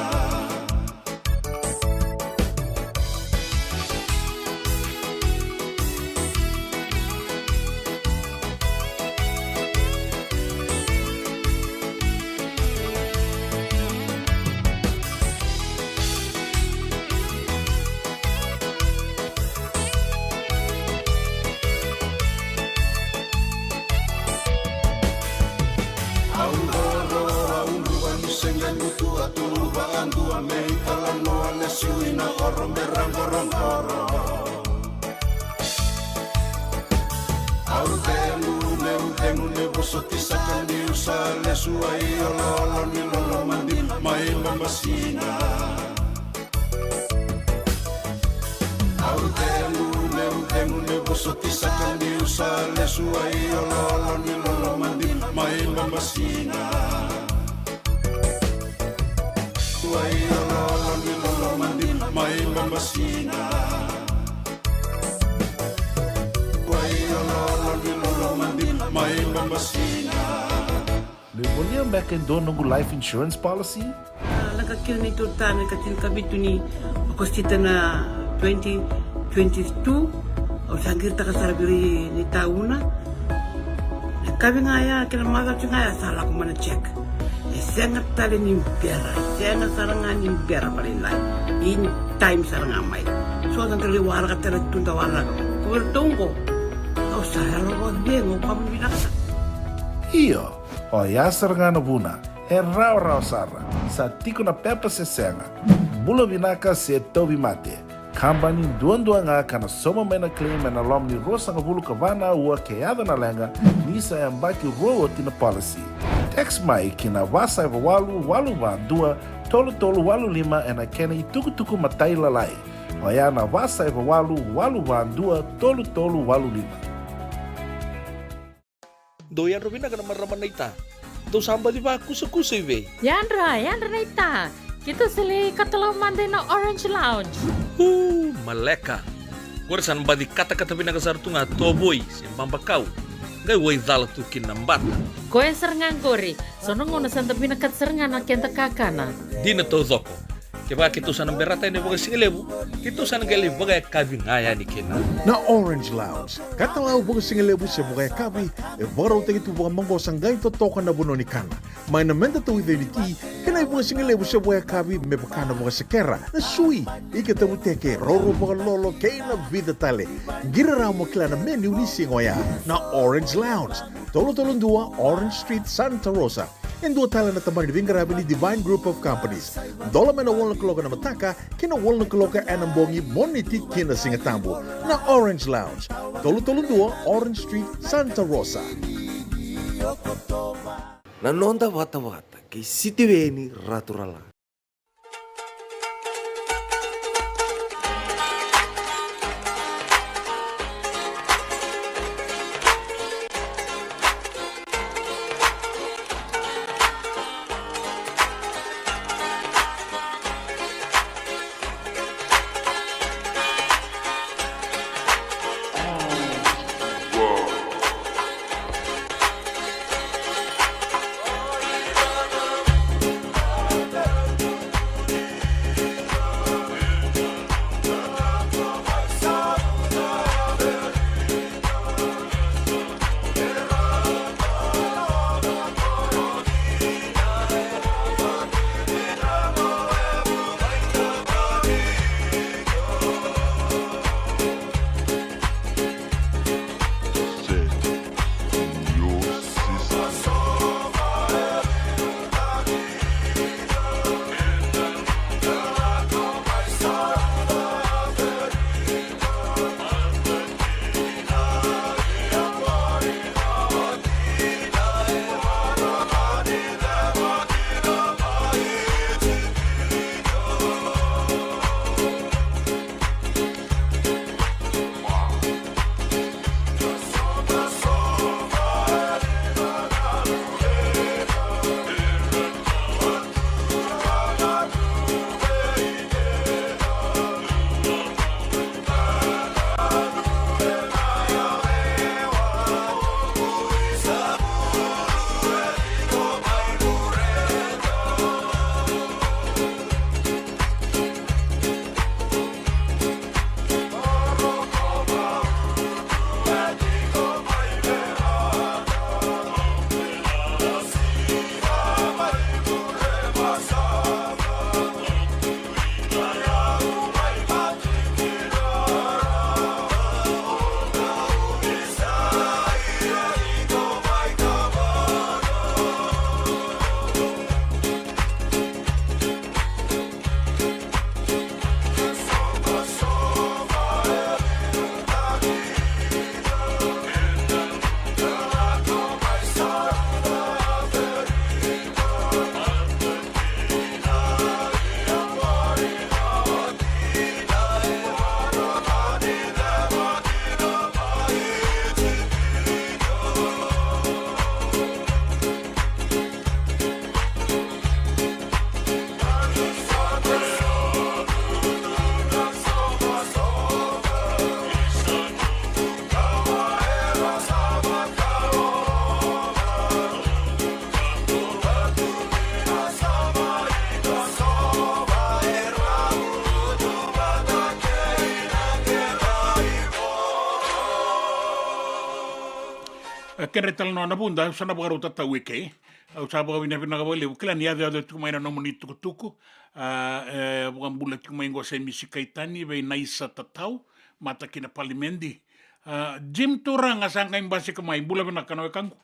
Suina oro merangorongoro Autemu ne bosotisa kandi usale suai ololo ni lolo mandi mai lombasina Autemu ne bosotisa kandi usale suai ololo ni lolo mandi mai lombasina Suai ololo ni lolo mandi mai lombasina Suai ololo ni lolo mandi mai lombasina Le volia back and don't know life insurance policy? Laka kira ni tutane katil kabitu ni okostita na 2022 o sangir ta kasarabiri ni tauna kabi ngaya kila mother ngaya sala ko mana check sengat tali ni biara sengat sarangan ni biara paling lain in time sarangan mai so dan tali warga tali tunda warga ko tunggu o saya lo dengo kamu bilang Iyo, o yasar nga na buna, rao sara, sa tiko na pepa se senga, bula vinaka se tobi mate, kambani duan nga kana soma may na claim na lom ni rosa nga bulu kavana ua kayada na lenga, nisa yang baki rowo tina policy. Text mai kina wasa walu ba dua, tolu walu lima ena kena ituku matai lalai, o ya na wasa walu ba dua, tolu walu lima. Doyan Rubina ka naman raman na ita. Do samba di ba kusa iwe? Yanra na ita. Kita sili katalaw Monday na Orange Lounge. Maleka. Kursan badi kata-kata pinakasar tunga toboy simpang bakau. Gai wai dala tu kinambata. Koe serengan kori, sono ngono santa pinakat serengan akenta kakana. Dina to zoko. Keba kitu sana berata ini bagai singelebu. Kitu sana gali bagai kabi ngaya ni kena. Na Orange Lounge, kata lau bagai singelebu se bagai kabi, baru tegi tu bagai manggo sanggai to toka na buno ni kana. Mai na menda tu ide niti, kena bagai singelebu se bagai kabi me bakana bagai sekera. Na sui, ike tamu teke roro bagai lolo keina vida tale. Gira ramo klana menu ni singoya. Na Orange Lounge, tolo-tolong dua Orange Street, Santa Rosa. En dua tala na tamani di Vingarabi ni Divine Group of Companies. Dola mena wala kaloka na mataka, kina wala kaloka anambongi moniti kina singatambo. Na Orange Lounge, tolo-tolong dua Orange Street, Santa Rosa. Nanonda Vata, che City Veni Raturala. Kere tala no na bunda, sana bagaru tata wike. Au sabo wina vina gawale, ukila ni ade tu mai na no moni tuku. Bukan bula tu mai ngo se misikaitani ve naisa tatau mata kina palimendi. Jim turang asang kain basi kemai bula vina kana kangu.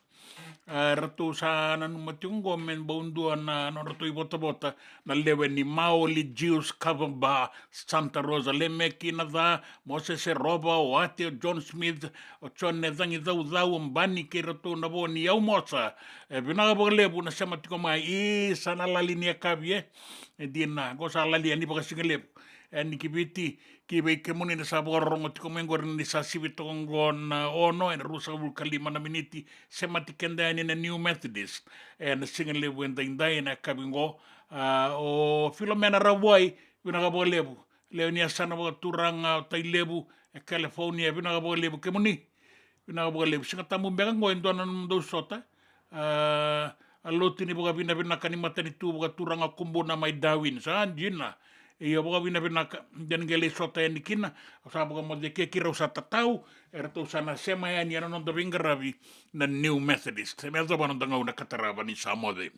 Ratu sa nanu matiungo men baundua na no ratu ibota na lewe ni maoli Jews cover ba Santa Rosa le meki na da Moses se roba o ate o John Smith o John ne dangi dau mbani ke ratu na bo ni au mosa binaga bo lebu na sama tiko mai I sana la linia kabie dina go sa la linia ba singelebu ni kibiti kibe kemuni na sa borongo tiko mengor ni sa sibito ngon ono en rusa kalima na miniti semati kenda ni na New Methodist en singele wenda indai na kabingo o Filomena Rawai wina gabo lebu leo ni asana bo turanga tai lebu California vina ka bole ke moni vina ka bole singa tamu bega ngo endo nan do sota a loti ni boga vina ka ni matani tu boga turanga kumbona mai Darwin sa jina e boga vina ka dengele sota ni kina sa boga mo de ke kira sa tatau to sana sema ya ni non do vingaravi na New Methodist se melza bana danga una katarava ni sa mode.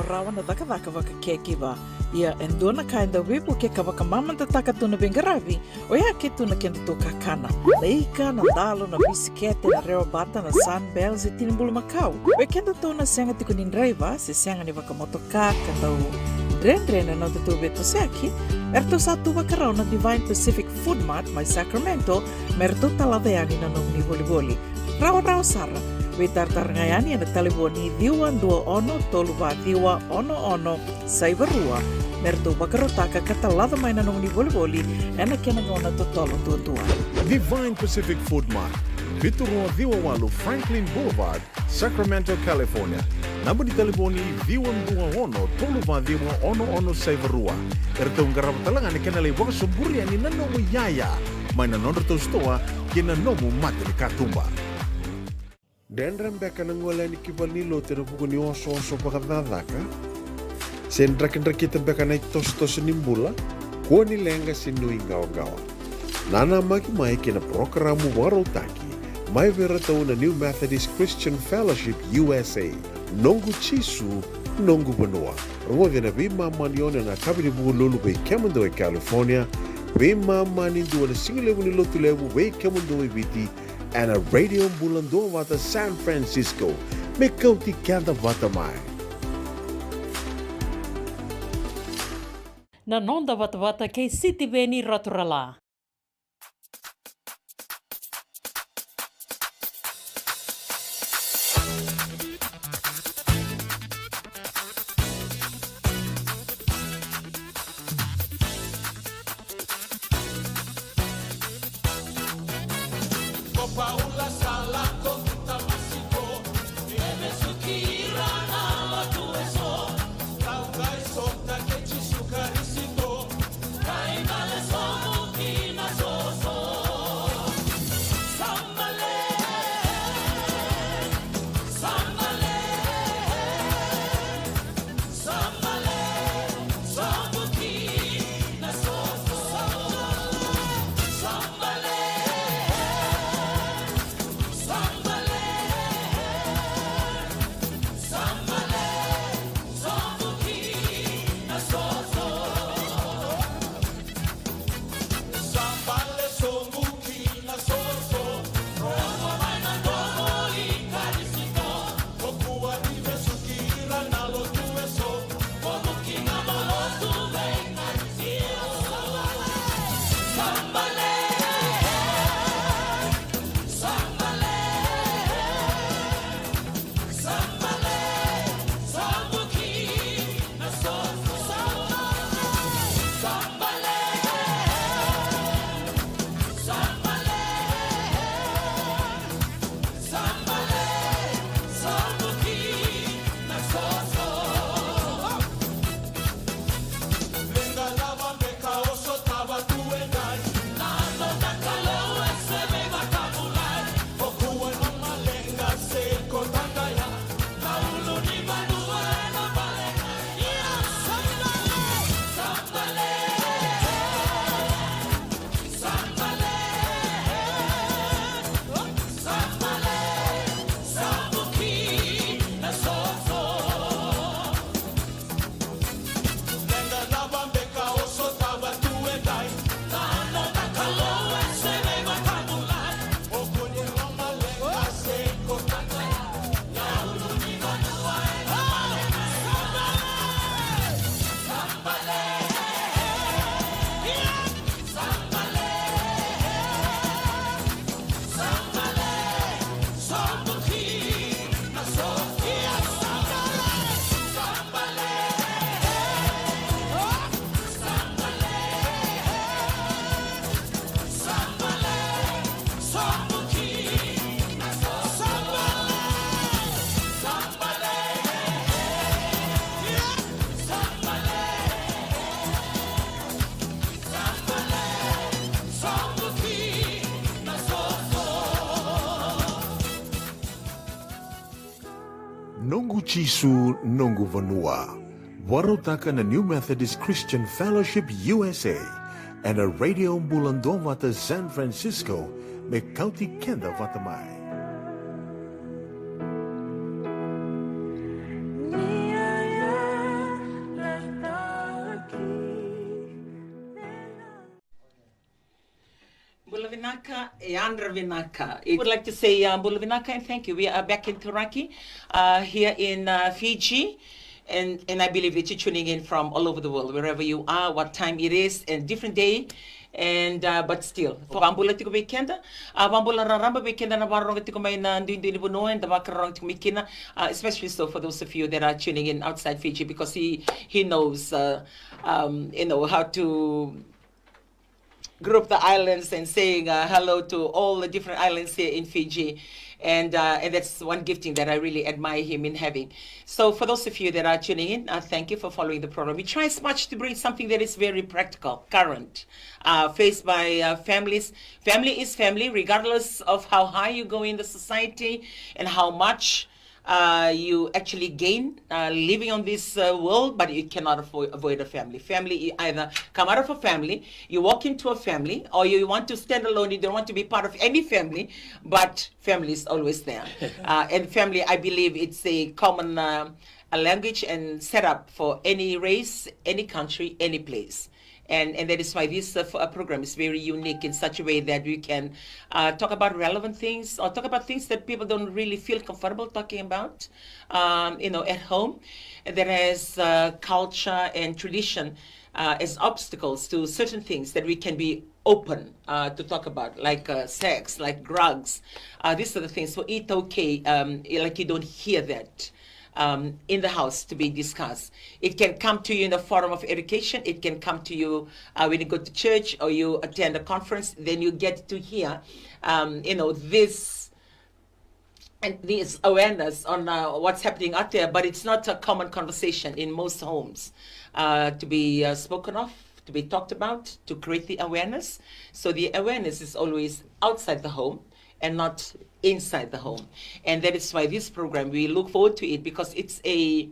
Rawana Vakavaka Kekiva, ia endona kainda wipu ke kawaka mamanta takatuna bengaravi, o ia ke tuna kendo kakana. Leika na dalo na bisikete na reo bata na sunbells e tinimbulu makau. We kendo tona senga tikunin driver, se senga ni wakamotoka katau dren na te tu beto seki, erto satu wakarau na Divine Pacific Food Mart mai Sacramento, merto talaveani na nong ni voliboli. Rao Sara. Witartar ngayani na taliboni diwan 21 saibarua merto bakarotaka katalada mai na nung ni voliboli ena kena ngona totolo tua. Divine Pacific Food Mart, Viturua Diwawalu Franklin Boulevard, Sacramento, California. Namba di telefoni viwan bunga ono tolu vadima ono saivarua. Erta ungarapa talanga ni kena lewaka somburi ani nanomu yaya. Maina nonreto stoa kena nomu mate ni katumba. Dendram beka nangwala ni kibalilo tena buku ni oso pakadadaka. Sendra kita beka na tos nimbula. Kuo ni lenga sinui gawa. Nana maki mai kena programu warotaki. Mai vera tau na New Methodist Christian Fellowship USA. Nongu chisu, nongu banua. Rungo vina bima manione na kabini buku lulu bei kemando e California. Bima mani dua na singilewu ni lotu lewu bei kemando e biti. And a radio Bula Duavata San Francisco. Me Kauti Keda Vata mai. Na nonda Vata kei City Veni Raturala. Paula Salato Tamasiko, Emesukira Nala Tueso, Taugai Sota que Chisukarisito, Kaimale Somukina Soso, Sambale, Sambale, Sambale, Somukina Soso, Sambale. Nongu chisu, nongu vanua. Warotaka na New Methodist Christian Fellowship USA. And a radio Bula Duavata San Francisco. Me Kauti Keda Vata mai. Bula Vinaka, Yandra Vinaka. I would like to say Bula Vinaka and thank you. We are back in Turaki, here in Fiji. And I believe that you're tuning in from all over the world, wherever you are, what time it is, and different day. And but still, for Bambula tiko weekenda, Bambula ramba weekenda na barong tiko may na ndindi buno and the bakarong tiko mikina, especially so for those of you that are tuning in outside Fiji, because he knows you know how to group the islands and saying hello to all the different islands here in Fiji. And that's one gifting that I really admire him in having. So for those of you that are tuning in, thank you for following the program. We try as much to bring something that is very practical, current, faced by families. Family is family, regardless of how high you go in the society and how much you actually gain living on this world, but you cannot avoid a family. Family, you either come out of a family, you walk into a family, or you want to stand alone, you don't want to be part of any family, but family is always there. And family, I believe it's a common language and setup for any race, any country, any place. And that is why this program is very unique in such a way that we can talk about relevant things or talk about things that people don't really feel comfortable talking about, at home. That has culture and tradition as obstacles to certain things that we can be open to talk about, like sex, like drugs. These are the things. So it's okay, like you don't hear that. In the house to be discussed. It can come to you in the form of education. It can come to you when you go to church or you attend a conference. Then you get to hear, this awareness on what's happening out there. But it's not a common conversation in most homes to be spoken of, to be talked about, to create the awareness. So the awareness is always outside the home and not inside the home. And that is why this program, we look forward to it, because it's a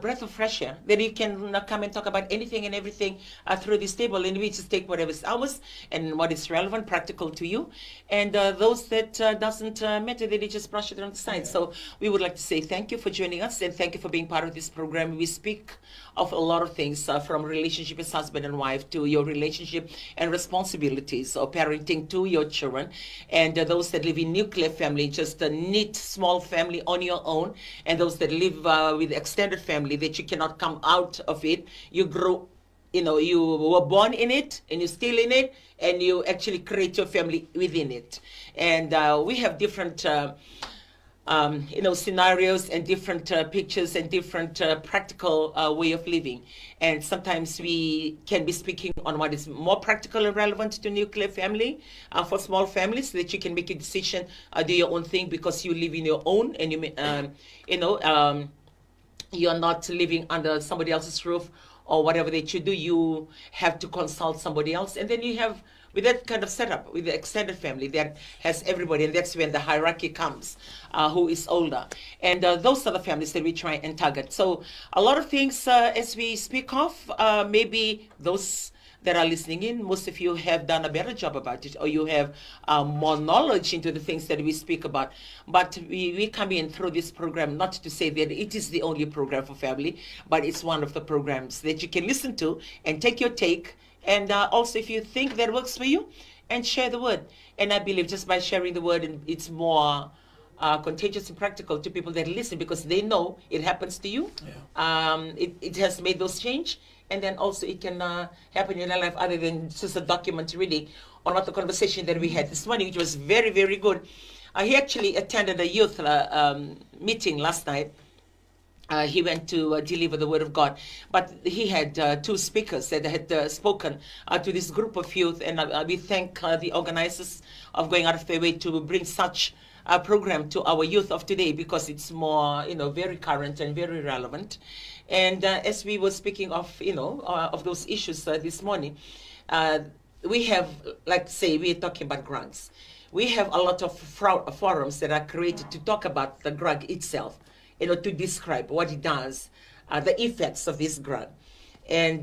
breath of fresh air. Then you can come and talk about anything and everything through this table, and we just take whatever is ours and what is relevant, practical to you. And those that doesn't matter, then you just brush it on the side. So we would like to say thank you for joining us, and thank you for being part of this program. We speak of a lot of things, from relationship as husband and wife to your relationship and responsibilities or parenting to your children. And those that live in nuclear family, just a neat small family on your own, and those that live with extended family that you cannot come out of it. You grow, you were born in it and you're still in it, and you actually create your family within it. And we have different scenarios and different pictures and different practical way of living. And sometimes we can be speaking on what is more practical and relevant to nuclear family for small families, so that you can make a decision, do your own thing, because you live in your own, and you're not living under somebody else's roof or whatever that you do. You have to consult somebody else. And then you have, with that kind of setup, with the extended family that has everybody, and that's when the hierarchy comes, who is older. And those are the families that we try and target. So a lot of things as we speak of, maybe those that are listening in, most of you have done a better job about it, or you have more knowledge into the things that we speak about. But we come in through this program, not to say that it is the only program for family, but it's one of the programs that you can listen to and take your take. And also, if you think that works for you, and share the word. And I believe just by sharing the word, it's more contagious and practical to people that listen, because they know it happens to you. Yeah. It has made those change. And then also it can happen in your life, other than just a document really on what the conversation that we had this morning, which was very, very good. He actually attended a youth meeting last night. He went to deliver the word of God, but he had two speakers that had spoken to this group of youth, and we thank the organizers of going out of their way to bring such a program to our youth of today, because it's more, very current and very relevant. And as we were speaking of, of those issues this morning, we have, like say, we're talking about drugs. We have a lot of forums that are created to talk about the drug itself, to describe what it does, the effects of this drug. And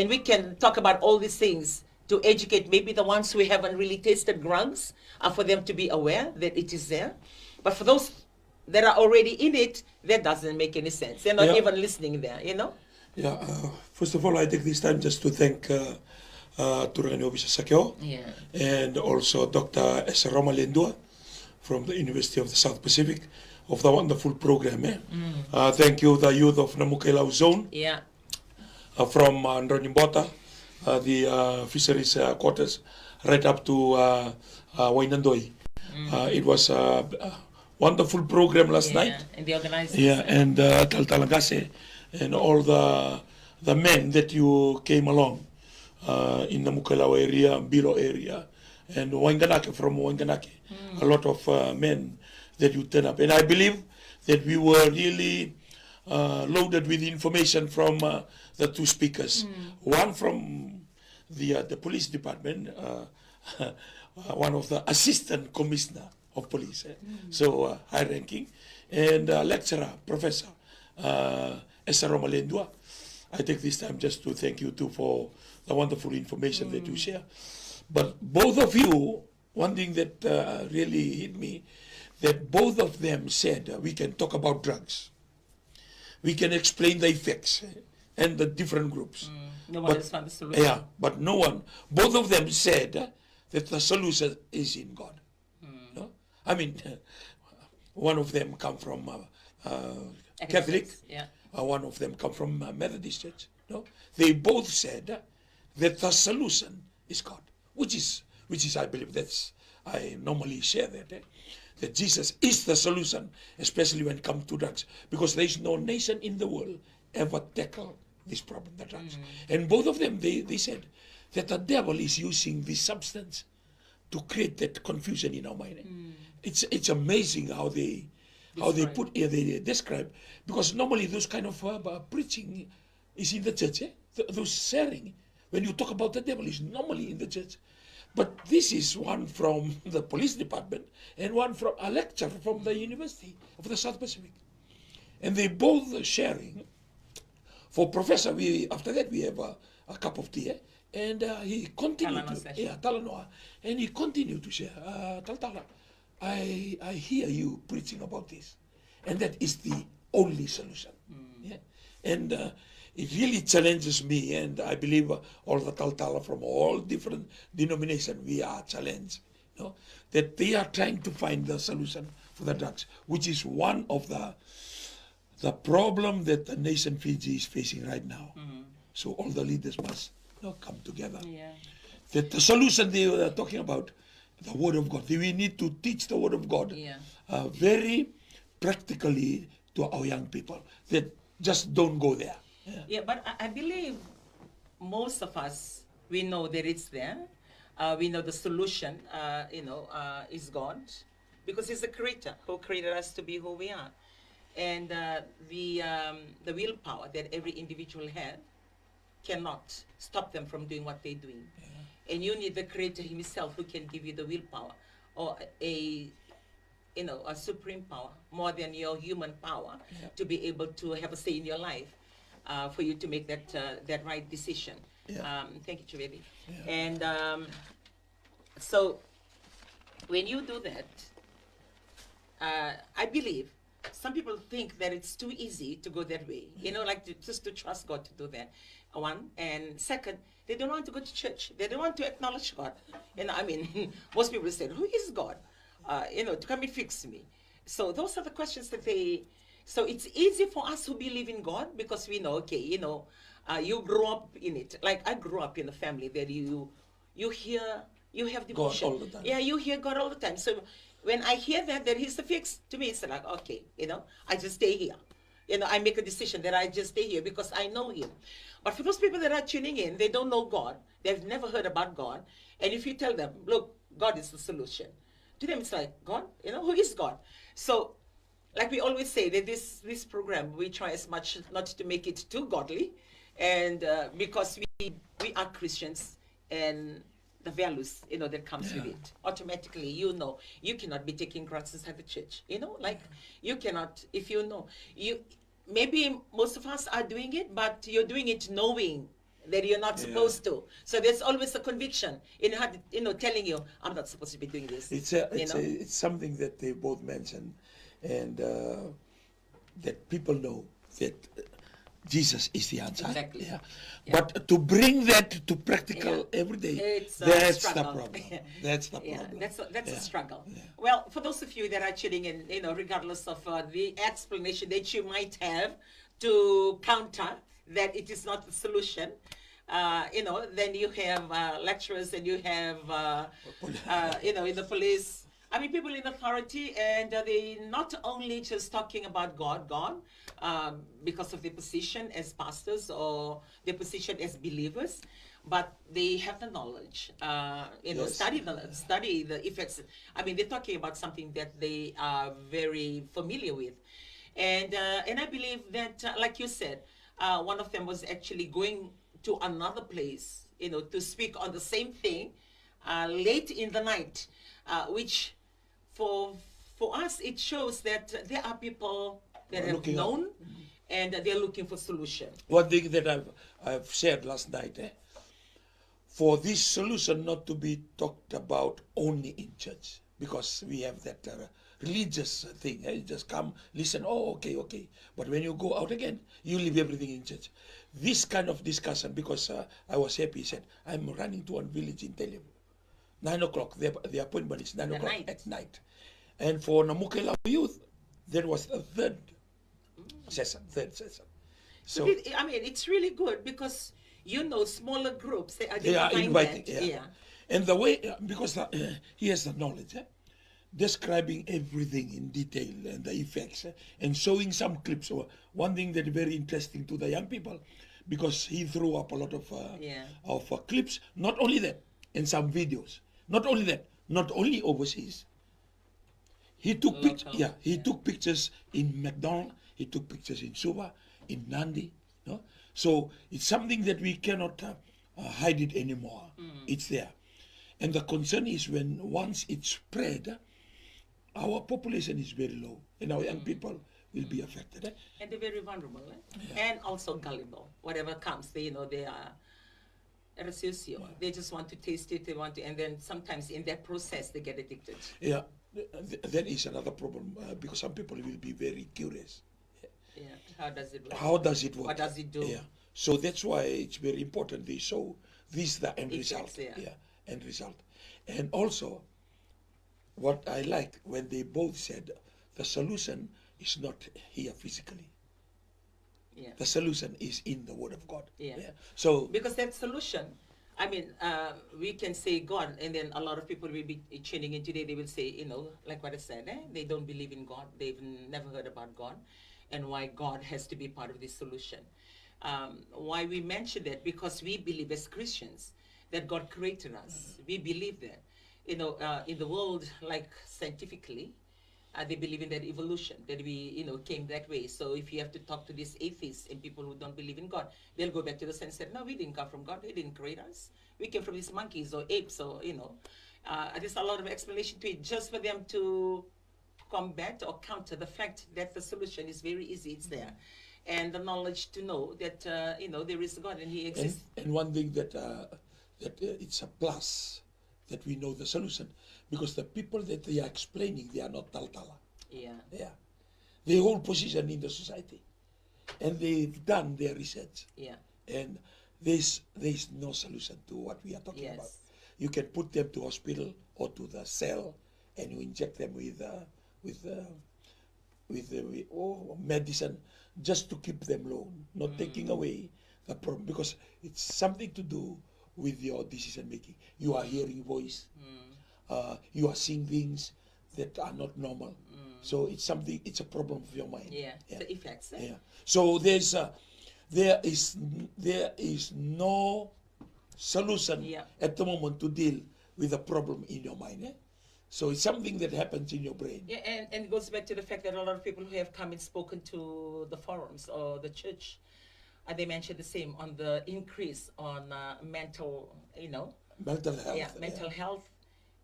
we can talk about all these things to educate maybe the ones who haven't really tasted drugs, for them to be aware that it is there. But for those that are already in it, that doesn't make any sense. They're not even listening there, Yeah, first of all, I take this time just to thank Turani Obisa Sakyo, and also Dr. S. Romalendua from the University of the South Pacific, of the wonderful program. Thank you, the youth of Namukailau Zone, from Vata, the fisheries quarters, right up to Wainandoi. It was a wonderful program last night. And the organizers. And Taltalagase, and all the men that you came along in the Mukalao area, Bilo area, and Wanganake from Wanganake. A lot of men that you turn up. And I believe that we were really loaded with information from the two speakers. One from the police department, one of the assistant commissioner of police, so high ranking, and lecturer, professor, Roma Lendua. I take this time just to thank you too for the wonderful information that you share. But both of you, one thing that really hit me, that both of them said we can talk about drugs. We can explain the effects and the different groups. No one has found the solution. Yeah, but no one. Both of them said that the solution is in God. No? I mean, one of them come from Catholic. Yeah. One of them come from Methodist Church. No, they both said that the solution is God, which is I believe I normally share that that Jesus is the solution, especially when it comes to drugs, because there is no nation in the world ever tackle this problem, the drugs. And both of them they said that the devil is using this substance to create that confusion in our mind. It's amazing how they they describe, because normally those kind of preaching is in the church. Those sharing, when you talk about the devil, is normally in the church. But this is one from the police department and one from a lecturer from the University of the South Pacific. And they both sharing. For Professor, after that we have a cup of tea, and he continued Talanoa, and he continued to share. Taltala, I hear you preaching about this, and that is the only solution. Yeah? And it really challenges me, and I believe all the Taltala from all different denominations, we are challenged, that they are trying to find the solution for the drugs, which is one of the problem that the nation Fiji is facing right now. So all the leaders must come together. Yeah. That the solution they are talking about, the Word of God. We need to teach the Word of God very practically to our young people. That just don't go there. Yeah, but I believe most of us, we know that it's there. We know the solution, is God, because He's the Creator who created us to be who we are. And the willpower that every individual has cannot stop them from doing what they're doing. And you need the Creator Himself who can give you the willpower, or a supreme power, more than your human power, to be able to have a say in your life, for you to make that right decision. Thank you, Chivedi. And so when you do that, I believe some people think that it's too easy to go that way, just to trust God to do that. One, and second, they don't want to go to church. They don't want to acknowledge God. Most people say, who is God? To come and fix me. So those are the questions that so it's easy for us who believe in God, because we know, you grew up in it. Like I grew up in a family that you have devotion. God all the time. Yeah, you hear God all the time. So when I hear that He's the fix, to me it's like, okay, I just stay here. I make a decision that I just stay here because I know Him. But for those people that are tuning in, they don't know God. They've never heard about God. And if you tell them, look, God is the solution, to them it's like, God? Who is God? So, like we always say, that this program, we try as much not to make it too godly, and because we are Christians, and the values, that comes with it. Automatically, you cannot be taking drugs inside the church. You cannot, if maybe most of us are doing it, but you're doing it knowing that you're not supposed to. So there's always a conviction telling you, I'm not supposed to be doing this. It's something that they both mentioned, and that people know that Jesus is the answer. Exactly. But to bring that to practical every day, that's the problem. That's the problem. That's a struggle. Well, for those of you that are tuning in, regardless of the explanation that you might have to counter that it is not the solution, then you have lecturers, and you have, in the police. People in authority, and they not only just talking about God, because of their position as pastors or their position as believers, but they have the knowledge, Yes. study the effects. I mean, they're talking about something that they are very familiar with. And I believe that, like you said, one of them was actually going to another place, to speak on the same thing late in the night, which for us, it shows that there are people that have Looking known and they're looking for solution. One thing that I've said last night, for this solution not to be talked about only in church, because we have that religious thing. You just come, listen, oh, okay. But when you go out again, you leave everything in church. This kind of discussion, because I was happy, he said, I'm running to one village in Telim. 9 o'clock, the appointment is 9 o'clock at night. And for Namukela youth, there was a third session. So I mean, it's really good because smaller groups they are inviting. Yeah. And the way because he has the knowledge, describing everything in detail and the effects, and showing some clips. So one thing that is very interesting to the young people, because he threw up a lot of clips. Not only that, and some videos. Not only that, not only overseas. He took took pictures in McDonald. He took pictures in Suva, in Nandi. So it's something that we cannot hide it anymore. It's there. And the concern is when once it's spread, our population is very low and our young people will be affected. And they're very vulnerable, and also gullible. Whatever comes, they are resocio. They just want to taste it, and then sometimes in that process they get addicted. Yeah, that is another problem because some people will be very curious. Yeah, how does it work? How does it work? What does it do? Yeah, so that's why it's very important they show this the end result. Yeah, end result. And also, what I like when they both said the solution is not here physically. Yeah. The solution is in the Word of God. Yeah. So because that solution, I mean, we can say God, and then a lot of people will be tuning in today. They will say, like what I said, they don't believe in God. They've never heard about God, and why God has to be part of this solution. Why we mention that? Because we believe as Christians that God created us. We believe that. In the world, like scientifically, they believe in that evolution, that we, came that way. So if you have to talk to these atheists and people who don't believe in God, they'll go back to the sense and say, no, we didn't come from God. He didn't create us. We came from these monkeys or apes or, there's a lot of explanation to it just for them to combat or counter the fact that the solution is very easy. It's there. And the knowledge to know that, there is God and He exists. And one thing that it's a plus that we know the solution, because the people that they are explaining, they are not taltala. Yeah. They hold position in the society, and they've done their research. Yeah. And there's no solution to what we are talking about. You can put them to hospital or to the cell, and you inject them with medicine just to keep them low, not taking away the problem, because it's something to do with your decision making. You are hearing voice, you are seeing things that are not normal. So it's a problem of your mind. Yeah. The effects. Yeah. So there is no solution at the moment to deal with a problem in your mind. So it's something that happens in your brain. Yeah, and it goes back to the fact that a lot of people who have come and spoken to the forums or the church, they mentioned the same on the increase on mental health. Yeah, mental health.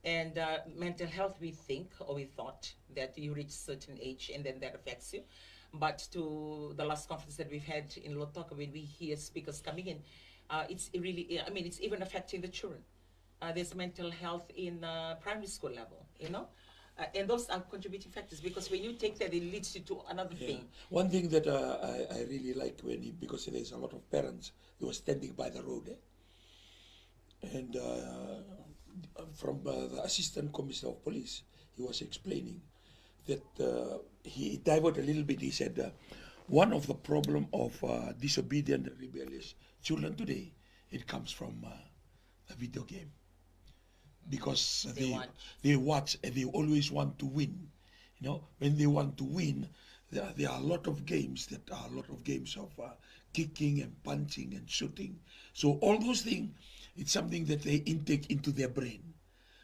And mental health, we think or we thought that you reach a certain age and then that affects you. But to the last conference that we've had in Lotoka, when we hear speakers coming in, it's really, it's even affecting the children. There's mental health in primary school level, and those are contributing factors, because when you take that, it leads you to another thing. One thing that I really like because there's a lot of parents who were standing by the road, and from the assistant commissioner of police, he was explaining that he diverted a little bit. He said one of the problem of disobedient and rebellious children today, it comes from a video game. Because they watch and they always want to win. When they want to win, there are a lot of games of kicking and punching and shooting. So all those things, it's something that they intake into their brain.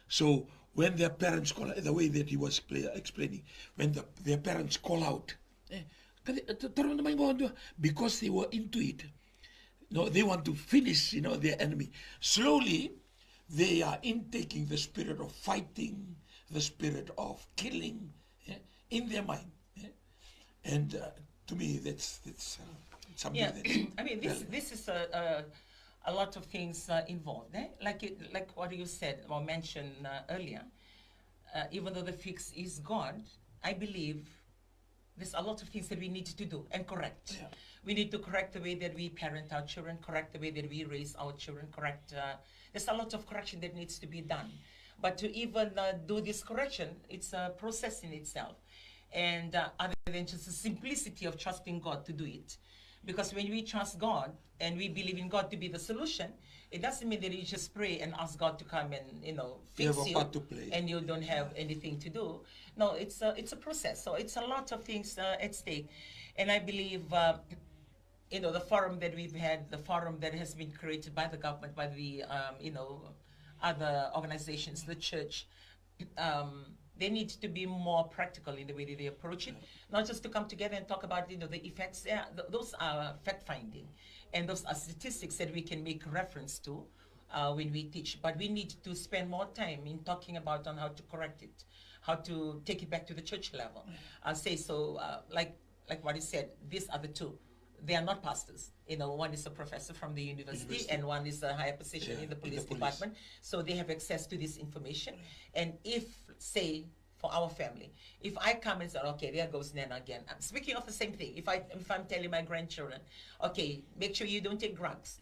So when their parents call, the way that he was explaining, when their parents call out, because they were into it, they want to finish, their enemy. Slowly, they are intaking the spirit of fighting, the spirit of killing in their mind. And to me, that's something that... I mean, this is a lot of things involved. Like what you said or mentioned earlier, even though the fix is God, I believe there's a lot of things that we need to do and correct. Yeah. We need to correct the way that we parent our children, correct the way that we raise our children, correct. There's a lot of correction that needs to be done. But to even do this correction, it's a process in itself. And other than just the simplicity of trusting God to do it. Because when we trust God and we believe in God to be the solution, it doesn't mean that you just pray and ask God to come and fix you, part to play. And you don't have anything to do. No, it's a process. So it's a lot of things at stake, and I believe the forum that we've had, the forum that has been created by the government, by the other organizations, the church. They need to be more practical in the way that they approach it, not just to come together and talk about the effects. Those are fact-finding, and those are statistics that we can make reference to when we teach. But we need to spend more time in talking about on how to correct it, how to take it back to the church level. Like what he said, these are the two. They are not pastors. One is a professor from the university and one is a higher position in the police department. So they have access to this information. And if, say, for our family, if I come and say, okay, there goes Nana again. I'm speaking of the same thing. If I'm telling my grandchildren, okay, make sure you don't take drugs.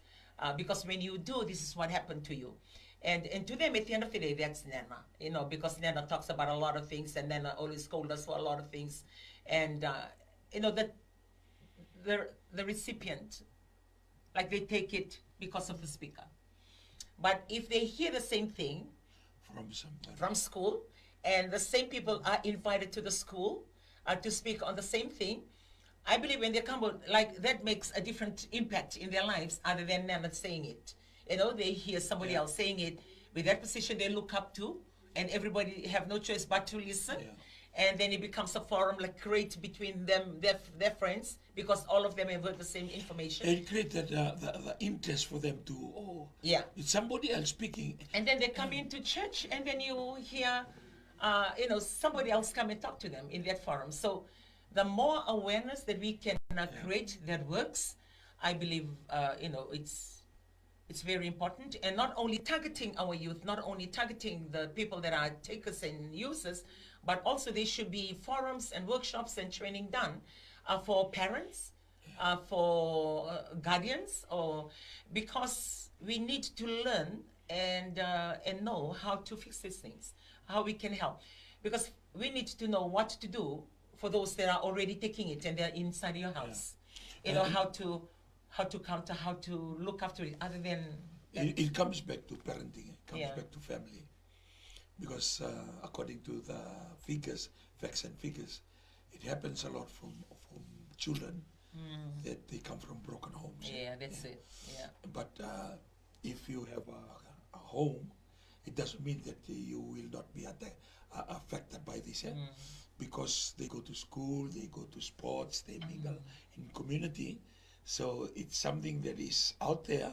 Because when you do, this is what happened to you. And to them, at the end of the day, that's Nana. Because Nana talks about a lot of things and Nana always scolds us for a lot of things. And, that the recipient, like they take it because of the speaker. But if they hear the same thing from school, and the same people are invited to the school to speak on the same thing, I believe when they come out, like that makes a different impact in their lives other than them saying it. They hear somebody else saying it with that position they look up to, and everybody have no choice but to listen. Yeah. And then it becomes a forum like create between them, their friends, because all of them have heard the same information. And create the interest for them to, it's somebody else speaking. And then they come into church and then you hear, somebody else come and talk to them in that forum. So the more awareness that we can create that works, I believe, it's very important. And not only targeting our youth, not only targeting the people that are takers and users, but also there should be forums and workshops and training done for parents, for guardians, because we need to learn and know how to fix these things, how we can help. Because we need to know what to do for those that are already taking it and they're inside your house. How to counter, how to look after it, other than... It comes back to parenting, it comes back to family. Because according to the figures, facts and figures, it happens a lot from children that they come from broken homes. Yeah, that's it. Yeah. But if you have a home, it doesn't mean that you will not be affected by this. Because they go to school, they go to sports, they mingle in community. So it's something that is out there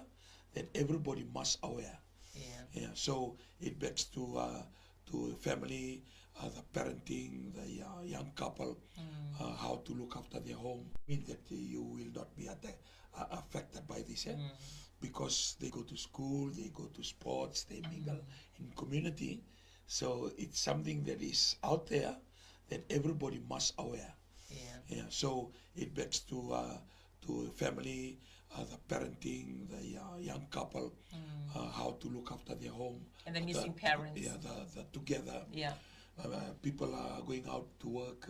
that everybody must aware. Yeah. So it backs to family, the parenting, the young couple, how to look after their home. Mean that you will not be affected by this, because they go to school, they go to sports, they mingle in community. So it's something that is out there that everybody must aware. Yeah. So it backs to family, the parenting, the young couple, how to look after their home. And the missing parents. Yeah, the together. Yeah. People are going out to work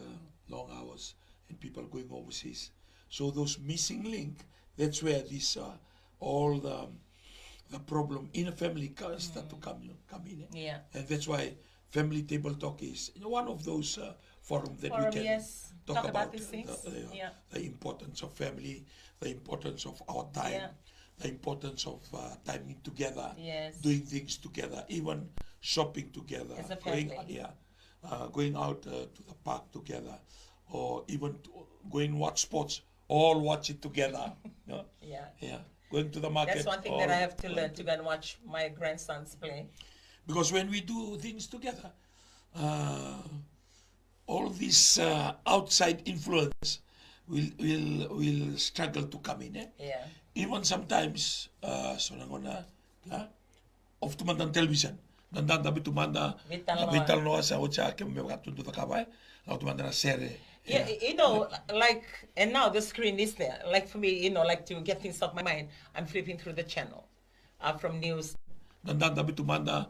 long hours, and people going overseas. So those missing link, that's where this all the problem in a family start to come in. Yeah. And that's why family table talk is one of those forum that Forum, we can yes. talk about these things. the importance of family, the importance of our time, the importance of timing together, doing things together, even shopping together, As a family. going out to the park together, or even going watch sports, all watch it together. Going to the market. That's one thing that I have to learn, to go and watch my grandsons play. Because when we do things together, all this outside influence will struggle to come in. Even sometimes, of tumanda television, nandan tabi tumanda vital noa sa ocha ke me gatundu takabay, na tumanda na serie. Yeah, like, and now the screen is there. Like for me, like to get things off my mind, I'm flipping through the channel from news. Nandan tabi tumanda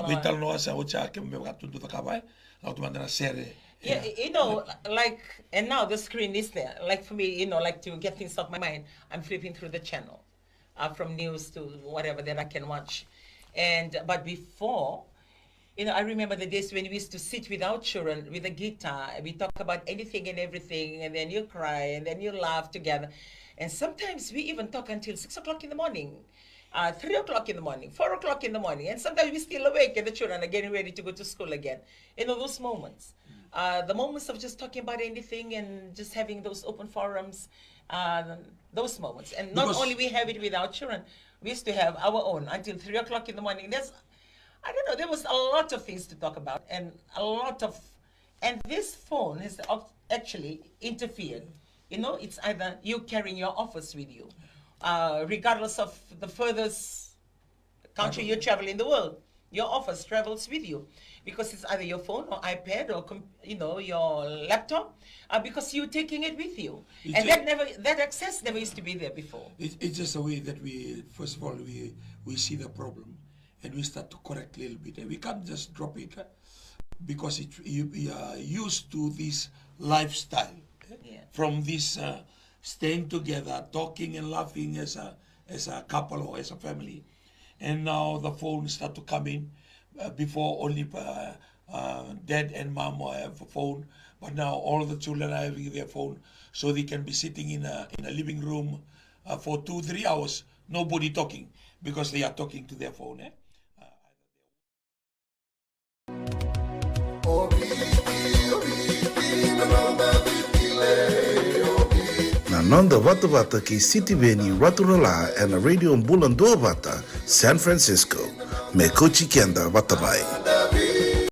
vital noa sa ocha ke me gatundu takabay, na tumanda na serie. Yeah, like, and now the screen is there. Like for me, like to get things off my mind, I'm flipping through the channel from news to whatever that I can watch. But before, I remember the days when we used to sit with our children with a guitar, and we talk about anything and everything, and then you cry, and then you laugh together. And sometimes we even talk until 6 o'clock in the morning, 3 o'clock in the morning, 4 o'clock in the morning, and sometimes we're still awake and the children are getting ready to go to school again. Those moments. The moments of just talking about anything and just having those open forums, those moments. And not only we have it with our children, we used to have our own until 3 o'clock in the morning. I don't know, there was a lot of things to talk about and and this phone has actually interfered. It's either you carrying your office with you, regardless of the furthest country you travel in the world, your office travels with you. Because it's either your phone or iPad or your laptop, because you're taking it with you, and that access never used to be there before. It's just a way that we first of all we see the problem, and we start to correct a little bit. And we can't just drop it because we are used to this lifestyle from this staying together, talking and laughing as a couple or as a family, and now the phone start to come in. Before only dad and mom have a phone, but now all the children are having their phone, so they can be sitting in a living room for 2-3 hours, nobody talking, because they are talking to their phone. Na nonda Vata ki City Veni Raturala and a radio Bula Duavata, San Francisco. Me Kochi Kenda Vatabai.